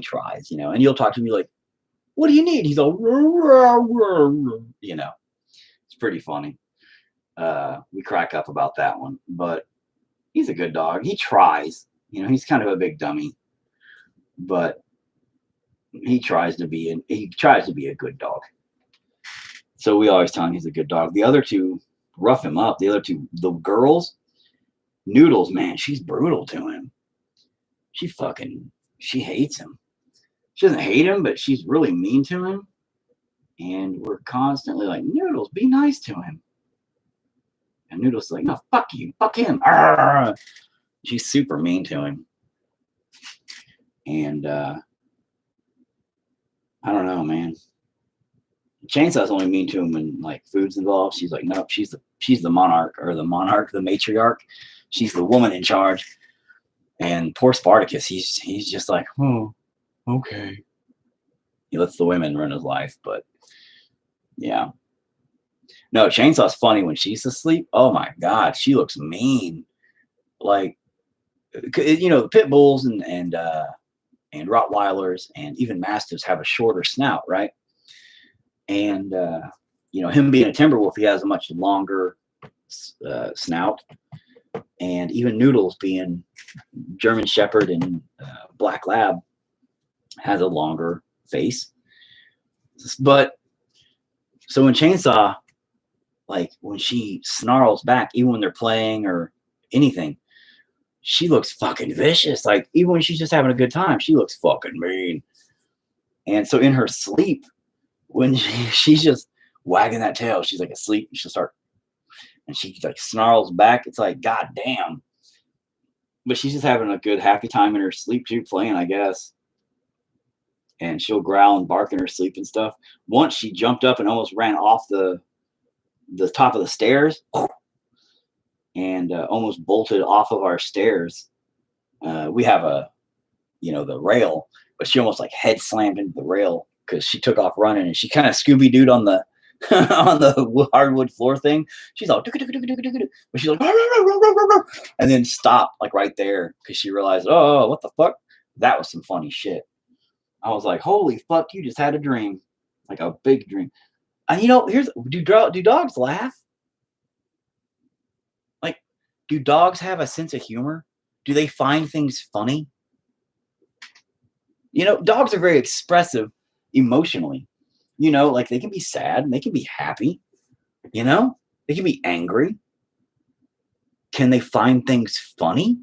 tries, you know, and you'll talk to me like, what do you need? He's all, you know, it's pretty funny. We crack up about that one, but he's a good dog. He tries, you know, he's kind of a big dummy, but he tries to be a good dog. So we always tell him he's a good dog. The other two rough him up. The other two, the girls, Noodles, man, she's brutal to him. She hates him. She doesn't hate him, but she's really mean to him. And we're constantly like, Noodles, be nice to him. And Noodles is like, no, fuck you, fuck him. Arr! She's super mean to him. And I don't know, man. Chainsaw's only mean to him when like food's involved. She's like, nope, she's the monarch, the matriarch. She's the woman in charge. And poor Spartacus, he's just like, oh, okay. He lets the women run his life, but yeah. No, Chainsaw's funny when she's asleep. Oh my God, she looks mean. Like, you know, the pit bulls and Rottweilers and even Mastiffs have a shorter snout, right? And you know, him being a Timberwolf, he has a much longer snout. And even Noodles being German Shepherd and Black Lab has a longer face. But so when Chainsaw, like when she snarls back, even when they're playing or anything, she looks fucking vicious. Like even when she's just having a good time, she looks fucking mean. And so in her sleep, when she's just wagging that tail, she's like asleep, she'll start, and she like snarls back. It's like, God damn. But she's just having a good happy time in her sleep too, playing, I guess. And she'll growl and bark in her sleep and stuff. Once she jumped up and almost ran off the top of the stairs and almost bolted off of our stairs. We have the rail, but she almost like head slammed into the rail because she took off running, and she kind of Scooby-Doo'd on the on the hardwood floor thing. She's all, but she's like, and then stopped like right there because she realized, oh, what the fuck? That was some funny shit. I was like, holy fuck, you just had a dream. like a big dream. And here's do dogs laugh? Like, do dogs have a sense of humor? Do they find things funny? Dogs are very expressive emotionally. Like they can be sad and they can be happy. They can be angry. Can they find things funny?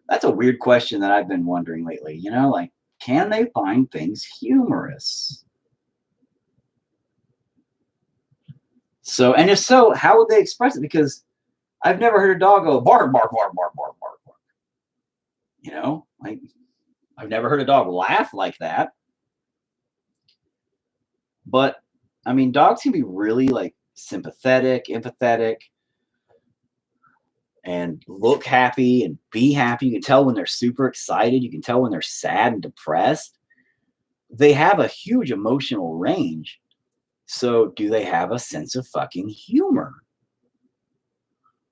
That's a weird question that I've been wondering lately. Like, can they find things humorous? So, and if so, how would they express it? Because I've never heard a dog go bark, bark, bark, bark, bark, bark, bark. Like I've never heard a dog laugh like that. But I mean, dogs can be really like sympathetic, empathetic, and look happy and be happy. You can tell when they're super excited. You can tell when they're sad and depressed. They have a huge emotional range. So, do they have a sense of fucking humor?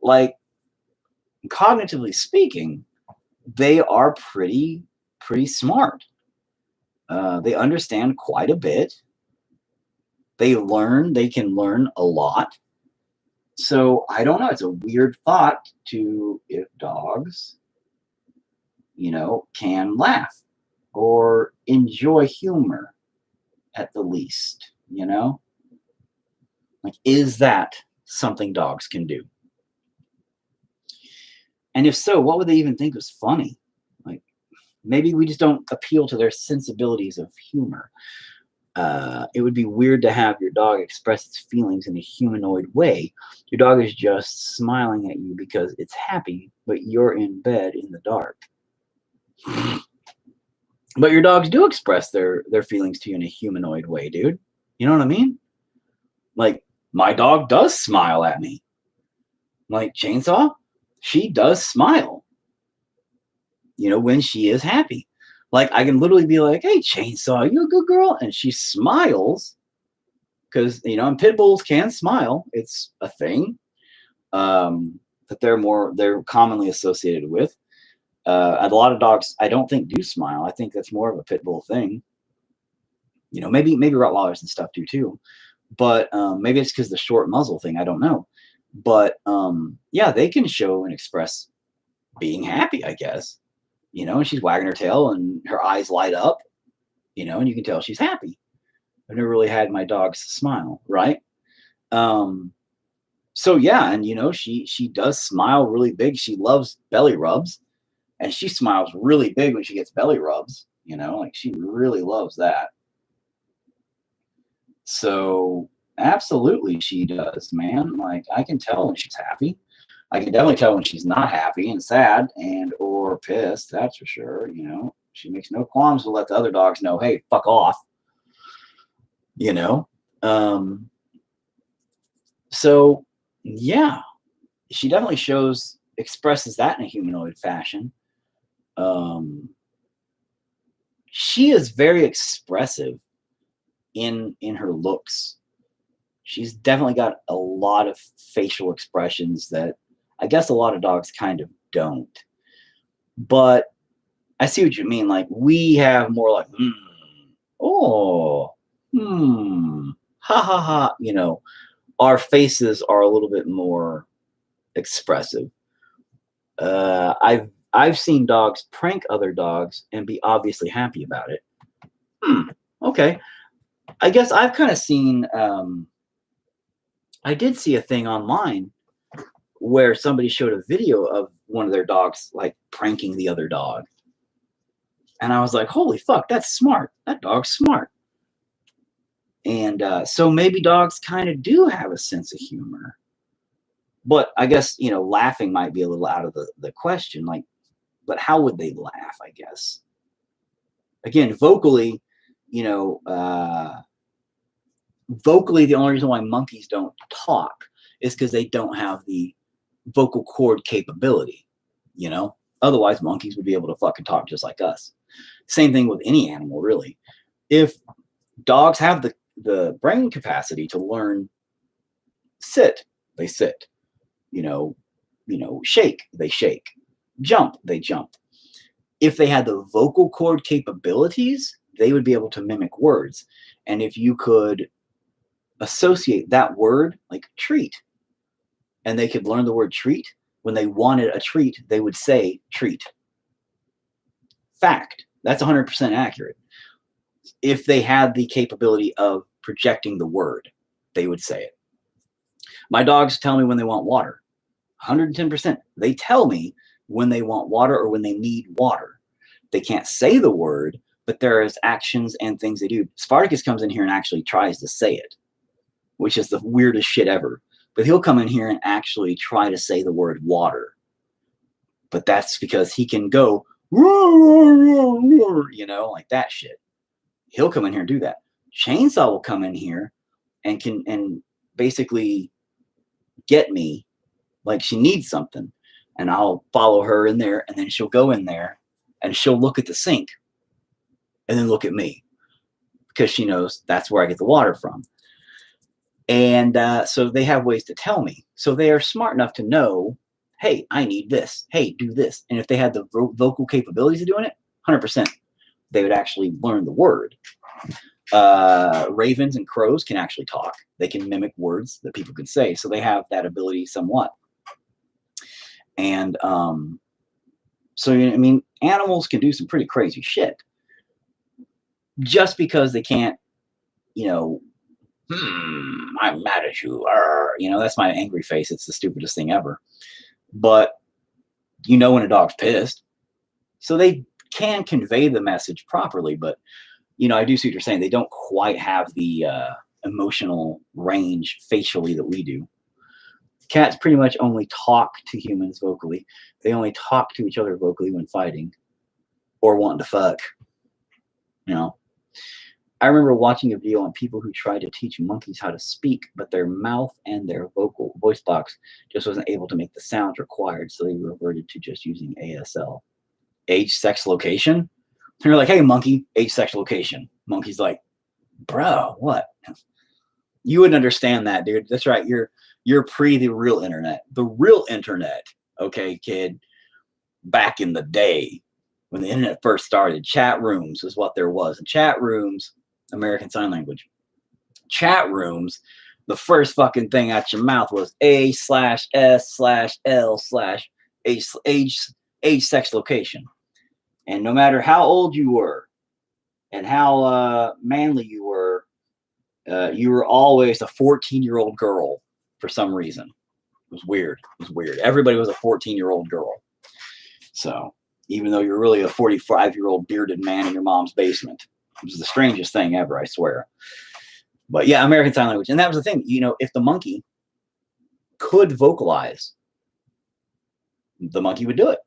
Like, cognitively speaking, they are pretty smart. They understand quite a bit. They can learn a lot. So I don't know. It's a weird thought to if dogs, can laugh or enjoy humor at the least, Like, is that something dogs can do? And if so, what would they even think was funny? Like, maybe we just don't appeal to their sensibilities of humor. It would be weird to have your dog express its feelings in a humanoid way. Your dog is just smiling at you because it's happy, but you're in bed in the dark. But your dogs do express their feelings to you in a humanoid way, dude. You know what I mean? Like, my dog does smile at me. Like, Chainsaw, she does smile, when she is happy. Like, I can literally be like, hey, Chainsaw, you a good girl? And she smiles because, and pit bulls can smile. It's a thing that they're commonly associated with. A lot of dogs, I don't think, do smile. I think that's more of a pit bull thing. Maybe Rottweilers and stuff do too. But maybe it's because the short muzzle thing. I don't know. But yeah, they can show and express being happy, I guess. And she's wagging her tail and her eyes light up, and you can tell she's happy. I've never really had my dogs smile, right? So yeah, and she does smile really big. She loves belly rubs, and she smiles really big when she gets belly rubs, like she really loves that. So absolutely she does, man. Like, I can tell when she's happy. I can definitely tell when she's not happy and sad and or pissed. That's for sure. She makes no qualms to let the other dogs know, hey, fuck off. So yeah, she definitely expresses that in a humanoid fashion. She is very expressive in her looks. She's definitely got a lot of facial expressions that I guess a lot of dogs kind of don't. But I see what you mean. Like, we have more like, oh, ha ha ha. Our faces are a little bit more expressive. I've seen dogs prank other dogs and be obviously happy about it. Okay. I guess I've kind of seen. I did see a thing online where somebody showed a video of one of their dogs like pranking the other dog. And I was like, holy fuck, that's smart. That dog's smart. And so maybe dogs kind of do have a sense of humor. But I guess, laughing might be a little out of the question. Like, but how would they laugh, I guess? Again, vocally, vocally, the only reason why monkeys don't talk is because they don't have the vocal cord capability, Otherwise, monkeys would be able to fucking talk just like us. Same thing with any animal, really. If dogs have the brain capacity to learn sit, they sit. Shake, they shake. Jump, they jump. If they had the vocal cord capabilities, they would be able to mimic words. And if you could associate that word like treat, and they could learn the word treat, when they wanted a treat, they would say treat. Fact. That's 100% accurate. If they had the capability of projecting the word, they would say it. My dogs tell me when they want water. 110%. They tell me when they want water or when they need water. They can't say the word, but there is actions and things they do. Spartacus comes in here and actually tries to say it, which is the weirdest shit ever. But he'll come in here and actually try to say the word water. But that's because he can go, you know, like that shit. He'll come in here and do that. Chainsaw will come in here and can basically get me like she needs something. And I'll follow her in there, and then she'll go in there and she'll look at the sink and then look at me because she knows that's where I get the water from. And so they have ways to tell me. So they are smart enough to know, hey, I need this. Hey, do this. And if they had the vocal capabilities of doing it, 100%, they would actually learn the word. Ravens and crows can actually talk. They can mimic words that people can say. So they have that ability somewhat. And so, I mean, animals can do some pretty crazy shit. Just because they can't, you know, I'm mad at you. You know, that's my angry face. It's the stupidest thing ever. But you know when a dog's pissed. So they can convey the message properly. But, you know, I do see what you're saying. They don't quite have the emotional range facially that we do. Cats pretty much only talk to humans vocally. They only talk to each other vocally when fighting or wanting to fuck. You know, I remember watching a video on people who tried to teach monkeys how to speak, but their mouth and their voice box just wasn't able to make the sounds required, so they reverted to just using ASL. Age, sex, location? And you're like, hey, monkey, age, sex, location. Monkey's like, bro, what? You wouldn't understand that, dude. That's right. You're pre the real internet. The real internet, okay, kid, back in the day when the internet first started, chat rooms was what there was. And chat rooms, American Sign Language. Chat rooms, the first fucking thing out your mouth was A/S/L/age, sex, location. And no matter how old you were and how manly you were always a 14-year-old girl for some reason. It was weird. It was weird. Everybody was a 14-year-old girl. So even though you're really a 45-year-old bearded man in your mom's basement. It was the strangest thing ever, I swear. But yeah, American Sign Language. And that was the thing. You know, if the monkey could vocalize, the monkey would do it.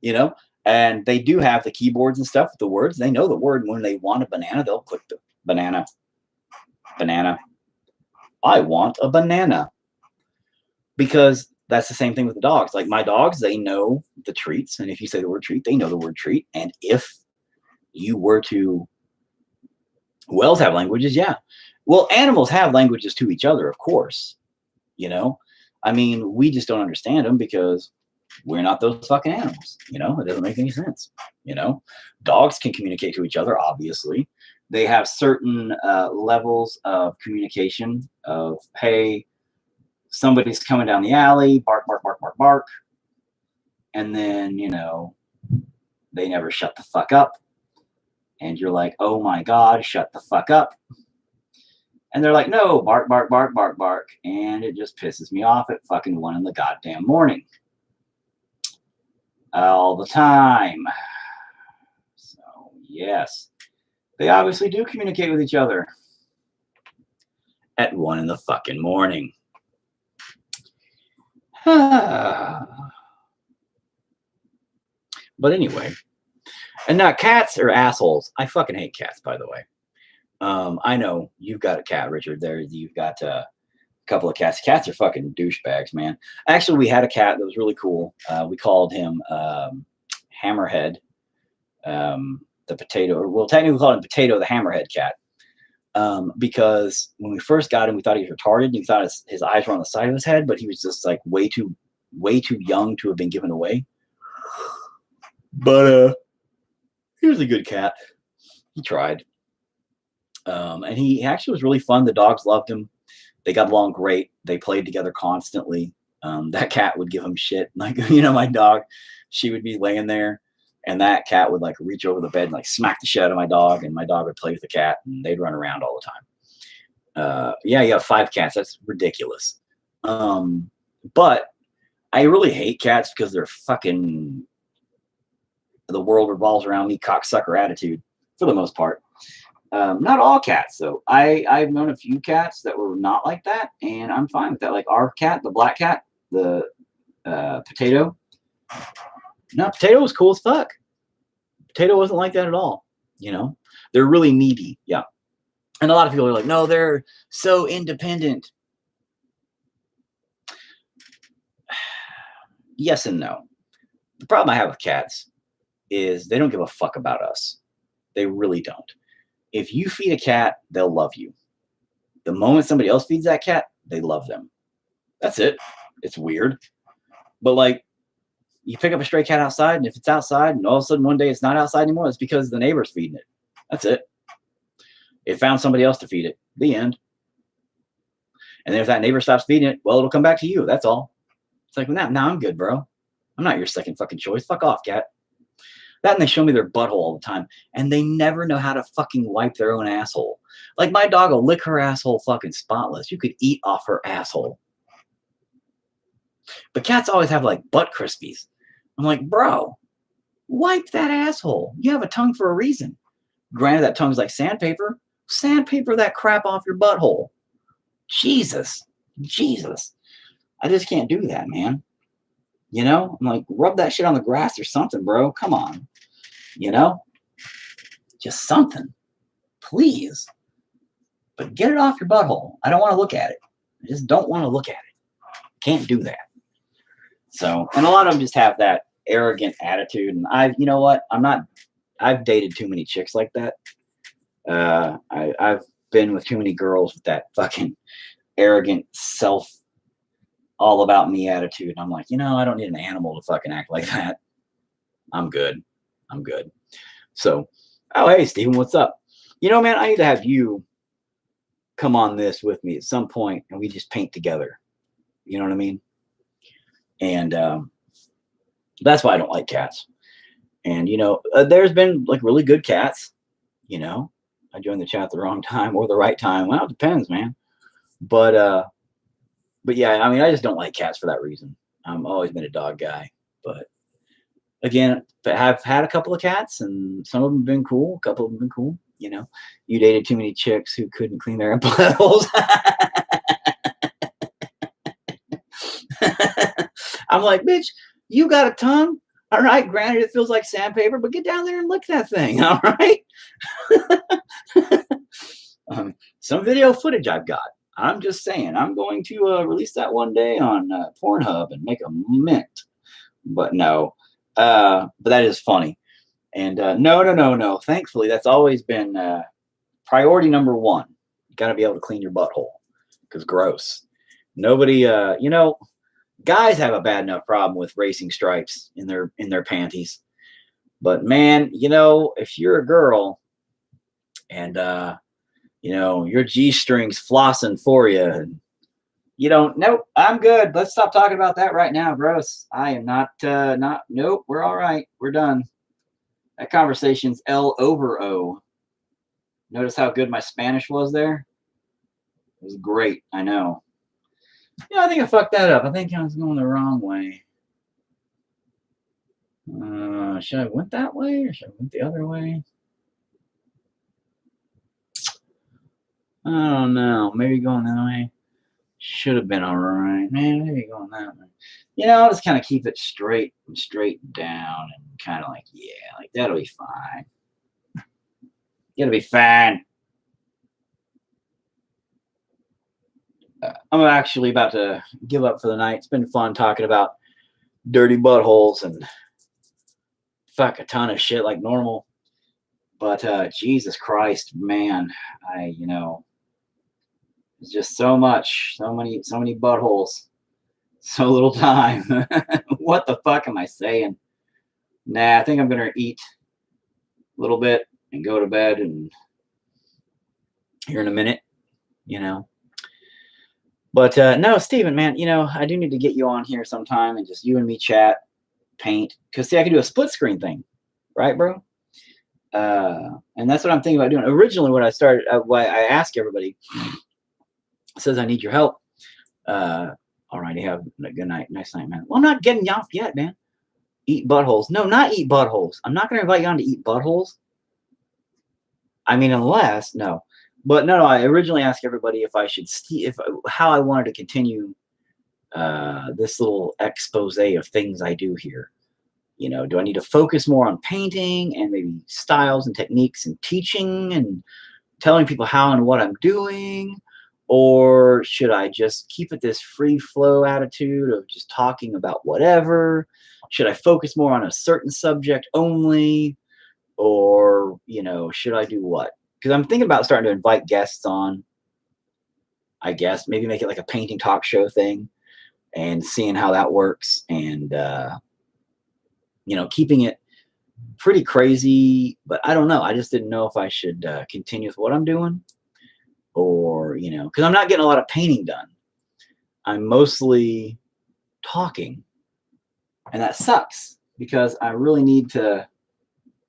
You know? And they do have the keyboards and stuff with the words. They know the word. When they want a banana, they'll click the banana. Banana. I want a banana. Because that's the same thing with the dogs. Like my dogs, they know the treats. And if you say the word treat, they know the word treat. And if you were to, whales have languages, yeah. Well, animals have languages to each other, of course. You know? I mean, we just don't understand them because we're not those fucking animals. You know? It doesn't make any sense. You know? Dogs can communicate to each other, obviously. They have certain levels of communication of, hey, somebody's coming down the alley, bark, bark, bark, bark, bark. And then, you know, they never shut the fuck up. And you're like, oh my God, shut the fuck up. And they're like, no, bark, bark, bark, bark, bark. And it just pisses me off at fucking 1 in the goddamn morning. All the time. So, yes. They obviously do communicate with each other. At 1 in the fucking morning. But anyway. And now cats are assholes. I fucking hate cats, by the way. I know you've got a cat, Richard. There, you've got a couple of cats. Cats are fucking douchebags, man. Actually, we had a cat that was really cool. We called him Hammerhead, the potato. Well, technically, we called him Potato, the Hammerhead cat, because when we first got him, we thought he was retarded. And we thought his eyes were on the side of his head, but he was just like way too young to have been given away. But he was a good cat. He tried. And he actually was really fun. The dogs loved him. They got along great. They played together constantly. That cat would give him shit. Like, my dog, she would be laying there and that cat would like reach over the bed and like smack the shit out of my dog, and my dog would play with the cat and they'd run around all the time. Yeah, you have 5 cats. That's ridiculous. But I really hate cats because they're fucking, the world revolves around me cocksucker attitude for the most part. Not all cats though. I've known a few cats that were not like that, and I'm fine with that. Like our cat, the black cat, the Potato. No, Potato was cool as fuck. Potato wasn't like that at all. They're really needy. Yeah. And a lot of people are like, no, they're so independent. Yes and no. The problem I have with cats is they don't give a fuck about us. They really don't. If you feed a cat, they'll love you. The moment somebody else feeds that cat, they love them. That's it. It's weird. But like, you pick up a stray cat outside, and if it's outside and all of a sudden one day it's not outside anymore, it's because the neighbor's feeding it. That's it. It found somebody else to feed it. The end. And then if that neighbor stops feeding it, well, it'll come back to you. That's all. It's like, nah, I'm good, bro. I'm not your second fucking choice. Fuck off, cat. That, and they show me their butthole all the time, and they never know how to fucking wipe their own asshole. Like my dog will lick her asshole fucking spotless. You could eat off her asshole. But cats always have like butt crispies. I'm like, bro, wipe that asshole. You have a tongue for a reason. Granted, that tongue's like sandpaper. Sandpaper that crap off your butthole. Jesus. I just can't do that, man. I'm like, rub that shit on the grass or something, bro. Come on. Just something. Please. But get it off your butthole. I don't want to look at it. I just don't want to look at it. Can't do that. So, and a lot of them just have that arrogant attitude. And I've dated too many chicks like that. I've been with too many girls with that fucking arrogant self, all about me attitude. And I'm like, I don't need an animal to fucking act like that. I'm good. So, oh, hey, Steven, what's up? Man, I need to have you come on this with me at some point and we just paint together. You know what I mean? And that's why I don't like cats. And, there's been like really good cats. I joined the chat at the wrong time or the right time. Well, it depends, man. But yeah, I mean, I just don't like cats for that reason. I've always been a dog guy. But again, I've had a couple of cats, and some of them have been cool. A couple of them have been cool. You dated too many chicks who couldn't clean their buttholes. I'm like, bitch, you got a tongue? All right, granted, it feels like sandpaper, but get down there and lick that thing, all right? Some video footage I've got. I'm just saying, I'm going to release that one day on Pornhub and make a mint. But no, but that is funny. And no. Thankfully, that's always been priority number 1. You got to be able to clean your butthole, because gross. Nobody, guys have a bad enough problem with racing stripes in their panties. But man, if you're a girl and your G-string's flossing for you, and nope, I'm good. Let's stop talking about that right now, bros. I am not, nope, we're all right. We're done. That conversation's L over O. Notice how good my Spanish was there? It was great. I know. I think I fucked that up. I think I was going the wrong way. Should I have went that way or should I have went the other way? I don't know. Maybe going that way should have been all right. Man, maybe going that way. I'll just kind of keep it straight down and kind of like, yeah, like that'll be fine. It'll be fine. I'm actually about to give up for the night. It's been fun talking about dirty buttholes and fuck a ton of shit like normal. But Jesus Christ, man, it's just so much, so many buttholes, so little time. What the fuck am I saying? Nah, I think I'm gonna eat a little bit and go to bed and here in a minute, you know. But no, Steven, man, you know, I do need to get you on here sometime and just you and me chat, paint. Because see, I can do a split screen thing, right, bro? And that's what I'm thinking about doing. Originally, when I started, why I ask everybody, says I need your help. All righty, have a good night, nice night, man. Well, I'm not getting you off yet, man. Eat buttholes. No, not eat buttholes. I'm not going to invite you on to eat buttholes. I mean, unless no. But no, I originally asked everybody if I should how I wanted to continue this little expose of things I do here. You know, do I need to focus more on painting and maybe styles and techniques and teaching and telling people how and what I'm doing? Or should I just keep it this free flow attitude of just talking about whatever? Should I focus more on a certain subject only? Or, you know, should I do what? Because I'm thinking about starting to invite guests on, I guess, maybe make it like a painting talk show thing and seeing how that works. And, you know, keeping it pretty crazy, but I don't know. I just didn't know if I should continue with what I'm doing or, you know, because I'm not getting a lot of painting done. I'm mostly talking. And that sucks because I really need to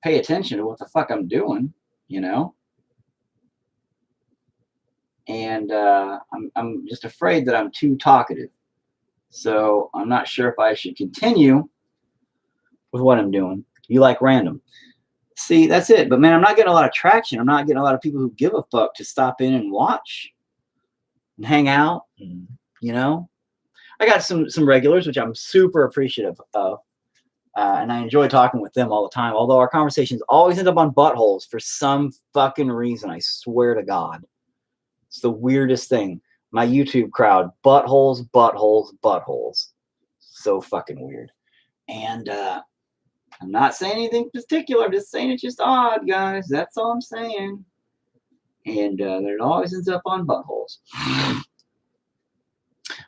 pay attention to what the fuck I'm doing, you know? And I'm just afraid that I'm too talkative. So I'm not sure if I should continue with what I'm doing. You like random. See, that's it. But man, I'm not getting a lot of traction. I'm not getting a lot of people who give a fuck to stop in and watch and hang out. And, you know, I got some regulars, which I'm super appreciative of. And I enjoy talking with them all the time. Although our conversations always end up on buttholes for some fucking reason. I swear to God. It's the weirdest thing. My YouTube crowd, buttholes, buttholes, buttholes. So fucking weird. And I'm not saying anything particular. I'm just saying it's just odd, guys. That's all I'm saying. And it always ends up on buttholes.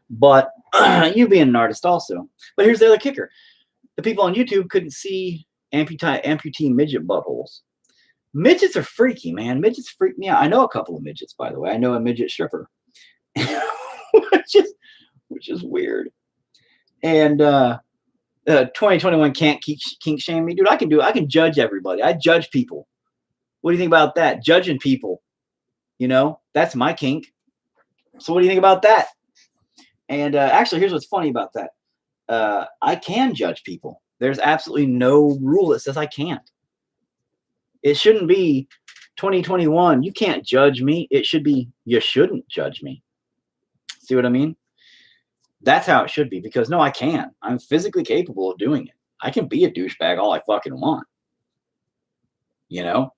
But you being an artist also. But here's the other kicker. The people on YouTube couldn't see amputee midget buttholes. Midgets are freaky, man. Midgets freak me out. I know a couple of midgets, by the way. I know a midget stripper, which is weird. And 2021 can't kink shame me, dude. I can judge everybody. I judge people. What do you think about that? Judging people, you know, that's my kink. So what do you think about that? And actually, here's what's funny about that. I can judge people. There's absolutely no rule that says I can't. It shouldn't be 2021. You can't judge me. It should be you shouldn't judge me. See what I mean? That's how it should be because no, I can. I'm physically capable of doing it. I can be a douchebag all I fucking want. You know?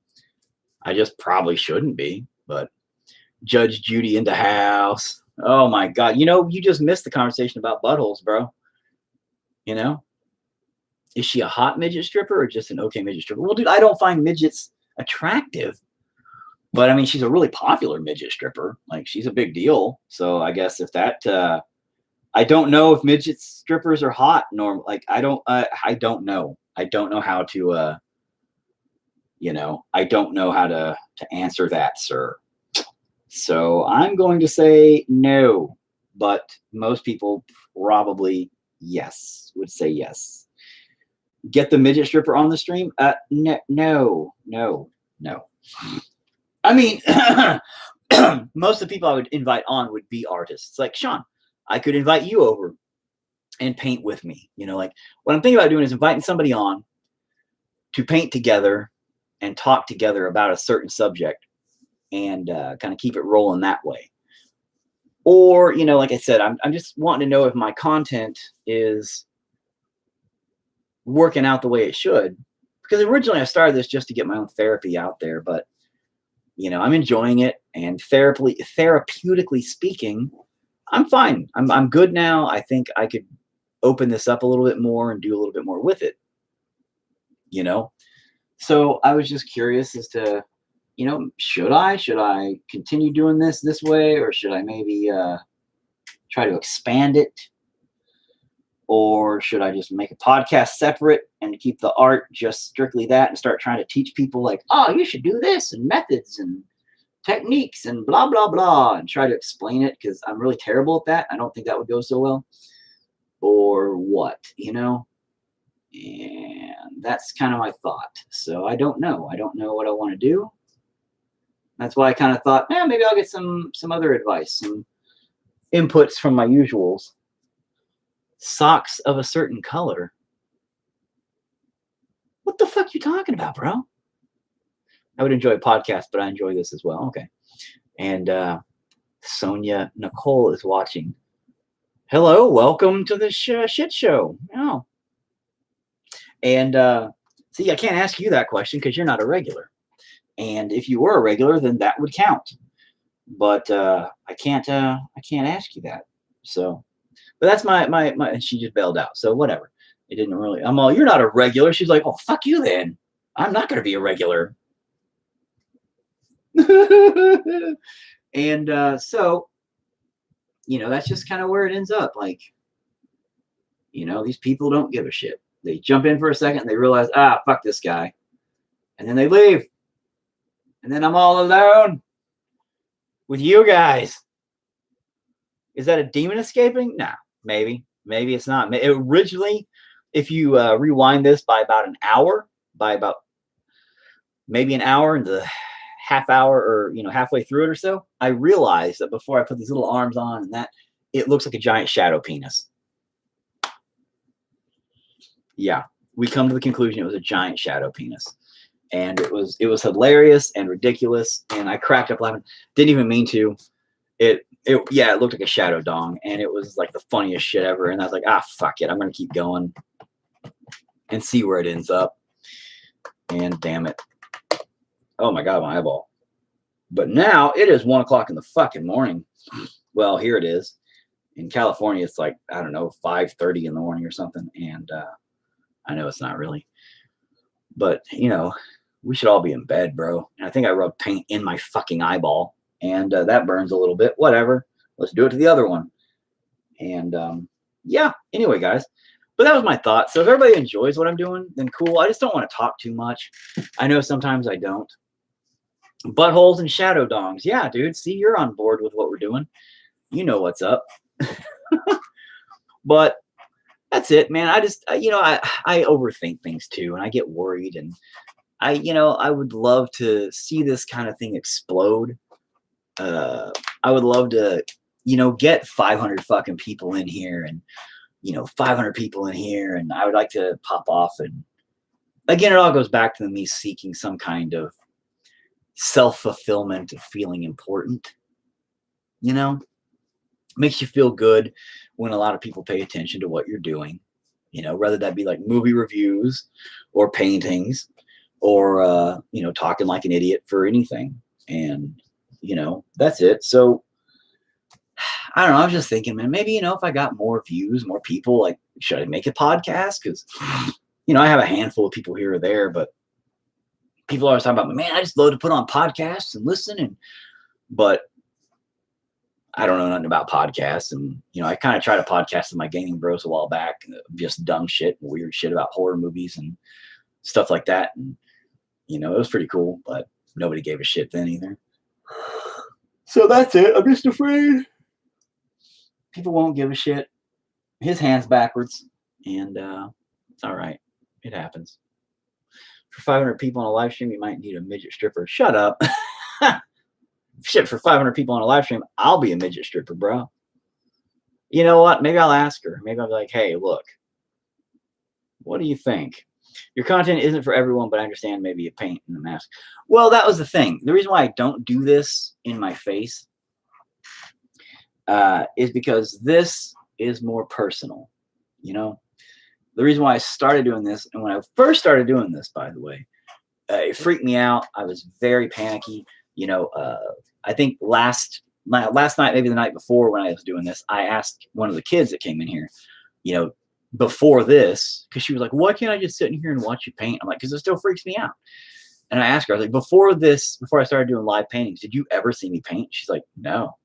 I just probably shouldn't be, but Judge Judy in the house. Oh my God. You know, you just missed the conversation about buttholes, bro. You know? Is she a hot midget stripper or just an okay midget stripper? Well, dude, I don't find midgets attractive. But I mean, she's a really popular midget stripper. Like, she's a big deal. So I guess if that, I don't know if midget strippers are hot. Like, I don't know. I don't know how to, you know, I don't know how to answer that, sir. So I'm going to say no. But most people probably would say yes. Get the midget stripper on the stream? No. I mean, most of the people I would invite on would be artists. Like Sean, I could invite you over and paint with me. You know, like what I'm thinking about doing is inviting somebody on to paint together and talk together about a certain subject and kind of keep it rolling that way. Or, you know, like I said, I'm just wanting to know if my content is working out the way it should, because originally I started this just to get my own therapy out there, but you know, I'm enjoying it, and therapeutically speaking, I'm fine. I'm good now. I think I could open this up a little bit more and do a little bit more with it, you know? So I was just curious as to, you know, should I continue doing this way, or should I maybe try to expand it? Or should I just make a podcast separate and keep the art just strictly that and start trying to teach people like, oh, you should do this and methods and, techniques and blah, blah, blah, and try to explain it because I'm really terrible at that. I don't think that would go so well. Or what, And that's kind of my thought. So I don't know. I don't know what I want to do. That's why I kind of thought, maybe I'll get some other advice, some inputs from my usuals. Socks of a certain color. What the fuck you talking about, bro? I would enjoy a podcast, but I enjoy this as well. Okay. And Sonia Nicole is watching. Hello, welcome to the shit show. Oh. And see, I can't ask you that question because you're not a regular. And if you were a regular, then that would count. But I can't ask you that. So, but that's my. And she just bailed out. So whatever. It didn't really. I'm all, you're not a regular. She's like, oh, fuck you then. I'm not going to be a regular. And so, that's just kind of where it ends up. Like, these people don't give a shit. They jump in for a second, and they realize, fuck this guy. And then they leave. And then I'm all alone with you guys. Is that a demon escaping? Nah, maybe. Maybe it's not. Originally, if you rewind this by about an hour, maybe an hour and the half hour or, halfway through it or so, I realized that before I put these little arms on and that, it looks like a giant shadow penis. Yeah, we come to the conclusion it was a giant shadow penis. And it was hilarious and ridiculous. And I cracked up laughing. Didn't even mean to. It looked like a shadow dong. And it was like the funniest shit ever. And I was like, fuck it. I'm going to keep going and see where it ends up. And damn it. Oh my God, my eyeball. But now it is 1 o'clock in the fucking morning. Well, here it is. In California, it's like, I don't know, 5:30 in the morning or something. And I know it's not really. But, we should all be in bed, bro. And I think I rubbed paint in my fucking eyeball. And that burns a little bit. Whatever. Let's do it to the other one. And, anyway, guys. But that was my thought. So if everybody enjoys what I'm doing, then cool. I just don't want to talk too much. I know sometimes I don't. Buttholes and shadow dongs. Yeah, dude. See, you're on board with what we're doing. You know what's up. But that's it, man. I just, I overthink things too. And I get worried. And I would love to see this kind of thing explode. I would love to, get 500 fucking people in here and, 500 people in here. And I would like to pop off. And again, it all goes back to me seeking some kind of self-fulfillment of feeling important. Makes you feel good when a lot of people pay attention to what you're doing, whether that be like movie reviews or paintings or, talking like an idiot for anything. And, that's it. So I don't know. I was just thinking, man, maybe, if I got more views, more people, like, should I make a podcast? Because, I have a handful of people here or there, but people always talk about, man, I just love to put on podcasts and listen. But I don't know nothing about podcasts. And, I kind of tried a podcast with my gaming bros a while back, just dumb shit and weird shit about horror movies and stuff like that. And, it was pretty cool, but nobody gave a shit then either. So that's it. I'm just afraid people won't give a shit. His hand's backwards, and it's all right. It happens. For 500 people on a live stream, you might need a midget stripper. Shut up. Shit, for 500 people on a live stream, I'll be a midget stripper, bro. You know what? Maybe I'll ask her. Maybe I'll be like, hey, look, what do you think? Your content isn't for everyone, but I understand maybe a paint and a mask. Well, that was the thing. The reason why I don't do this in my face is because this is more personal. The reason why I started doing this, and when I first started doing this, by the way, it freaked me out. I was very panicky. I think last night, maybe the night before when I was doing this, I asked one of the kids that came in here, before this, because she was like, why can't I just sit in here and watch you paint? I'm like, because it still freaks me out. And I asked her, I was like, before I started doing live paintings, did you ever see me paint? She's like, no.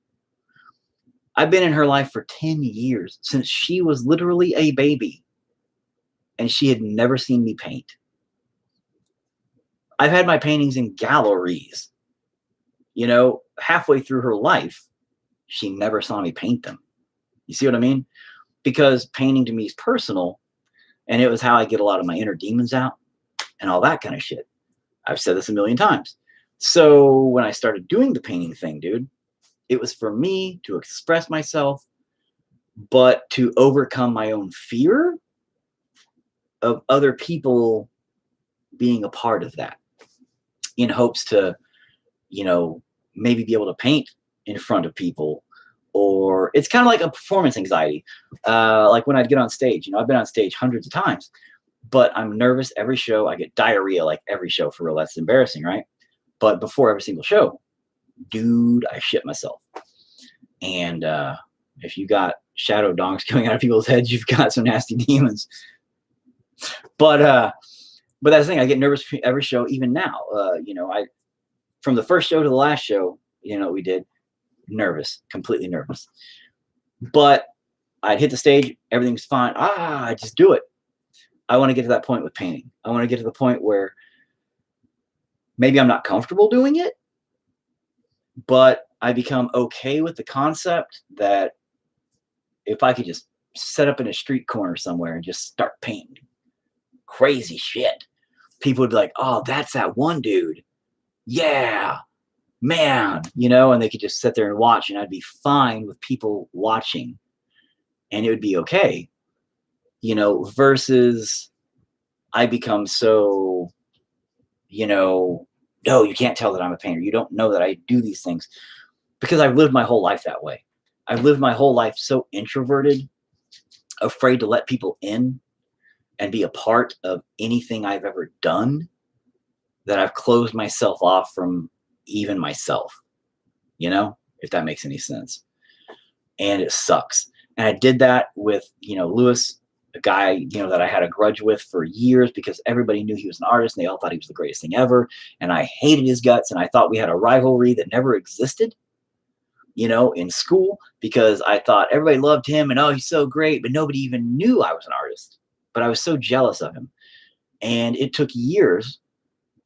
I've been in her life for 10 years, since she was literally a baby, and she had never seen me paint. I've had my paintings in galleries. halfway through her life, she never saw me paint them. You see what I mean? Because painting to me is personal, and it was how I get a lot of my inner demons out and all that kind of shit. I've said this a million times. So when I started doing the painting thing, dude, it was for me to express myself, but to overcome my own fear of other people being a part of that, in hopes to, maybe be able to paint in front of people. Or it's kind of like a performance anxiety. Like when I'd get on stage, I've been on stage hundreds of times, but I'm nervous every show. I get diarrhea like every show, for real. That's embarrassing, right? But before every single show, dude, I shit myself. And if you got shadow dongs coming out of people's heads, you've got some nasty demons. But that's the thing. I get nervous every show, even now. From the first show to the last show, we did, nervous, completely nervous. But I'd hit the stage, everything's fine. I just do it. I want to get to that point with painting. I want to get to the point where maybe I'm not comfortable doing it, but I become okay with the concept that if I could just set up in a street corner somewhere and just start painting crazy shit, people would be like, oh, that's that one dude. Yeah, man, and they could just sit there and watch, and I'd be fine with people watching, and it would be okay, versus I become so, no, you can't tell that I'm a painter. You don't know that I do these things, because I've lived my whole life that way. I've lived my whole life so introverted, afraid to let people in and be a part of anything I've ever done, that I've closed myself off from even myself, if that makes any sense. And it sucks. And I did that with, Lewis, a guy, that I had a grudge with for years, because everybody knew he was an artist and they all thought he was the greatest thing ever. And I hated his guts. And I thought we had a rivalry that never existed, in school, because I thought everybody loved him and, oh, he's so great, but nobody even knew I was an artist. But I was so jealous of him. And it took years,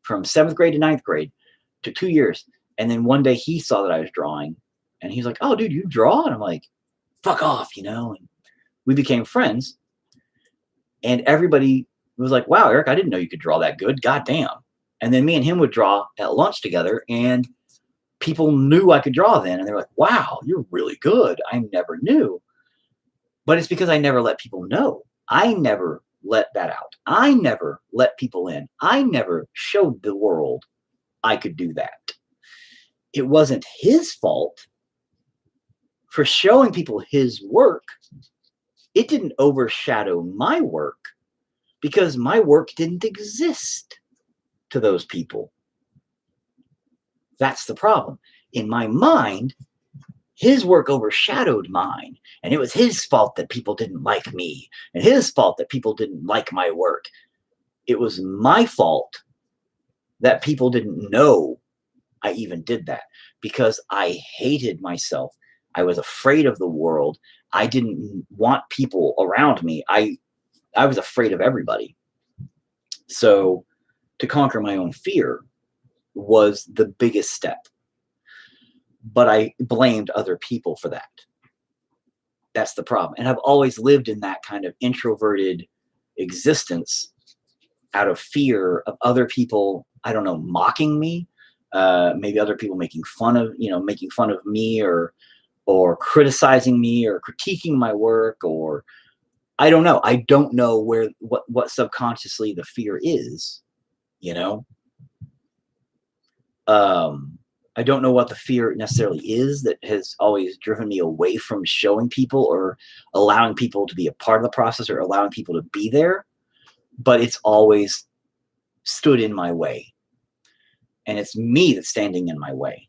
from 7th grade to 9th grade, to 2 years. And then one day he saw that I was drawing, and he's like, oh, dude, you draw? And I'm like, fuck off, and we became friends. And everybody was like, wow, Eric, I didn't know you could draw that good. God damn. And then me and him would draw at lunch together, and people knew I could draw then. And they're like, wow, you're really good. I never knew. But it's because I never let people know. I never let that out. I never let people in. I never showed the world I could do that. It wasn't his fault for showing people his work. It didn't overshadow my work, because my work didn't exist to those people. That's the problem. In my mind, his work overshadowed mine, and it was his fault that people didn't like me, and his fault that people didn't like my work. It was my fault that people didn't know I even did that, because I hated myself. I was afraid of the world. I didn't want people around me. I was afraid of everybody. So to conquer my own fear was the biggest step. But I blamed other people for that. That's the problem. And I've always lived in that kind of introverted existence out of fear of other people, I don't know, mocking me, maybe other people making fun of me, or criticizing me, or critiquing my work, or I don't know. I don't know what subconsciously the fear is, I don't know what the fear necessarily is that has always driven me away from showing people, or allowing people to be a part of the process, or allowing people to be there. But it's always stood in my way. And it's me that's standing in my way.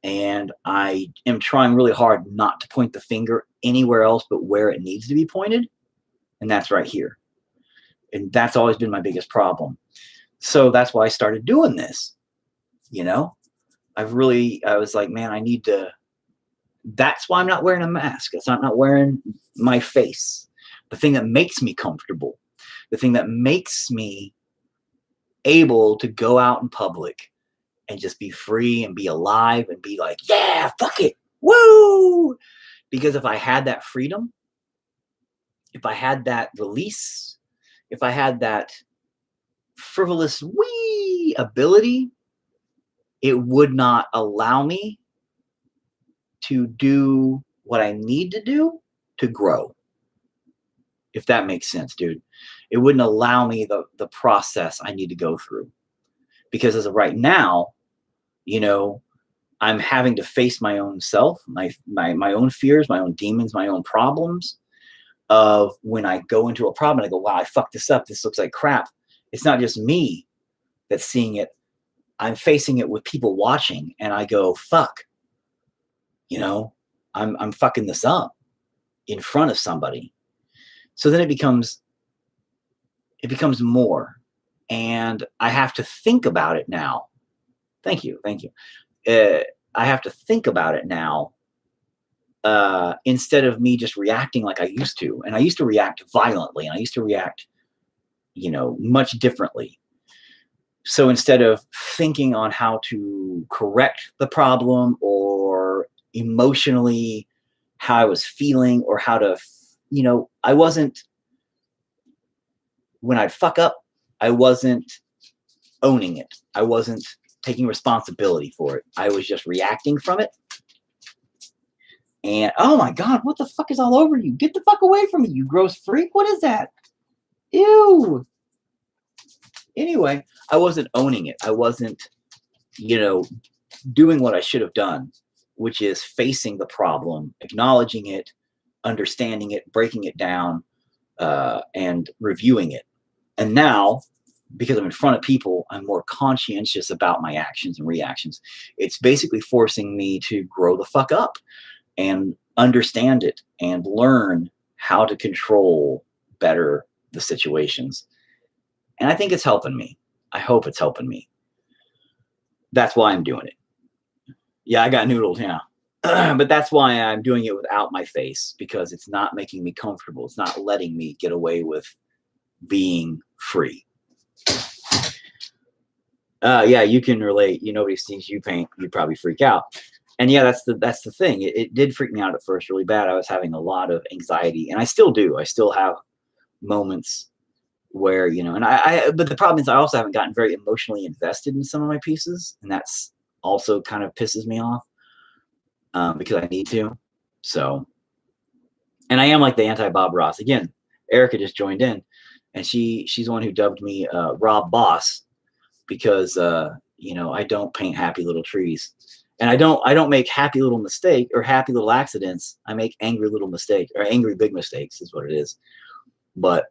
And I am trying really hard not to point the finger anywhere else but where it needs to be pointed. And that's right here. And that's always been my biggest problem. So that's why I started doing this. I was like, man, I need to, that's why I'm not wearing a mask. I'm not wearing my face. The thing that makes me comfortable, the thing that makes me able to go out in public and just be free and be alive and be like, yeah, fuck it. Woo! Because if I had that freedom, if I had that release, if I had that frivolous wee ability, it would not allow me to do what I need to do to grow. If that makes sense, dude. It wouldn't allow me the process I need to go through. Because as of right now, you know, I'm having to face my own self, my own fears, my own demons, my own problems of when I go into a problem and I go, wow, I fucked this up. This looks like crap. It's not just me that's seeing it. I'm facing it with people watching and I go, fuck, you know, I'm fucking this up in front of somebody. So then it becomes more, and I have to think about it now. Thank you. I have to think about it now instead of me just reacting like I used to. And I used to react violently, and I used to react, you know, much differently. So instead of thinking on how to correct the problem or emotionally how I was feeling or how to, you know, I wasn't, when I'd fuck up, I wasn't owning it. I wasn't taking responsibility for it. I was just reacting from it. And oh my God, what the fuck is all over you? Get the fuck away from me, you gross freak. What is that? Ew. Anyway, I wasn't owning it. I wasn't, you know, doing what I should have done, which is facing the problem, acknowledging it, understanding it, breaking it down, and reviewing it. And now, because I'm in front of people, I'm more conscientious about my actions and reactions. It's basically forcing me to grow the fuck up and understand it and learn how to control better the situations. And I think it's helping me. I hope it's helping me. That's why I'm doing it. Yeah, I got noodled, yeah. But that's why I'm doing it without my face, because it's not making me comfortable. It's not letting me get away with being free. Yeah, you can relate. You, nobody sees you paint, you'd probably freak out. And yeah, that's the thing. It did freak me out at first really bad. I was having a lot of anxiety, and I still do. I still have moments where, you know, and but the problem is I also haven't gotten very emotionally invested in some of my pieces, and that's also kind of pisses me off because I need to. So, and I am like the anti-Bob Ross. Again, Erica just joined in, and she's the one who dubbed me Rob Boss, because you know, I don't paint happy little trees, and I don't make happy little mistake or happy little accidents. I make angry little mistake, or angry big mistakes is what it is. But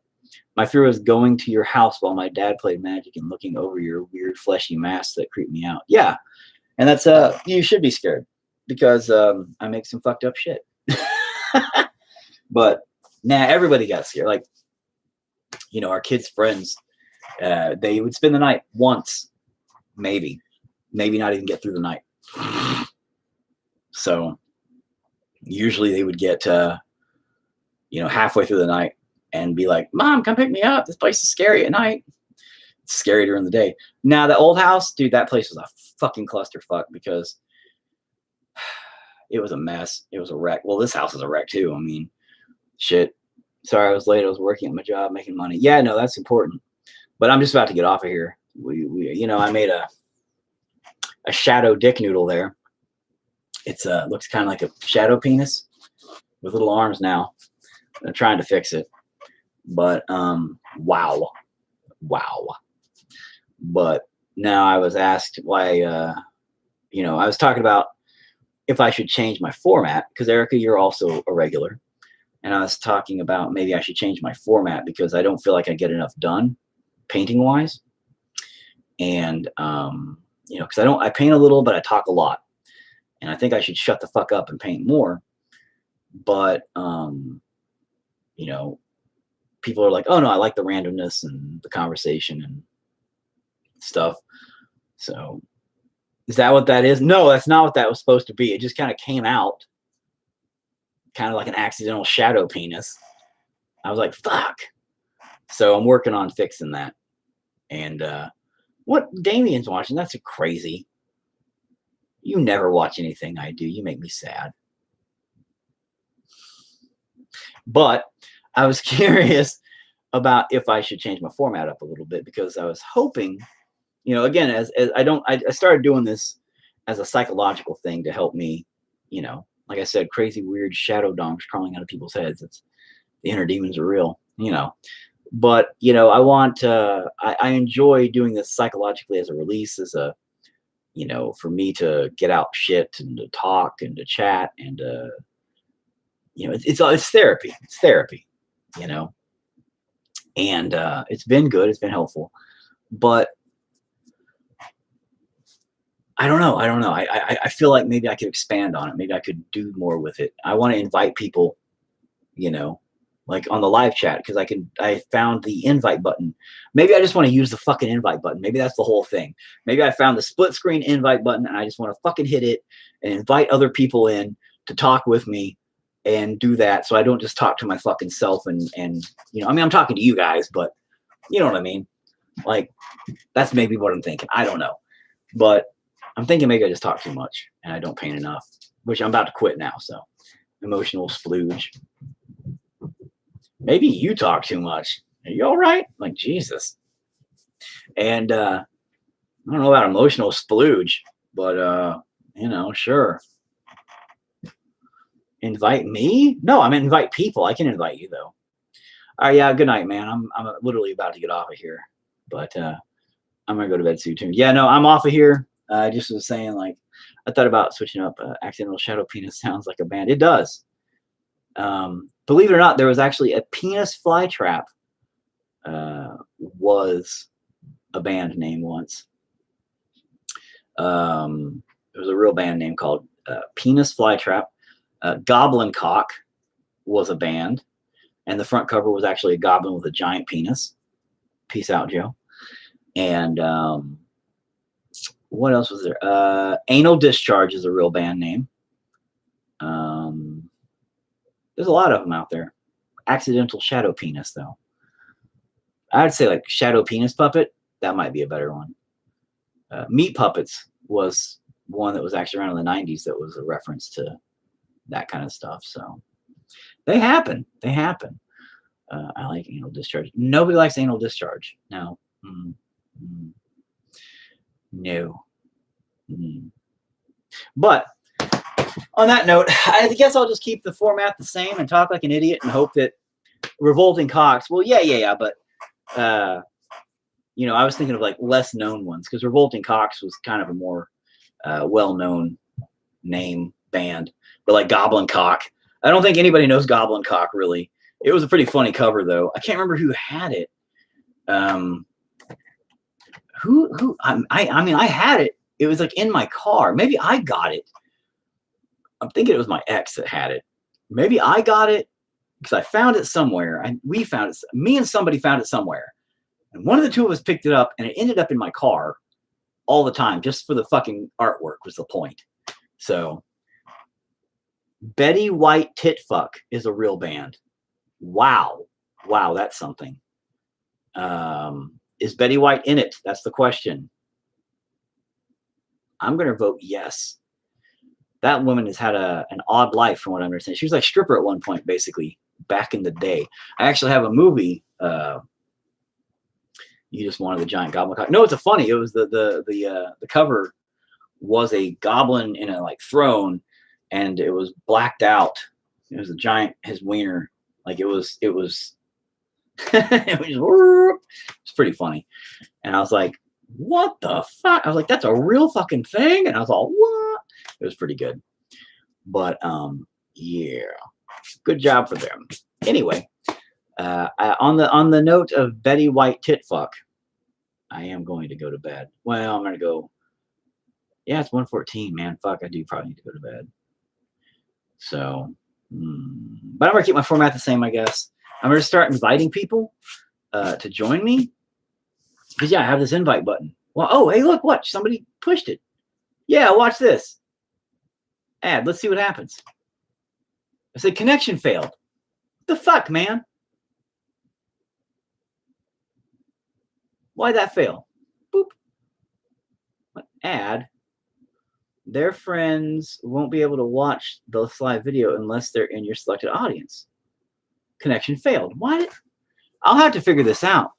my fear was going to your house while my dad played Magic and looking over your weird fleshy mask that creeped me out. Yeah, and that's you should be scared, because I make some fucked up shit. But nah, everybody got scared. Like, you know, our kids' friends, they would spend the night once, maybe not even get through the night. So usually they would get, you know, halfway through the night and be like, Mom, come pick me up. This place is scary at night. It's scary during the day. Now, the old house, dude, that place was a fucking clusterfuck because it was a mess. It was a wreck. Well, this house is a wreck too. I mean, shit. Sorry I was late. I was working at my job, making money. Yeah, no, that's important. But I'm just about to get off of here. You know, I made a shadow dick noodle there. It's looks kind of like a shadow penis with little arms now. I'm trying to fix it. But wow. But now I was asked why, you know, I was talking about if I should change my format, because Erica, you're also a regular. And I was talking about maybe I should change my format because I don't feel like I get enough done painting wise. And, you know, because I paint a little, but I talk a lot. And I think I should shut the fuck up and paint more. But, you know, people are like, oh no, I like the randomness and the conversation and stuff. So is that what that is? No, that's not what that was supposed to be. It just kind of came out kind of like an accidental shadow penis. I was like, fuck. So I'm working on fixing that. And what Damien's watching, that's crazy. You never watch anything I do. You make me sad. But I was curious about if I should change my format up a little bit, because I was hoping, again, as I started doing this as a psychological thing to help me, like I said, crazy, weird shadow dongs crawling out of people's heads. It's the inner demons are real, But I want I enjoy doing this psychologically as a release, as a for me to get out shit and to talk and to chat and it's therapy. It's therapy, you know, and it's been good. It's been helpful, but I don't know. I feel like maybe I could expand on it. Maybe I could do more with it. I want to invite people, you know, like on the live chat, because I found the invite button. Maybe I just want to use the fucking invite button. Maybe that's the whole thing. Maybe I found the split screen invite button and I just want to fucking hit it and invite other people in to talk with me and do that. So I don't just talk to my fucking self and I mean, I'm talking to you guys, but you know what I mean? Like, that's maybe what I'm thinking. I don't know. But I'm thinking maybe I just talk too much and I don't paint enough, which I'm about to quit now. So emotional splooge. Maybe you talk too much. Are you all right? Like, Jesus. And I don't know about emotional splooge, but sure. Invite me? No, I mean invite people. I can invite you though. All right, yeah, good night, man. I'm literally about to get off of here. But I'm gonna go to bed soon. Yeah, no, I'm off of here. I just was saying, like, I thought about switching up. Accidental Shadow Penis sounds like a band. It does. Believe it or not, there was actually a Penis Flytrap was a band name once. There was a real band name called Penis Flytrap. Goblin Cock was a band, and the front cover was actually a goblin with a giant penis. Peace out, Joe. And what else was there? Anal Discharge is a real band name. There's a lot of them out there. Accidental Shadow Penis, though. I'd say like Shadow Penis Puppet. That might be a better one. Meat Puppets was one that was actually around in the 90s that was a reference to that kind of stuff. So they happen. They happen. I like Anal Discharge. Nobody likes Anal Discharge. No. No. But on that note, I guess I'll just keep the format the same and talk like an idiot and hope that Revolting Cocks. Well, yeah. But, I was thinking of like less known ones, because Revolting Cocks was kind of a more well-known name band. But like Goblin Cock, I don't think anybody knows Goblin Cock really. It was a pretty funny cover though. I can't remember who had it. I mean, I had it. It was like in my car. Maybe I got it. I'm thinking it was my ex that had it. Maybe I got it because I found it somewhere. We found it. Me and somebody found it somewhere. And one of the two of us picked it up, and it ended up in my car all the time, just for the fucking artwork was the point. So Betty White Titfuck is a real band. Wow, that's something. Is Betty White in it? That's the question. I'm going to vote yes. That woman has had an odd life, from what I understand. She was like a stripper at one point, basically, back in the day. I actually have a movie. You Just Wanted the Giant Goblin Cock. No, it's a funny. It was the cover was a goblin in a like throne, and it was blacked out. It was a giant, his wiener. Like it was it was it's pretty funny. And I was like, what the fuck? I was like, that's a real fucking thing? And I was all, what? It was pretty good. But yeah. Good job for them. Anyway, on the note of Betty White Titfuck, I am going to go to bed. Well, I'm gonna go. Yeah, it's 1:14, man. Fuck, I do probably need to go to bed. So, but I'm gonna keep my format the same, I guess. I'm gonna start inviting people to join me. Because yeah, I have this invite button. Well, oh, hey, look, watch. Somebody pushed it. Yeah, watch this. Ad, let's see what happens. I said connection failed. What the fuck, man? Why'd that fail? Boop. What ad? their friends won't be able to watch the live video unless they're in your selected audience. Connection failed. What? I'll have to figure this out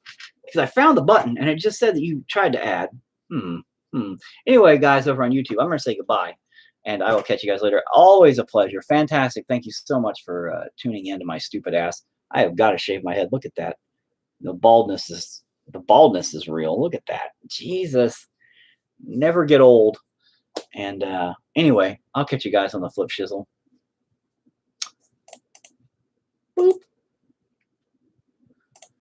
because I found the button and it just said that you tried to add. Anyway, guys, over on YouTube, I'm going to say goodbye and I will catch you guys later. Always a pleasure. Fantastic. Thank you so much for tuning in to my stupid ass. I have got to shave my head. Look at that. The baldness is real. Look at that. Jesus. Never get old. And anyway, I'll catch you guys on the flip shizzle. Boop.